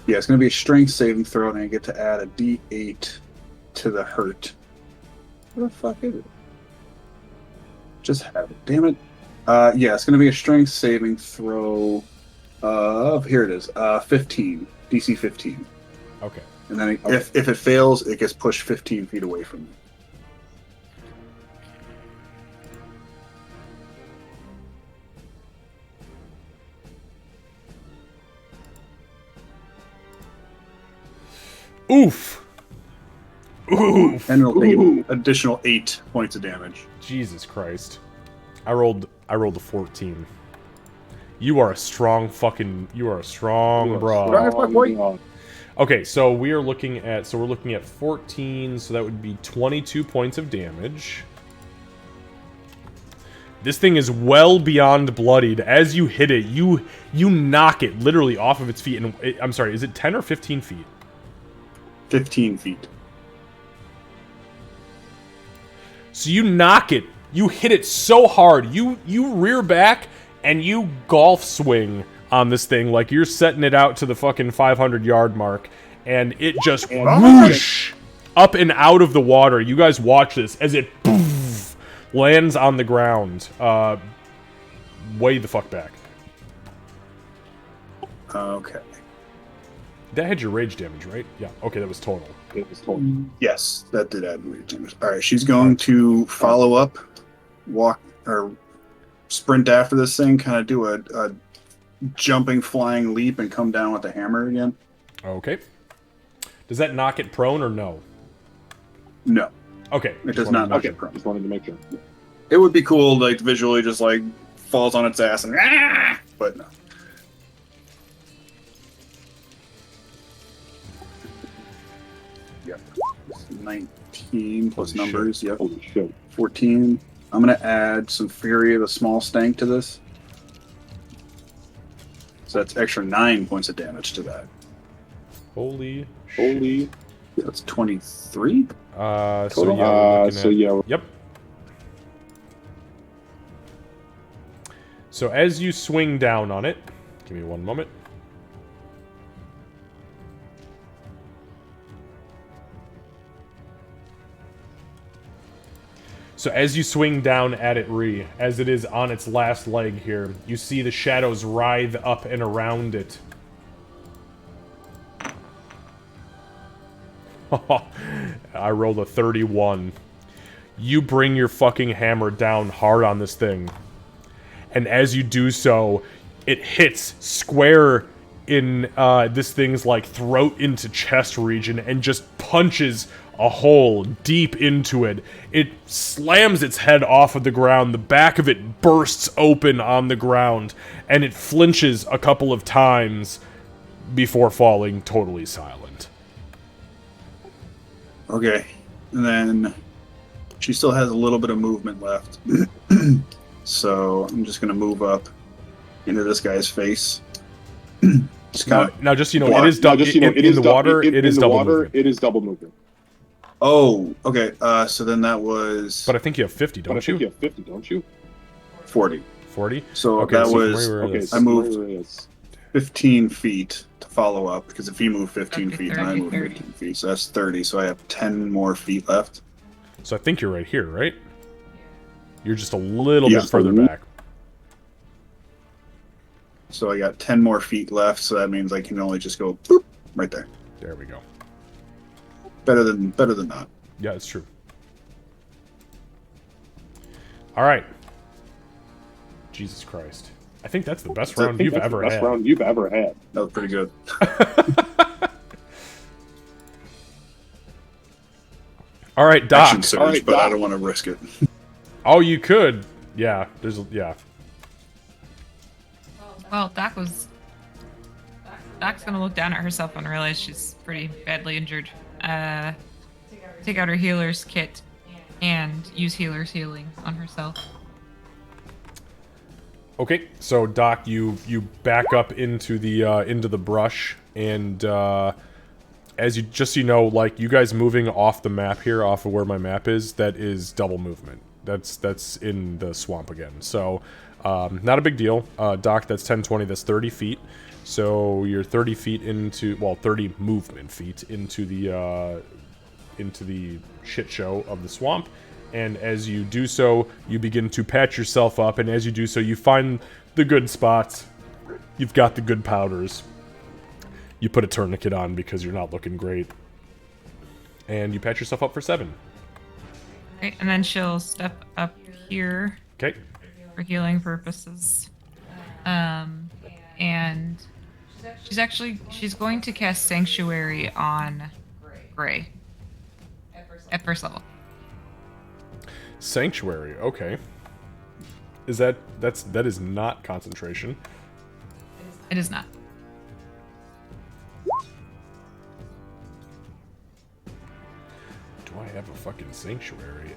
Yeah, it's going to be a strength saving throw, and I get to add a d8 to the hurt. Where the fuck is it? Just have it. Damn it. Yeah, it's going to be a strength saving throw of, here it is, 15. DC 15. Okay. And then if it fails, it gets pushed 15 feet away from me. Oof. Oof. And it'll take an additional 8 points of damage. Jesus Christ. I rolled a 14. You are a strong bro. Okay, so we're looking at 14, so that would be 22 points of damage. This thing is well beyond bloodied. As you hit it, you knock it literally off of its feet. And I'm sorry, is it 10 or 15 feet? 15 feet. So you knock it. You hit it so hard. You rear back and you golf swing on this thing like you're setting it out to the fucking 500-yard mark, and it just whoosh up and out of the water. You guys watch this as it poof, lands on the ground. Way the fuck back. Okay. That had your rage damage, right? Yeah. Okay, that was total. Yes, that did add rage damage. All right, she's going to follow up, walk or sprint after this thing, kind of do a jumping, flying leap, and come down with the hammer again. Okay. Does that knock it prone or no? No. Okay. It does not knock it prone. Just wanted to make sure. It would be cool, like visually, just like falls on its ass and but no. Yep. 19 plus Holy numbers. shit. Yep. Holy shit. 14. I'm going to add some Fury of the Small Stank to this. So that's extra 9 points of damage to that. Holy. That's 23? Yep. So as you swing down on it, give me one moment. So as you swing down at it, Ree, as it is on its last leg here, you see the shadows writhe up and around it. I rolled a 31. You bring your fucking hammer down hard on this thing. And as you do so, it hits square in this thing's like throat into chest region and just punches a hole deep into it. It slams its head off of the ground. The back of it bursts open on the ground, and it flinches a couple of times before falling totally silent. Okay. And then she still has a little bit of movement left. So I'm just going to move up into this guy's face. Just Now, kind of. now, just so you know, it is double. In the water, it is double movement. It is double movement. Oh, okay. So then that was. But I think you have 50, don't you? You have 50, don't you? 40. 40. So Okay, that so was. from where you were, I moved 15 feet to follow up because if he moved 15 feet, then I moved 15 feet. So that's 30. So I have 10 more feet left. So I think you're right here, right? You're just a little bit further back. So I got 10 more feet left. So that means I can only just go boop, right there. There we go. Better than not. Yeah, it's true. All right. Jesus Christ. I think that's the best round you've ever had. That was pretty good. All right, Doc. Action surge, but I don't want to risk it. Oh, you could. Yeah, yeah. Well, Doc's gonna look down at herself and realize she's pretty badly injured. Take out her healer's kit and use healer's healing on herself. Okay, so Doc, you back up into the brush, and as you just so you know, like you guys moving off the map here, off of where my map is, that is double movement. That's in the swamp again. So not a big deal. Doc, that's 10, 20, that's 30 feet. So you're 30 feet into, well, 30 movement feet into the shit show of the swamp. And as you do so, you begin to patch yourself up, and as you do so, you find the good spots. You've got the good powders. You put a tourniquet on because you're not looking great. And you patch yourself up for 7. Okay, and then she'll step up here. Okay. For healing purposes. And she's going to cast Sanctuary on Gray at first level. Sanctuary, okay. That is not concentration. It is not. Do I have a fucking sanctuary?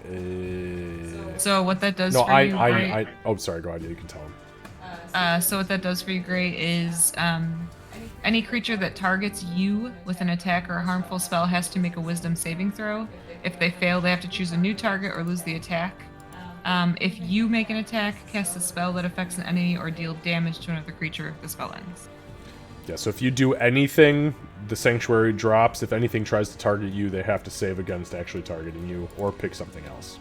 So what that does no, for you, Gray... oh, sorry, go ahead, you can tell him. So what that does for you, Gray, is any creature that targets you with an attack or a harmful spell has to make a wisdom saving throw. If they fail, they have to choose a new target or lose the attack. If you make an attack, cast a spell that affects an enemy, or deal damage to another creature, the spell ends. Yeah, so if you do anything, the sanctuary drops. If anything tries to target you, they have to save against actually targeting you, or pick something else.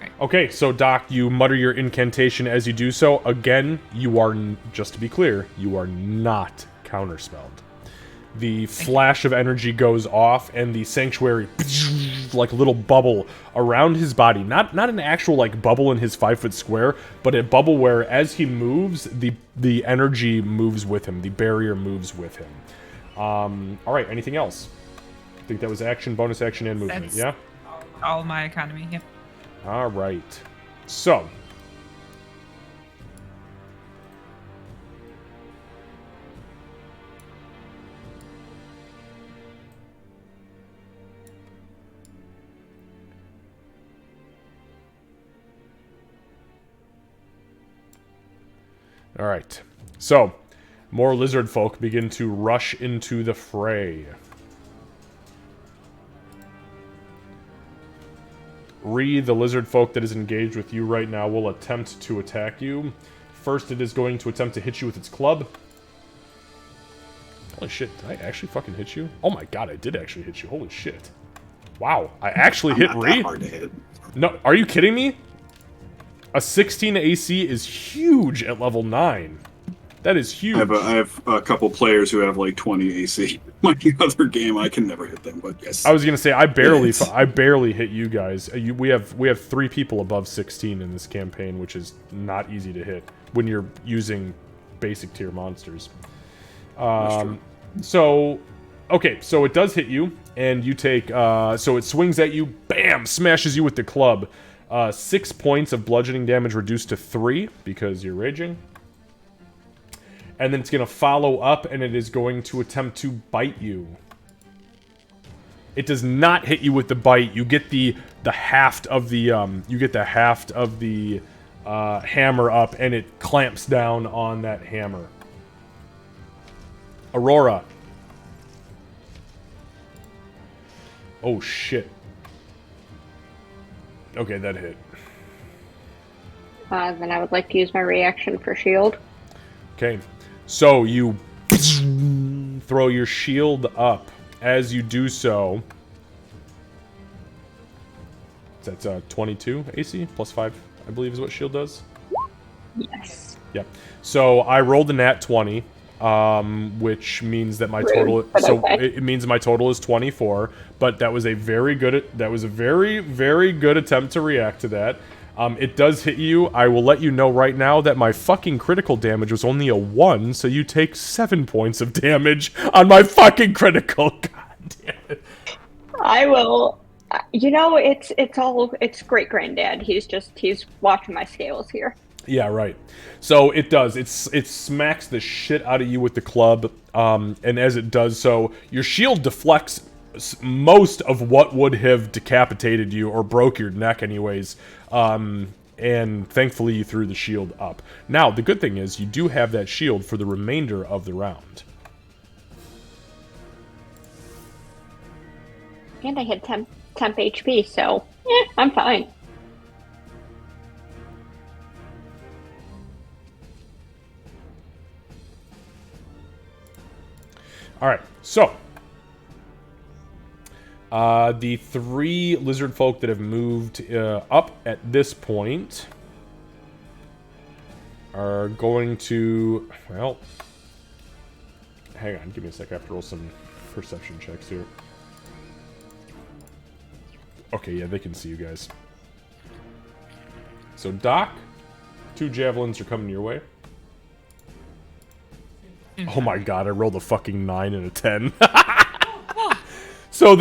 Right. Okay, so Doc, you mutter your incantation as you do so. Again, you are, just to be clear, you are not counterspelled. The flash of energy goes off, and the sanctuary, like a little bubble around his body. Not an actual like bubble in his 5-foot square, but a bubble where as he moves, the energy moves with him. The barrier moves with him. All right. Anything else? I think that was action, bonus action, and movement. That's yeah. All my economy. Yep. All right. So. All right. So, more lizard folk begin to rush into the fray. The lizard folk that is engaged with you right now will attempt to attack you. First, it is going to attempt to hit you with its club. Holy shit, did I actually fucking hit you? Oh my god, I did actually hit you. Holy shit. Wow, I actually hit not Ree? that hard to hit. No, are you kidding me? A 16 AC is huge at level 9. That is huge. I have a couple players who have like 20 AC. My other game, I can never hit them, but yes. I was gonna say I barely hit you guys. We have 3 people above 16 in this campaign, which is not easy to hit when you're using basic tier monsters. So, okay, so it does hit you, and you take. So it swings at you, bam, smashes you with the club. 6 points of bludgeoning damage reduced to 3 because you're raging. And then it's going to follow up, and it is going to attempt to bite you. It does not hit you with the bite. You get the haft of the hammer up, and it clamps down on that hammer. Aurora. Oh, shit. Okay, that hit. Then I would like to use my reaction for shield. Okay, so you throw your shield up. As you do so, that's 22 AC plus 5, I believe is what shield does. Yes. Yep. So I rolled a nat 20, which means that my total. So it means my total is 24. But that was a very good. That was a very, very good attempt to react to that. It does hit you. I will let you know right now that my fucking critical damage was only a 1, so you take 7 points of damage on my fucking critical. God damn it. I will. You know, it's great granddad. He's watching my scales here. Yeah, right. So it does. It smacks the shit out of you with the club, and as it does so, your shield deflects most of what would have decapitated you or broke your neck anyways, and thankfully you threw the shield up. Now, the good thing is you do have that shield for the remainder of the round. And I had temp HP, so I'm fine. Alright, so the 3 lizard folk that have moved up at this point are going to, well, hang on, give me a sec, I have to roll some perception checks here. Okay, yeah, they can see you guys. So, Doc, 2 javelins are coming your way. Oh my god, I rolled a fucking 9 and a 10. So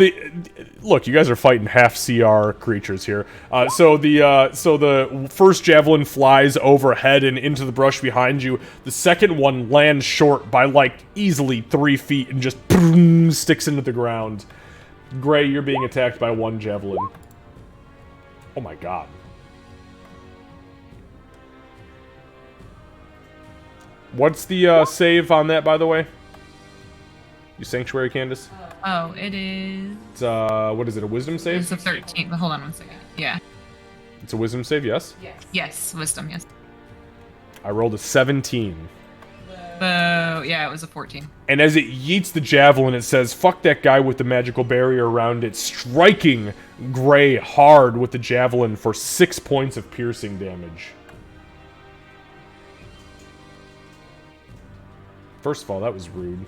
look, you guys are fighting half CR creatures here. So the first javelin flies overhead and into the brush behind you. The second one lands short by like easily 3 feet and just boom, sticks into the ground. Gray, you're being attacked by 1 javelin. Oh my god. What's the save on that, by the way? You Sanctuary, Candace? Oh, it is... It's, what is it, a Wisdom save? It's a 13. Hold on one second. Yeah. It's a Wisdom save, yes? Yes, Wisdom, yes. I rolled a 17. Yeah, it was a 14. And as it yeets the javelin, it says, fuck that guy with the magical barrier around it, striking Gray hard with the javelin for 6 points of piercing damage. First of all, that was rude.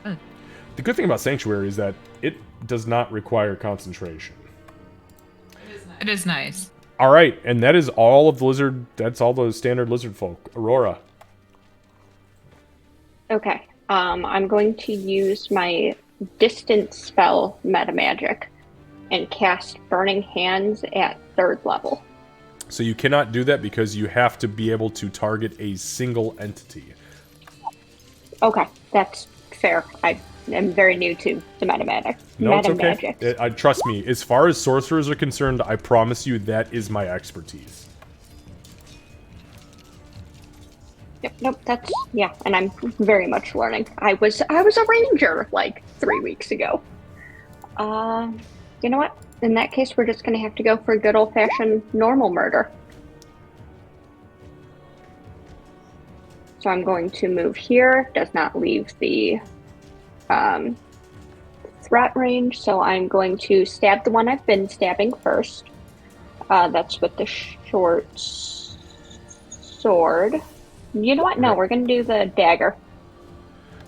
The good thing about Sanctuary is that it does not require concentration. It is nice. Alright, and that is all of the lizard, that's all the standard lizard folk. Aurora. Okay, I'm going to use my distance spell metamagic and cast Burning Hands at 3rd level. So you cannot do that because you have to be able to target a single entity. Okay, that's fair. I am very new to the metamagic. No, it's okay. Trust me, as far as sorcerers are concerned, I promise you that is my expertise. Yep, nope, that's, yeah, and I'm very much learning. I was a ranger, like, 3 weeks ago. You know what? In that case, we're just gonna have to go for a good old-fashioned normal murder. So I'm going to move here, does not leave the threat range, so I'm going to stab the one I've been stabbing first. That's with the short sword. You know what? No, we're going to do the dagger.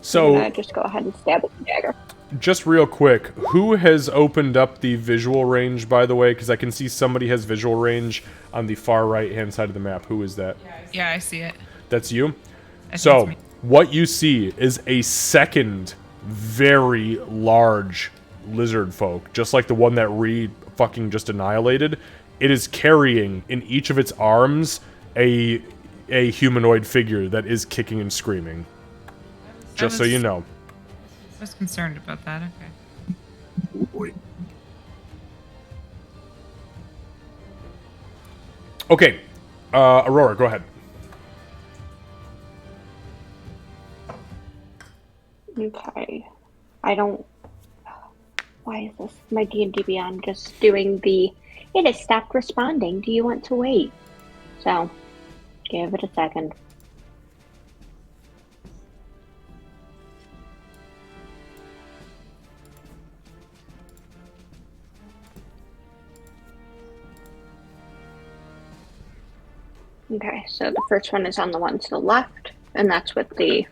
So, I'm gonna just go ahead and stab with the dagger. Just real quick, who has opened up the visual range, by the way? Because I can see somebody has visual range on the far right-hand side of the map. Who is that? Yeah, I see it. That's you? So, what you see is a second very large lizard folk, just like the one that Reed fucking just annihilated. It is carrying in each of its arms a humanoid figure that is kicking and screaming. Just so you know. I was concerned about that, okay. Oh boy. Okay. Aurora, go ahead. Okay. I don't. Why is this? My D&D Beyond just doing the. It has stopped responding. Do you want to wait? So, give it a second. Okay, so the first one is on the one to the left, and that's with the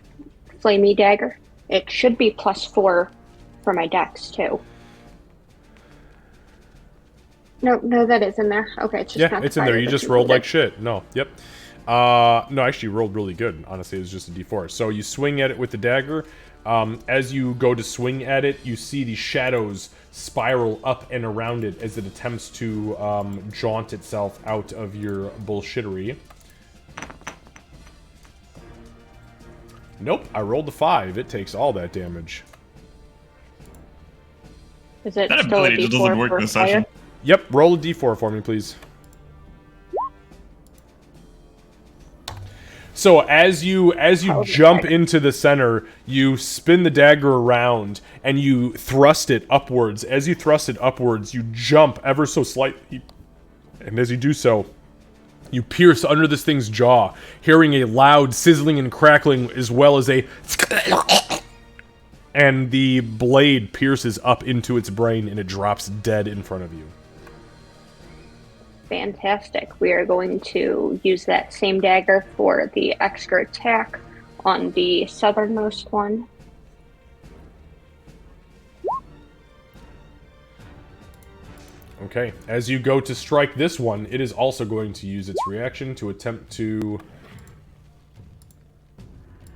flamey dagger. It should be +4 for my dex too. No, that is in there. Okay, it's just Yeah, not it's in there. You the just two rolled like needed. shit. No, yep. No, actually, you rolled really good. Honestly, it was just a d4. So you swing at it with the dagger. As you go to swing at it, you see the shadows spiral up and around it as it attempts to jaunt itself out of your bullshittery. Nope, I rolled a 5. It takes all that damage. Is it That still a ability just D4 doesn't work for this fire? session. Yep, roll a d4 for me, please. So as you jump into the center, you spin the dagger around and you thrust it upwards. As you thrust it upwards, you jump ever so slightly. And as you do so, you pierce under this thing's jaw, hearing a loud sizzling and crackling as well as a and the blade pierces up into its brain and it drops dead in front of you. Fantastic. We are going to use that same dagger for the extra attack on the southernmost one. Okay, as you go to strike this one, it is also going to use its reaction to attempt to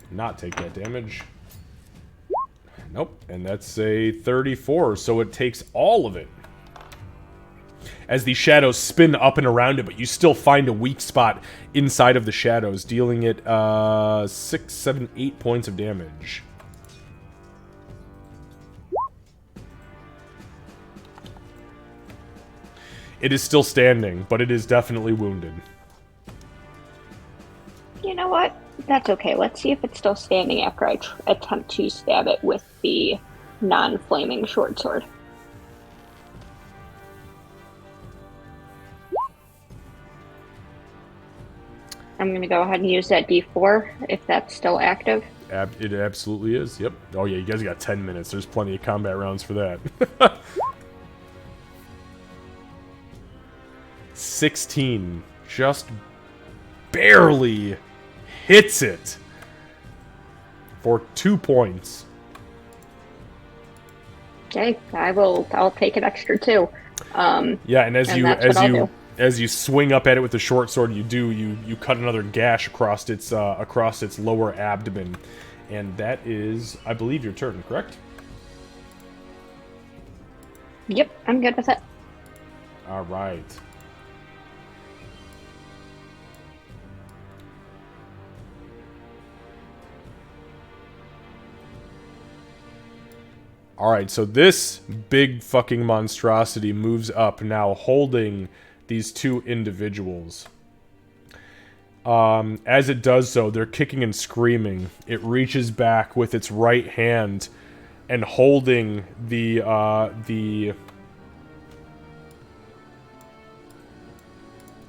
not take that damage. Nope, and that's a 34, so it takes all of it. As the shadows spin up and around it, but you still find a weak spot inside of the shadows, dealing it 6, 7, 8 points of damage. It is still standing, but it is definitely wounded. You know what? That's okay. Let's see if it's still standing after I attempt to stab it with the non-flaming short sword. I'm going to go ahead and use that D4 if that's still active. It absolutely is, yep. Oh yeah, you guys got 10 minutes. There's plenty of combat rounds for that. 16. Just barely hits it for 2 points. Okay, I'll take an extra 2. Yeah, and I'll do. as you swing up at it with the short sword, you cut another gash across its lower abdomen, and that is, I believe, your turn. Correct? Yep, I'm good with it. All right. Alright, so this big fucking monstrosity moves up now, holding these two individuals. As it does so, they're kicking and screaming. It reaches back with its right hand and holding the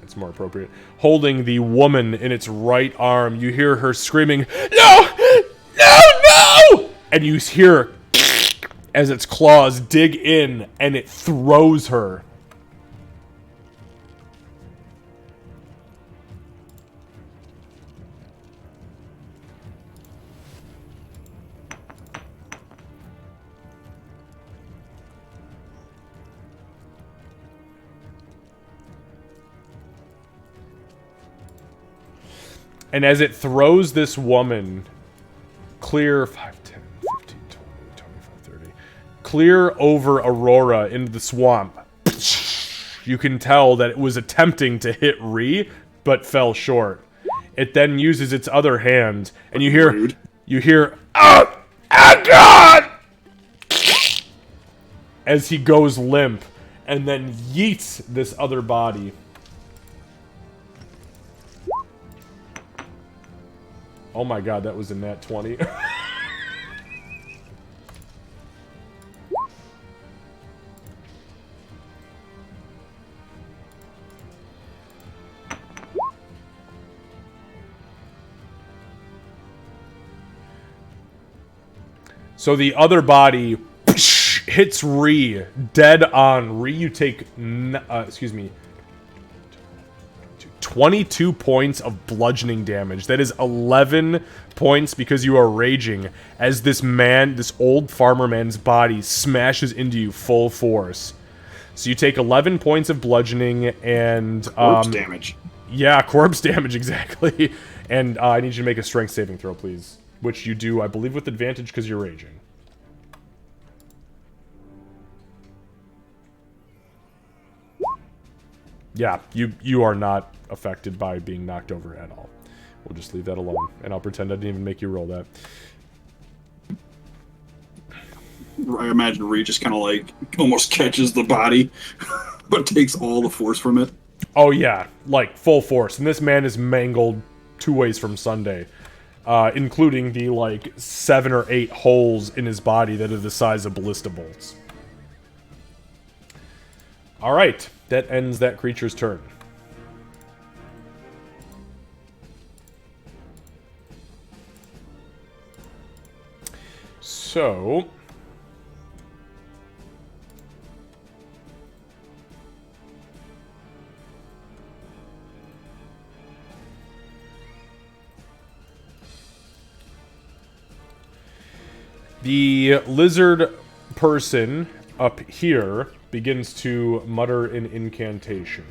it's more appropriate. Holding the woman in its right arm. You hear her screaming, "No! No, no!" And you hear as its claws dig in and it throws her. And as it throws this woman clear 5, 10, 15, 20, 25, 30. Clear over Aurora into the swamp. You can tell that it was attempting to hit Ree, but fell short. It then uses its other hand, and you hear, "Oh, oh God!" as he goes limp, and then yeets this other body. Oh my god, that was a nat 20. So the other body hits Ree dead on. Ree, you take, 22 points of bludgeoning damage. That is 11 points because you are raging as this man, this old farmer man's body smashes into you full force. So you take 11 points of bludgeoning and... corpse damage. Yeah, corpse damage, exactly. And I need you to make a strength saving throw, please. Which you do, I believe, with advantage because you're raging. Yeah, you are not affected by being knocked over at all. We'll just leave that alone, and I'll pretend I didn't even make you roll that. I imagine Ree just kind of like almost catches the body, but takes all the force from it. Oh yeah, like full force. And this man is mangled 2 ways from Sunday, including the like 7 or 8 holes in his body that are the size of ballista bolts. All right, that ends that creature's turn. So... the lizard person up here begins to mutter an incantation.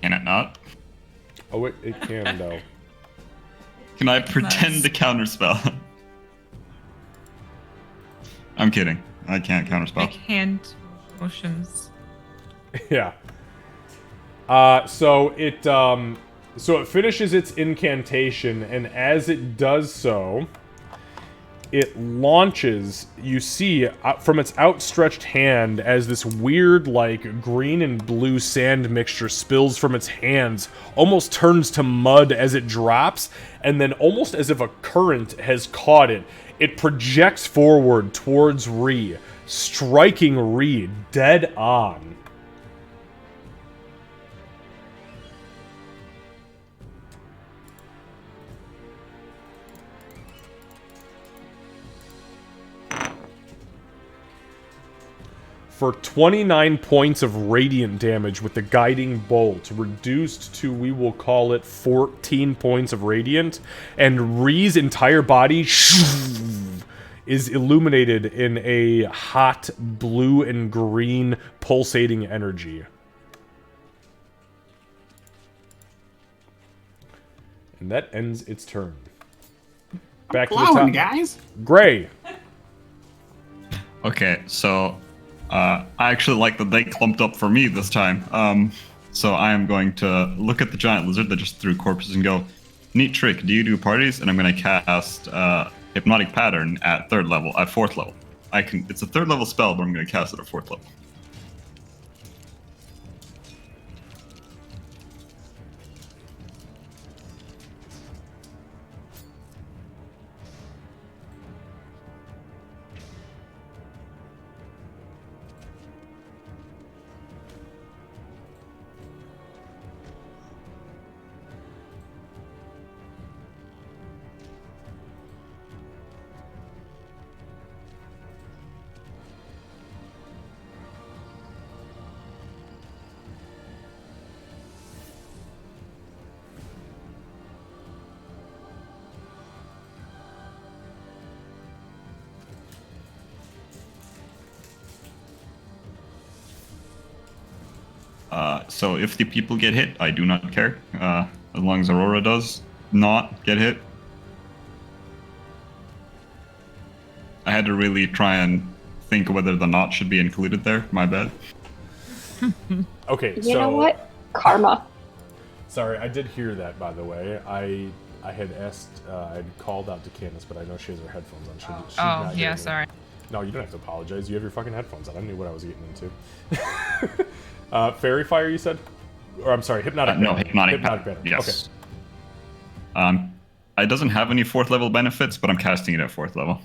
Can it not? Oh, it can, though. Can I pretend to counterspell? I'm kidding. I can't counterspell. Make hand motions. Yeah. So it finishes its incantation, and as it does so, it launches, you see, from its outstretched hand as this weird, like, green and blue sand mixture spills from its hands, almost turns to mud as it drops, and then almost as if a current has caught it, it projects forward towards Ree, striking Ree dead on. For 29 points of radiant damage with the guiding bolt, reduced to, we will call it, 14 points of radiant, and Ree's entire body is illuminated in a hot blue and green pulsating energy. And that ends its turn. Back to the top. Guys. Gray. Okay, so I actually like that they clumped up for me this time. So I am going to look at the giant lizard that just threw corpses and go, neat trick, do you do parties? And I'm going to cast Hypnotic Pattern at 3rd level, at 4th level. It's a 3rd level spell, but I'm going to cast it at 4th level. So if the people get hit, I do not care. As long as Aurora does not get hit. I had to really try and think whether the knot should be included there. My bad. Okay, You know what? Karma. Sorry, I did hear that, by the way. I had asked, I had called out to Candace, but I know she has her headphones on. She's Oh, not yeah, hearing me. sorry. No, you don't have to apologize. You have your fucking headphones on. I knew what I was getting into. Fairy Fire, you said? Or I'm sorry, hypnotic. No, pattern. hypnotic pattern. Yes. Okay. It doesn't have any 4th level benefits, but I'm casting it at 4th level.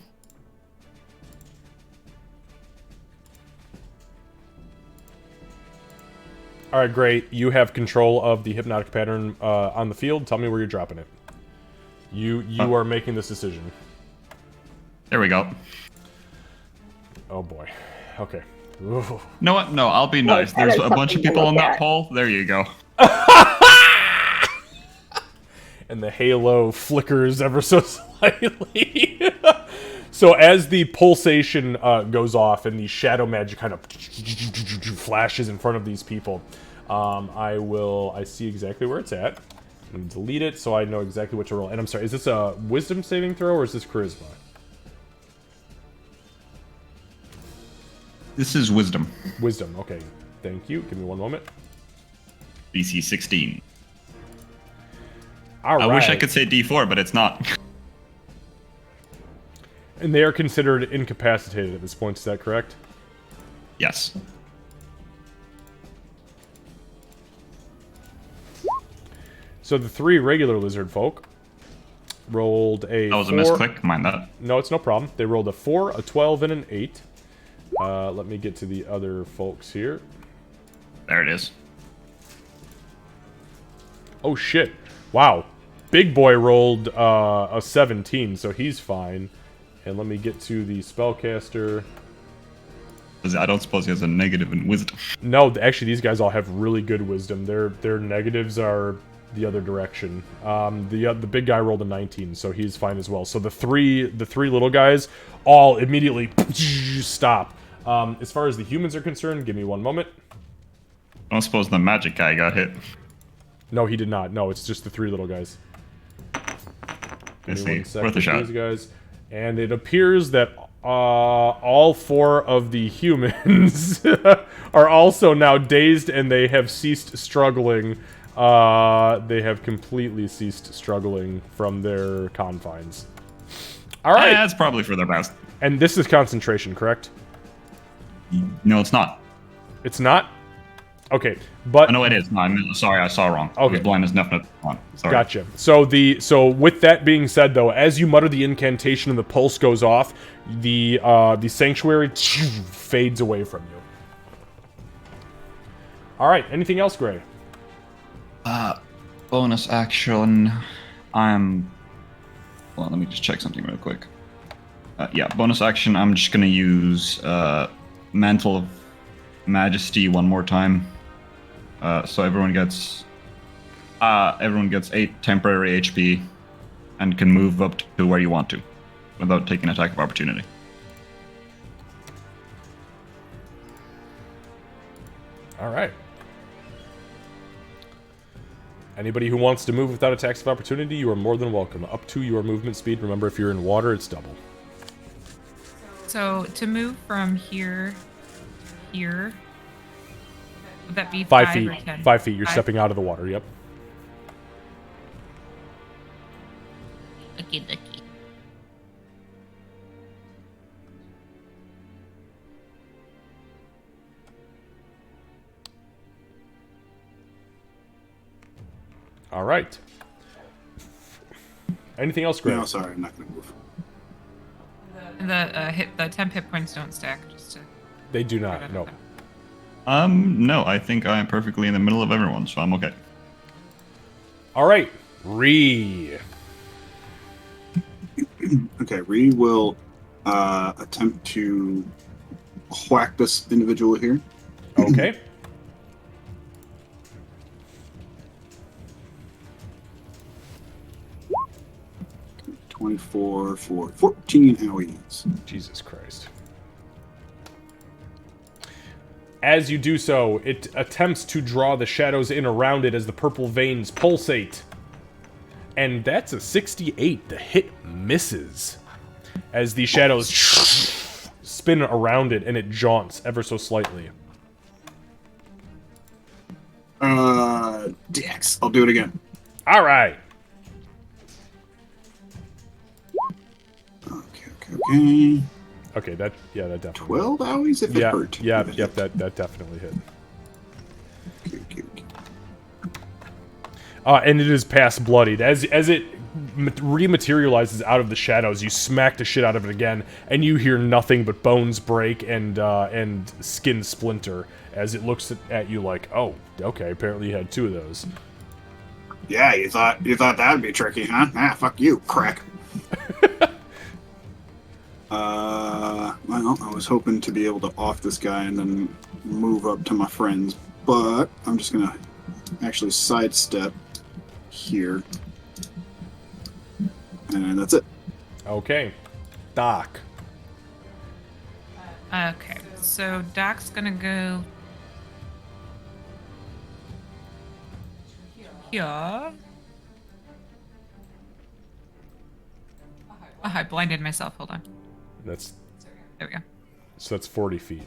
All right, great. You have control of the hypnotic pattern on the field. Tell me where you're dropping it. You are making this decision. There we go. Oh boy. Okay. Ooh. No, what? No, I'll be nice. that There's is a bunch of something to people on look that at. pole. There you go. And the halo flickers ever so slightly. So as the pulsation goes off and the shadow magic kind of flashes in front of these people, I see exactly where it's at. I'm gonna delete it so I know exactly what to roll. And I'm sorry, is this a wisdom saving throw or is this charisma? This is wisdom. Wisdom, okay. Thank you. Give me one moment. DC 16. All right. I wish I could say D4, but it's not. And they are considered incapacitated at this point, is that correct? Yes. So the 3 regular lizard folk rolled a That was a 4. misclick. Mind that. No, it's no problem. They rolled a 4, a 12, and an 8. Let me get to the other folks here. There it is. Oh, shit. Wow. Big boy rolled a 17, so he's fine. And let me get to the spellcaster. 'Cause I don't suppose he has a negative in wisdom. No, actually, these guys all have really good wisdom. Their negatives are the other direction. The big guy rolled a 19, so he's fine as well. So the three little guys all immediately stop. As far as the humans are concerned, give me one moment. I don't suppose the magic guy got hit. No, he did not. No, it's just the 3 little guys. Give me see. one sec Worth a with shot. these guys. And it appears that all 4 of the humans are also now dazed and they have ceased struggling. They have completely ceased struggling from their confines. All right. That's probably for their best. And this is concentration, correct? No, it's not. It's not? Okay, but... Oh, no, it is. No, I'm sorry, I saw wrong. I Okay. was blind as definite one. Sorry. Gotcha. So with that being said, though, as you mutter the incantation and the pulse goes off, the sanctuary fades away from you. All right. Anything else, Gray? Bonus action. Well, let me just check something real quick. Yeah, bonus action. I'm just gonna use Mantle of Majesty one more time. So everyone gets 8 temporary HP, and can move up to where you want to, without taking attack of opportunity. All right. Anybody who wants to move without attacks of opportunity, you are more than welcome. Up to your movement speed. Remember, if you're in water, it's double. So to move from here, would that be 5 5 feet. or 10? 5 feet. You're 5? stepping out of the water. Yep. Okay, okay. All right. Anything else, Greg? No, sorry, I'm not going to move. The temp hit points don't stack. Just to. They do not. No. No, I think I am perfectly in the middle of everyone, so I'm okay. All right. Ree. Okay, Ree will attempt to whack this individual here. Okay. 24 for 14 AoEs. Jesus Christ. As you do so, it attempts to draw the shadows in around it as the purple veins pulsate. And that's a 68. The hit misses. As the shadows spin around it and it jaunts ever so slightly. Dex. I'll do it again. All right. Okay. Okay, that definitely. 12 AoEs if it hurt. Yeah, If it yep, hit. that definitely hit. Okay. And it is past bloodied. As it rematerializes out of the shadows, you smack the shit out of it again, and you hear nothing but bones break and skin splinter as it looks at you like, oh, okay, apparently you had 2 of those. Yeah, you thought that'd be tricky, huh? Ah, fuck you, crack. Well, I was hoping to be able to off this guy and then move up to my friends, but I'm just gonna actually sidestep here. And that's it. Okay. Doc. Okay, so Doc's gonna go here. Oh, I blinded myself. Hold on. That's There we go. so that's 40 feet.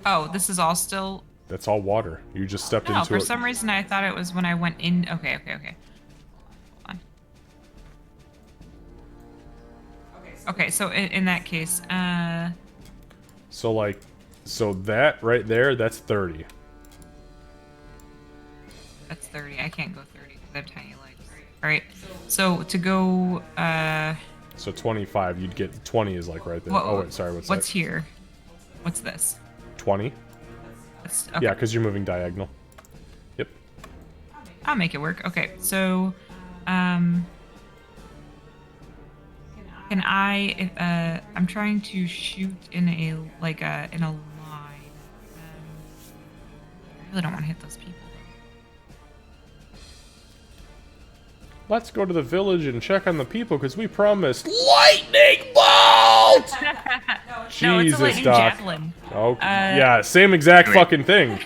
Oh, this is all still. That's all water. You just stepped No, into for it. some reason I thought it was when I went in. Okay. Hold on. Okay, so in that case, So that right there, that's 30. that's 30. I can't go 30 because I have tiny legs. All right. So to go, So 25, you'd get 20 is like right there. Wha- Oh wait, sorry, what's what's that? here? What's this? 20? That's, okay. Yeah, because you're moving diagonal. Yep. I'll make it work. Okay, so, can I? I'm trying to shoot in a in a line. I really don't want to hit those people. Let's go to the village and check on the people because we promised. Lightning bolt! No, it's Jesus, a lightning Doc. javelin. Oh, yeah, same exact fucking thing.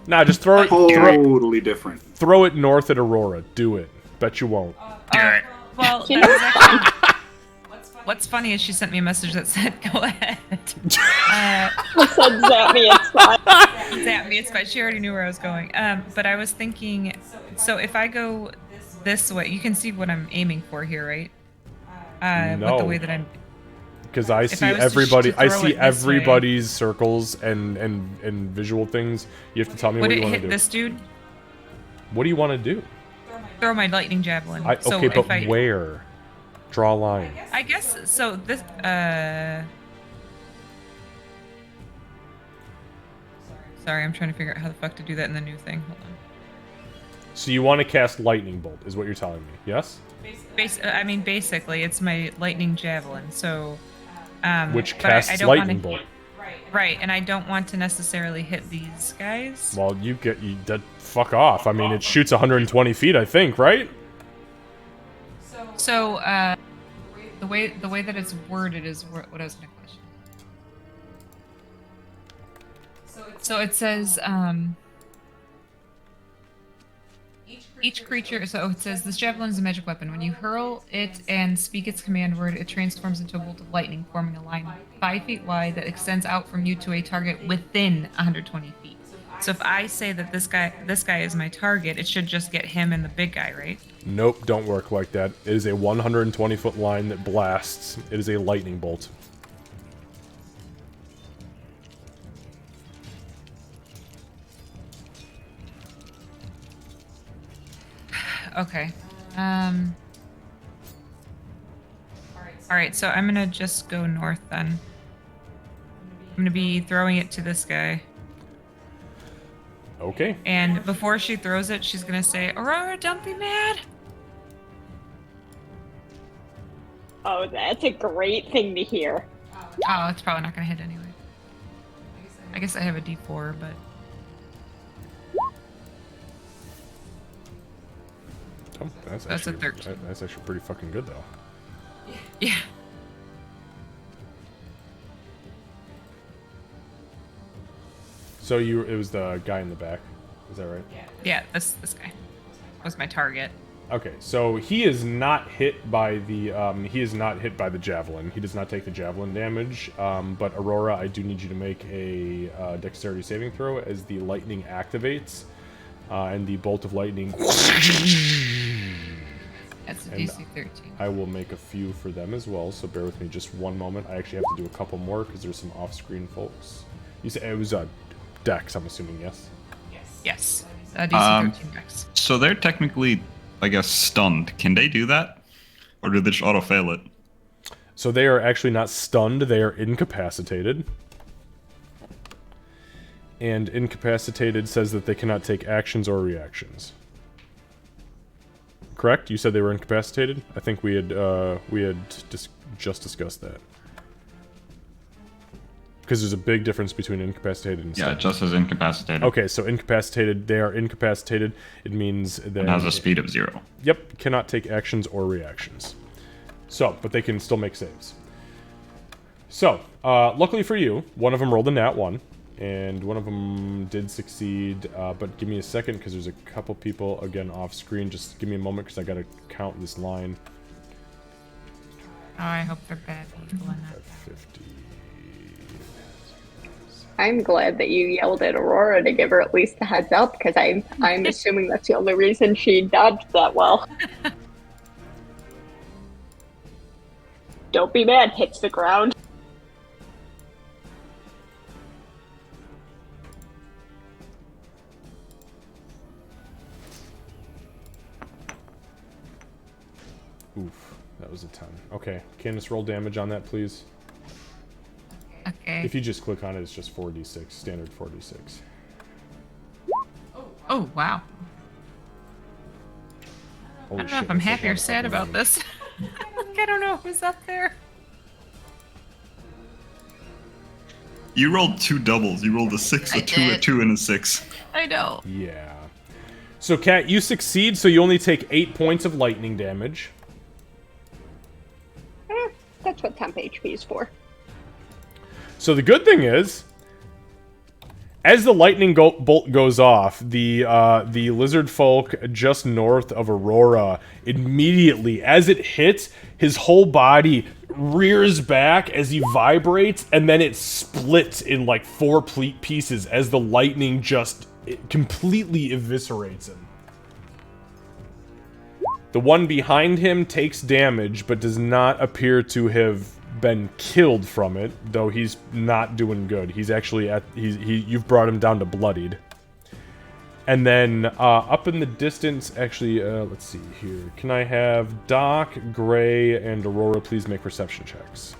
Nah, just throw it. Totally different. Throw it north at Aurora. Do it. Bet you won't. Well, that was actually. What's funny is she sent me a message that said, "Go ahead." It said zap me, it's fine. Zap me, it's fine. She already knew where I was going. But I was thinking, so if I go this way, you can see what I'm aiming for here, right? With the No. way that I'm. Because I see I was to everybody. I throw see it this way- everybody's circles and visual things. You have to tell me Would what it you want to hit do. this dude? What do you want to do? Throw my lightning javelin. So Okay, if but I, where? Draw a line. I guess so. This. Sorry, I'm trying to figure out how the fuck to do that in the new thing. Hold on. So you want to cast lightning bolt, is what you're telling me? Yes. Basically, it's my lightning javelin. So. Which but I casts don't lightning wanna, bolt. Right, and I don't want to necessarily hit these guys. Well, fuck off. I mean, it shoots 120 feet, I think, right? So, the way that it's worded is what I was gonna question. So it says, each creature. So it says this javelin is a magic weapon. When you hurl it and speak its command word, it transforms into a bolt of lightning, forming a line 5 feet wide that extends out from you to a target within 120 feet. So if I say that this guy is my target, it should just get him and the big guy, right? Nope, don't work like that. It is a 120-foot line that blasts. It is a lightning bolt. Okay. Alright, so I'm gonna just go north then. I'm gonna be throwing it to this guy. Okay. And before she throws it, she's gonna say, Aurora, don't be mad! Oh, that's a great thing to hear. Oh, it's probably not gonna hit anyway. I guess I have a D4, but... Oh, That's a actually, 13. That's actually pretty fucking good, though. Yeah. So it was the guy in the back. Is that right? Yeah, this guy was my target. Okay, so he is not hit by the javelin. He does not take the javelin damage. But Aurora, I do need you to make a dexterity saving throw as the lightning activates, and the bolt of lightning. That's a And DC 13. I will make a few for them as well. So bear with me just one moment. I actually have to do a couple more because there's some off-screen folks. You said it was Dex, I'm assuming, yes. Yes. DC 13 Dex. So they're technically, I guess, stunned. Can they do that? Or do they just auto-fail it? So they are actually not stunned, they are incapacitated. And incapacitated says that they cannot take actions or reactions. Correct? You said they were incapacitated? I think we had just discussed that. Because there's a big difference between incapacitated and stunned. Yeah, just as incapacitated. Okay, so incapacitated, they are incapacitated. It means that... It has a speed of 0. Yep, cannot take actions or reactions. So, but they can still make saves. So, luckily for you, one of them rolled a nat 1. And one of them did succeed, but give me a second because there's a couple people, again, off screen. Just give me a moment because I gotta count this line. Oh, I hope they're bad people in that. 50. I'm glad that you yelled at Aurora to give her at least a heads up, because I'm assuming that's the only reason she dodged that well. Don't be mad, hits the ground. Oof, that was a 10. Okay, Candace, roll damage on that, please. Okay. If you just click on it, it's just 4d6, standard 4d6. Oh, wow. Holy I don't know shit, if I'm that's a happy lot or of sad fucking about damage. this. I don't know who's up there. You rolled 2 doubles. You rolled a 6, I a 2, a did. 2, and a 6. I know. Yeah. So, Kat, you succeed, so you only take 8 points of lightning damage. That's what temp HP is for. So the good thing is, as the lightning bolt goes off, the lizard folk just north of Aurora, immediately, as it hits, his whole body rears back as he vibrates, and then it splits in like 4 pieces as the lightning just completely eviscerates him. The one behind him takes damage, but does not appear to have been killed from it, though he's not doing good. He's actually at you've brought him down to bloodied. And then up in the distance, actually, let's see here. Can I have Doc, Gray, and Aurora please make perception checks?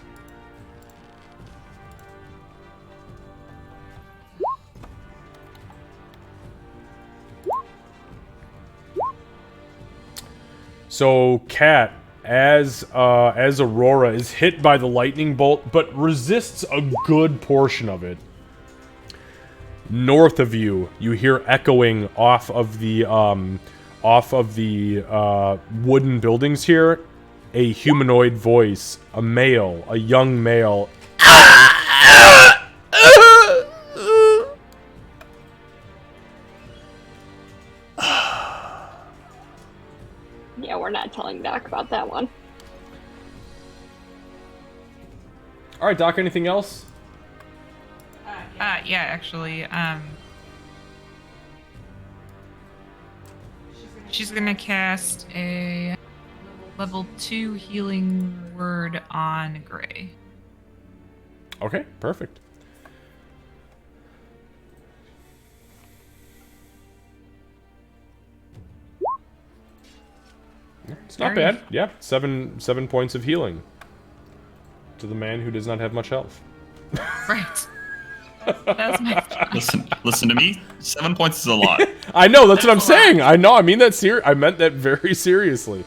So, Kat, as Aurora is hit by the lightning bolt, but resists a good portion of it. North of you, you hear echoing off of the wooden buildings here, a humanoid voice, a male, a young male. Yeah, we're not telling Doc about that one. All right, Doc. Anything else? Yeah, actually, she's gonna cast a level 2 healing word on Gray. Okay, perfect. It's not bad. Yeah, seven points of healing to the man who does not have much health. Right. That's my Listen to me. 7 points is a lot. I know, that's what I'm saying. I know, I mean that I meant that very seriously.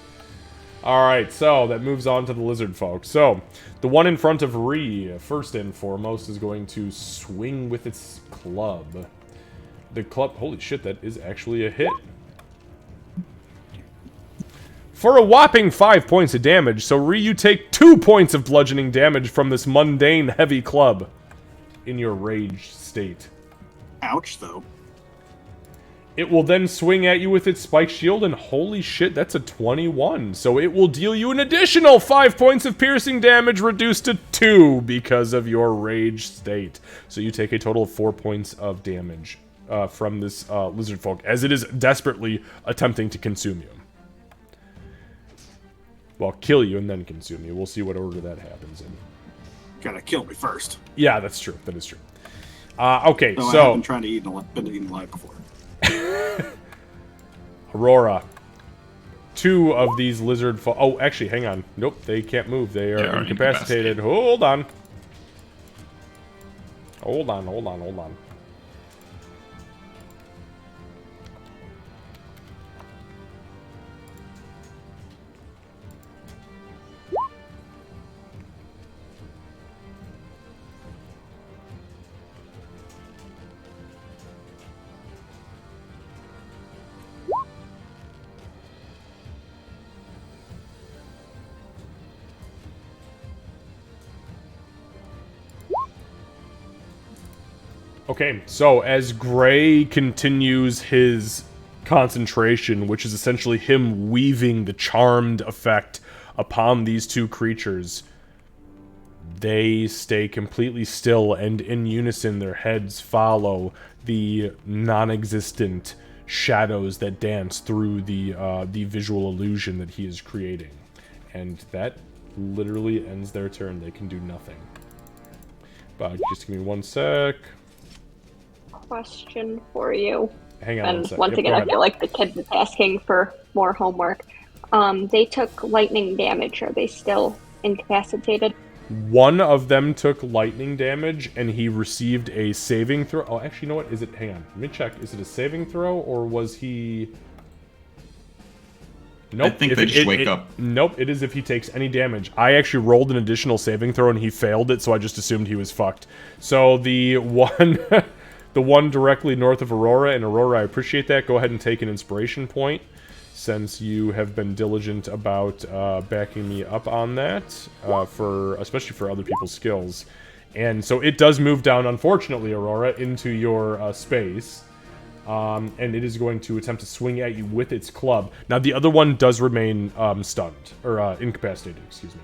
Alright, so that moves on to the lizard folk. So, the one in front of Ree, first and foremost, is going to swing with its club. The club, holy shit, that is actually a hit. For a whopping 5 points of damage, so Ree, you take 2 points of bludgeoning damage from this mundane heavy club in your rage state. Ouch, though. It will then swing at you with its spike shield, and holy shit, that's a 21. So it will deal you an additional 5 points of piercing damage, reduced to 2 because of your rage state. So you take a total of 4 points of damage from this lizard folk, as it is desperately attempting to consume you. Well, kill you and then consume you. We'll see what order that happens in. Gotta kill me first. Yeah, that's true. That is true. Okay, No, I so... have been trying to been eaten alive before. Aurora. 2 of these lizard oh, actually, hang on. Nope, they can't move. They are incapacitated. Hold on. Hold on, hold on, hold on. Okay, so as Gray continues his concentration, which is essentially him weaving the charmed effect upon these 2 creatures, they stay completely still, and in unison their heads follow the non-existent shadows that dance through the visual illusion that he is creating. And that literally ends their turn. They can do nothing. But just give me 1 sec. Question for you. Hang on And one sec. once Yep, again, go I ahead. feel like the kid is asking for more homework. They took lightning damage. Are they still incapacitated? 1 of them took lightning damage, and he received a saving throw. Oh, actually, you know what? Is it... Hang on. Let me check. Is it a saving throw, or was he... Nope. I think they just wake up. Nope, it is if he takes any damage. I actually rolled an additional saving throw, and he failed it, so I just assumed he was fucked. So the one... the one directly north of Aurora, and Aurora, I appreciate that. Go ahead and take an inspiration point, since you have been diligent about backing me up on that, especially for other people's skills. And so it does move down, unfortunately, Aurora, into your space. And it is going to attempt to swing at you with its club. Now, the other one does remain stunned, or incapacitated, excuse me.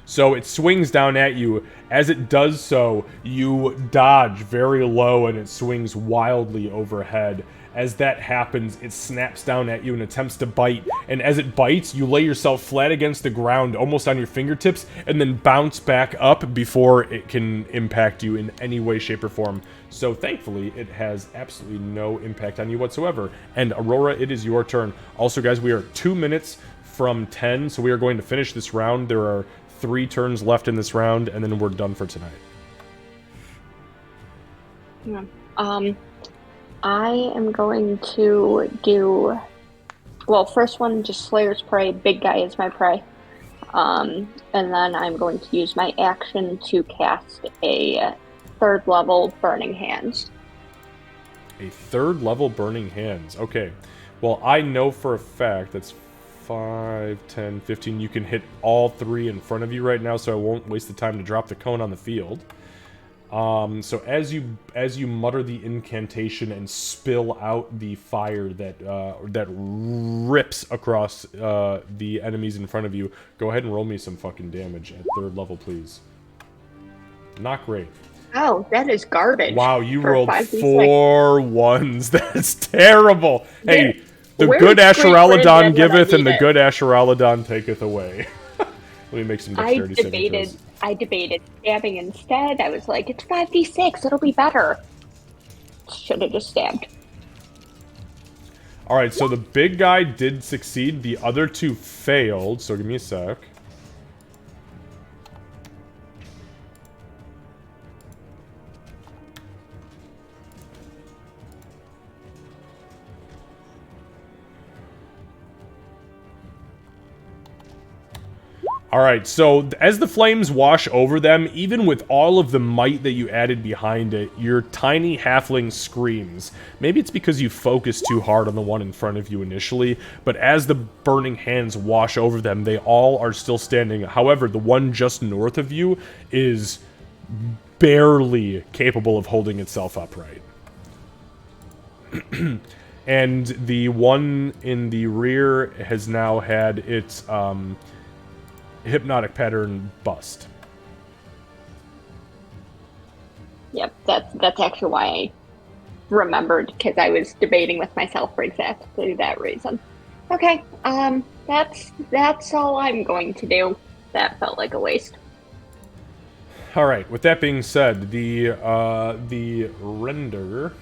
So it swings down at you. As it does so, you dodge very low, and it swings wildly overhead. As that happens, it snaps down at you and attempts to bite. And as it bites, you lay yourself flat against the ground, almost on your fingertips, and then bounce back up before it can impact you in any way, shape, or form. So thankfully, it has absolutely no impact on you whatsoever. And Aurora, it is your turn. Also, guys, we are 2 minutes from 10, so we are going to finish this round. There are 3 turns left in this round, and then we're done for tonight. Yeah. I am going to do... Well, first one, just Slayer's Prey. Big guy is my prey. And then I'm going to use my action to cast a 3rd level Burning Hands. A 3rd level Burning Hands. Okay. Well, I know for a fact that's 5, 10, 15. You can hit all 3 in front of you right now, so I won't waste the time to drop the cone on the field. So as you mutter the incantation and spill out the fire that rips across the enemies in front of you, go ahead and roll me some fucking damage at 3rd level, please. Not great. Oh, that is garbage. Wow, you for rolled 5d6. 4 1s. That's terrible. Hey, the Where's good Great Asheralladon Granddad when I giveth, and need the it? good Asheralladon taketh away. Let me make some dexterity saving throws. I debated stabbing instead. I was like, it's 5d6, it'll be better. Should have just stabbed. Alright, so the big guy did succeed. The other 2 failed, so give me a sec. Alright, so as the flames wash over them, even with all of the might that you added behind it, your tiny halfling screams. Maybe it's because you focused too hard on the one in front of you initially, but as the burning hands wash over them, they all are still standing. However, the one just north of you is barely capable of holding itself upright. And the one in the rear has now had its, hypnotic pattern bust. Yep, that's actually why I remembered, because I was debating with myself for exactly that reason. Okay, that's all I'm going to do. That felt like a waste. All right. With that being said, the render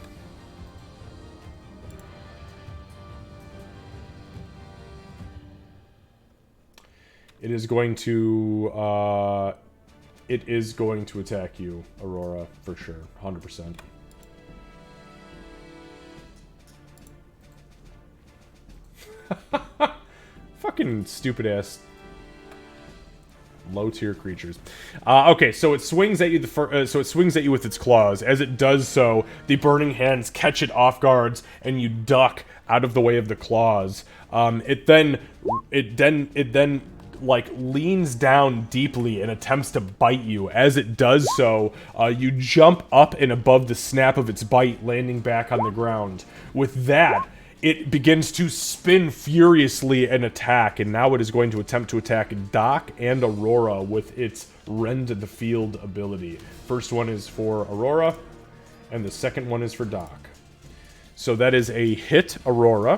It is going to attack you, Aurora, for sure. 100%. Fucking stupid ass low tier creatures. Okay, so it swings at you. So it swings at you with its claws. As it does so, the burning hands catch it off guards, and you duck out of the way of the claws. It then like leans down deeply and attempts to bite you. As it does so, you jump up and above the snap of its bite, landing back on the ground. With that, it begins to spin furiously and attack, and now it is going to attempt to attack Doc and Aurora with its Rend the Field ability. First one is for Aurora, and the second one is for Doc. So that is a hit, Aurora.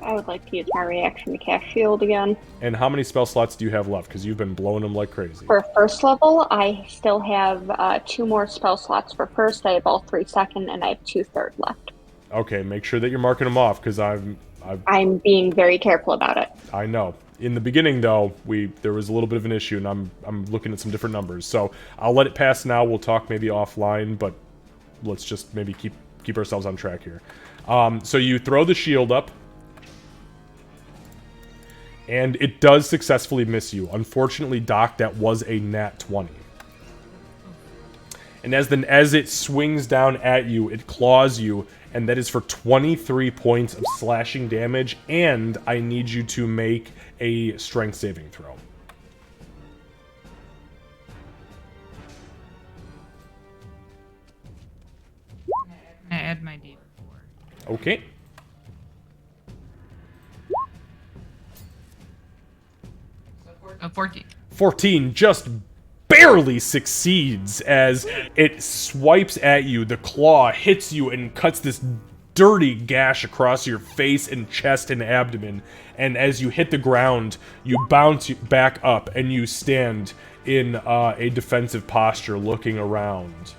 I would like to use my reaction to cast shield again. And how many spell slots do you have left? Because you've been blowing them like crazy. For first level, I still have 2 more spell slots for first. I have all 3 second, and I have 2 third left. Okay, make sure that you're marking them off, because I'm being very careful about it. I know. In the beginning, though, there was a little bit of an issue, and I'm looking at some different numbers. So I'll let it pass now. We'll talk maybe offline, but let's just maybe keep ourselves on track here. So you throw the shield up, and it does successfully miss you. Unfortunately, Doc, that was a nat 20. And as it swings down at you, it claws you, and that is for 23 points of slashing damage, and I need you to make a strength saving throw. I add my D4. Okay. Oh, 14. 14 just barely succeeds as it swipes at you. The claw hits you and cuts this dirty gash across your face and chest and abdomen. And as you hit the ground, you bounce back up and you stand in a defensive posture looking around.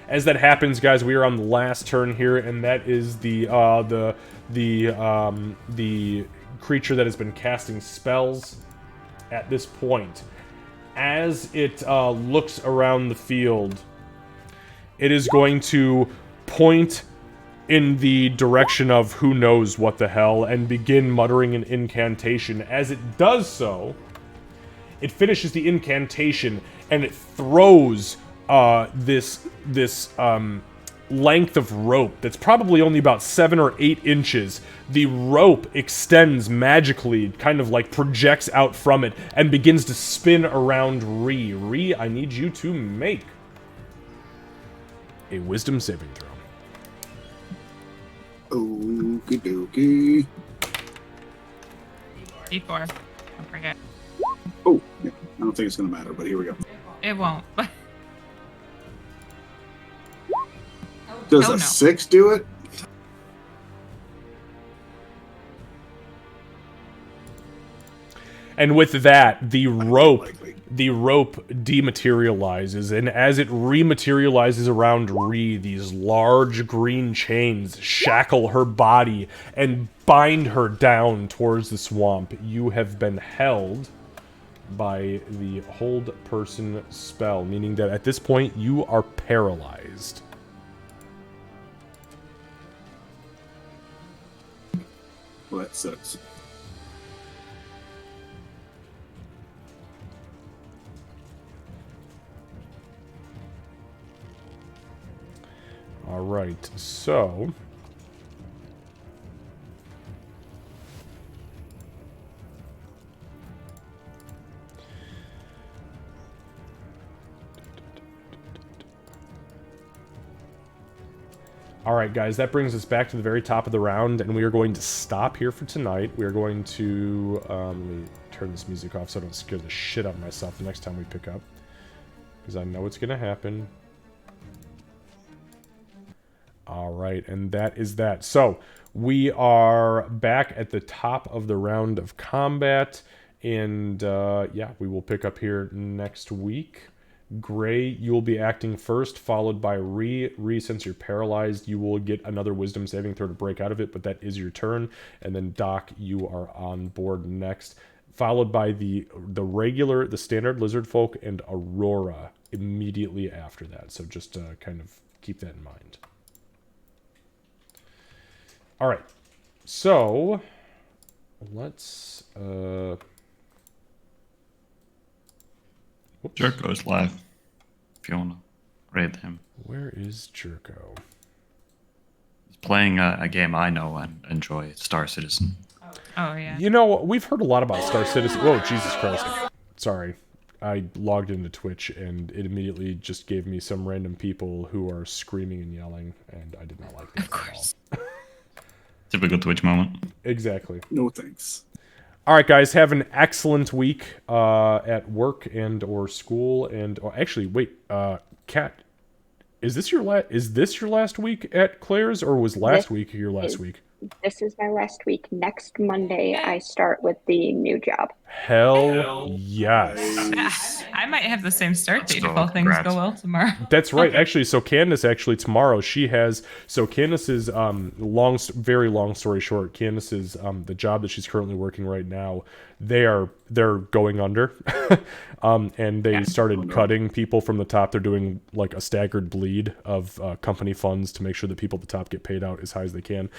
As that happens, guys, we are on the last turn here, and that is the creature that has been casting spells at this point. As it looks around the field, it is going to point in the direction of who knows what the hell and begin muttering an incantation. As it does so, it finishes the incantation and it throws this length of rope that's probably only about 7 or 8 inches. The rope extends magically, kind of like projects out from it, and begins to spin around Ree. Ree, I need you to make a wisdom saving throw. Okie dokie. D4. Don't forget. Oh, yeah. I don't think it's going to matter, but here we go. It won't. Does Oh, a no. 6 do it? And with that, the rope Likely. dematerializes, and as it rematerializes around Ree, these large green chains shackle her body and bind her down towards the swamp. You have been held by the hold person spell, meaning that at this point you are paralyzed. Well, that sucks. All right, so all right, guys, that brings us back to the very top of the round, and we are going to stop here for tonight. We are going to let me turn this music off so I don't scare the shit out of myself the next time we pick up, because I know it's going to happen. All right, and that is that. So we are back at the top of the round of combat, and yeah, we will pick up here next week. Gray, you will be acting first, followed by Ree. Ree, since you're paralyzed, you will get another wisdom saving throw to break out of it, but that is your turn. And then Doc, you are on board next, followed by the standard lizard folk, and Aurora immediately after that. So just kind of keep that in mind. All right, so let's. Jerko's live. If you want to raid him. Where is Jerko? He's playing a game I know and enjoy, Star Citizen. Oh, yeah. You know, we've heard a lot about Star Citizen. Whoa, Jesus Christ. Sorry. I logged into Twitch, and it immediately just gave me some random people who are screaming and yelling, and I did not like that Of course. at all. Typical Twitch moment. Exactly. No thanks. All right, guys, have an excellent week at work and or school. And actually, wait, Kat, is this your last week at Claire's, or was last week your last week? This is my last week. Next Monday, I start with the new job. Hell yes. I might have the same start date Still, if all things congrats. go well tomorrow. That's right. Actually, so Candace, tomorrow, Candace is, very long story short, Candace is, the job that she's currently working right now, they're going under. And they started cutting people from the top. They're doing like a staggered bleed of company funds to make sure that people at the top get paid out as high as they can,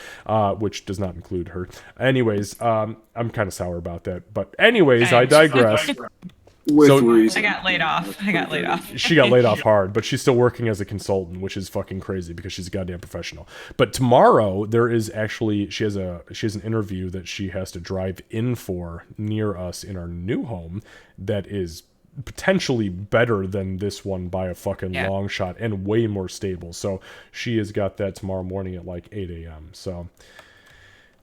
which does not include her. Anyways, I'm kind of sour about that. But anyways, I digress. With reason. I got laid off. She got laid off hard, but she's still working as a consultant, which is fucking crazy because she's a goddamn professional. But tomorrow there is actually she has an interview that she has to drive in for near us in our new home that is potentially better than this one by a fucking long shot and way more stable. So she has got that tomorrow morning at like 8 a.m. So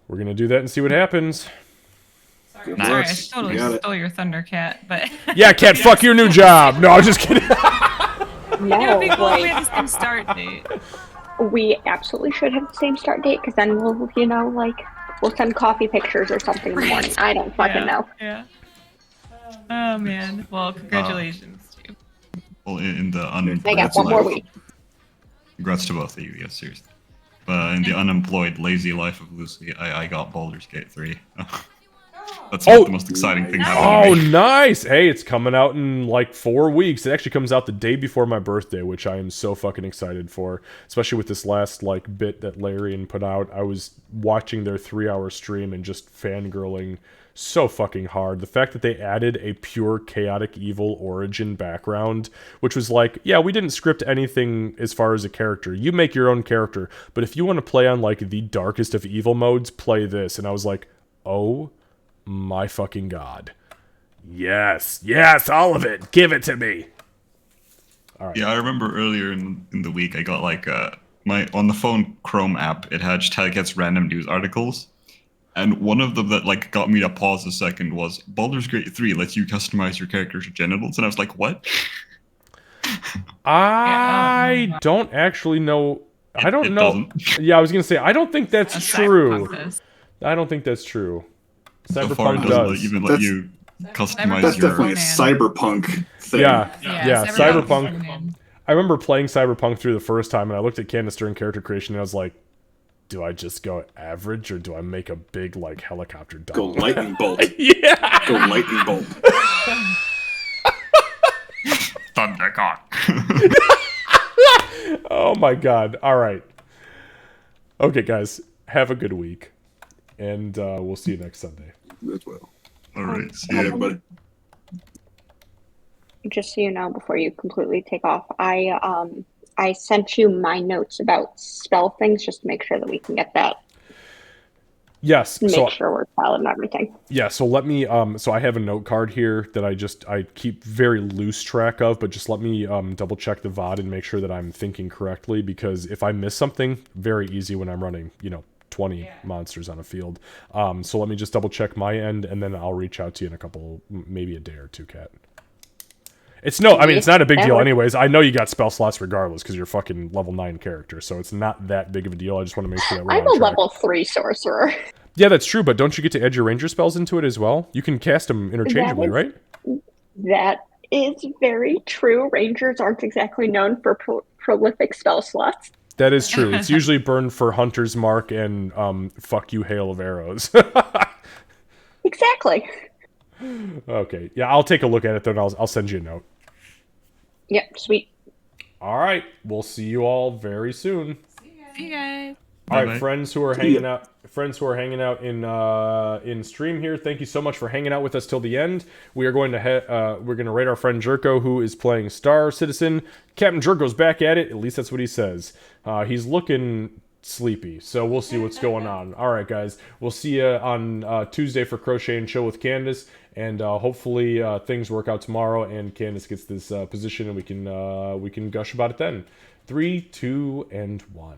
we're gonna do that and see what happens. Sorry, I totally stole your thunder, Cat. But yeah, Cat, fuck your new job. No, I'm just kidding. It would be cool if we had the same start date. We absolutely should have the same start date, because then we'll send coffee pictures or something in the morning. I don't fucking know. Yeah. Oh man. Well, congratulations to you. Well, in the I got one more week. Congrats to both of you, yes, seriously. But in the unemployed, lazy life of Lucy, I got Baldur's Gate 3. That's not the most exciting thing happening. Oh, nice! Hey, it's coming out in like 4 weeks. It actually comes out the day before my birthday, which I am so fucking excited for. Especially with this last like bit that Larian put out. I was watching their 3-hour stream and just fangirling so fucking hard. The fact that they added a pure chaotic evil origin background, which was like, yeah, we didn't script anything as far as a character. You make your own character, but if you want to play on like the darkest of evil modes, play this. And I was like, oh my fucking god. Yes, all of it. Give it to me. All right. Yeah, I remember earlier in the week I got like my on the phone Chrome app, it had gets random news articles. And one of them that like got me to pause a second was Baldur's Gate 3 lets you customize your character's genitals, and I was like, what? I don't actually know. I don't know. Doesn't. Yeah, I was gonna say I don't think that's true. I don't think that's true. So far, it Cyberpunk doesn't does. even let you customize That's your. definitely a cyberpunk thing. Yeah, Cyberpunk. Cyberpunk. I remember playing Cyberpunk through the first time, and I looked at Candace during character creation, and I was like, do I just go average, or do I make a big, like, helicopter dome? Go lightning bolt. Yeah! Go lightning bolt. Thundercock. Oh my god. All right. Okay, guys. Have a good week. And we'll see you next Sunday. As well. All right. See Yeah, you. everybody. Just so you know, before you completely take off, I sent you my notes about spell things just to make sure that we can get that. Yes. Make sure we're valid and everything. Yeah, so let me so I have a note card here that I keep very loose track of, but just let me double check the VOD and make sure that I'm thinking correctly, because if I miss something, very easy when I'm running, 20 monsters on a field. So let me just double check my end, and then I'll reach out to you in a couple, maybe a day or two, Kat. It's not a big deal anyways. I know you got spell slots regardless because you're fucking level 9 character, so it's not that big of a deal. I just want to make sure that we're I'm on a track. level 3 sorcerer. Yeah, that's true, but don't you get to add your ranger spells into it as well? You can cast them interchangeably, right? That is very true. Rangers aren't exactly known for prolific spell slots. That is true. It's usually burned for Hunter's Mark and fuck you, hail of arrows. Exactly. Okay. Yeah, I'll take a look at it then. I'll send you a note. Yep, sweet. All right. We'll see you all very soon. See you guys. All right, Bye-bye. friends who are hanging out in stream here, thank you so much for hanging out with us till the end. We are going to rate our friend Jerko, who is playing Star Citizen. Captain Jerko's back at it. At least that's what he says. He's looking sleepy, so we'll see what's going on. All right, guys, we'll see you on Tuesday for Crochet and Chill with Candace, and hopefully things work out tomorrow, and Candace gets this position, and we can gush about it then. 3, 2, and 1.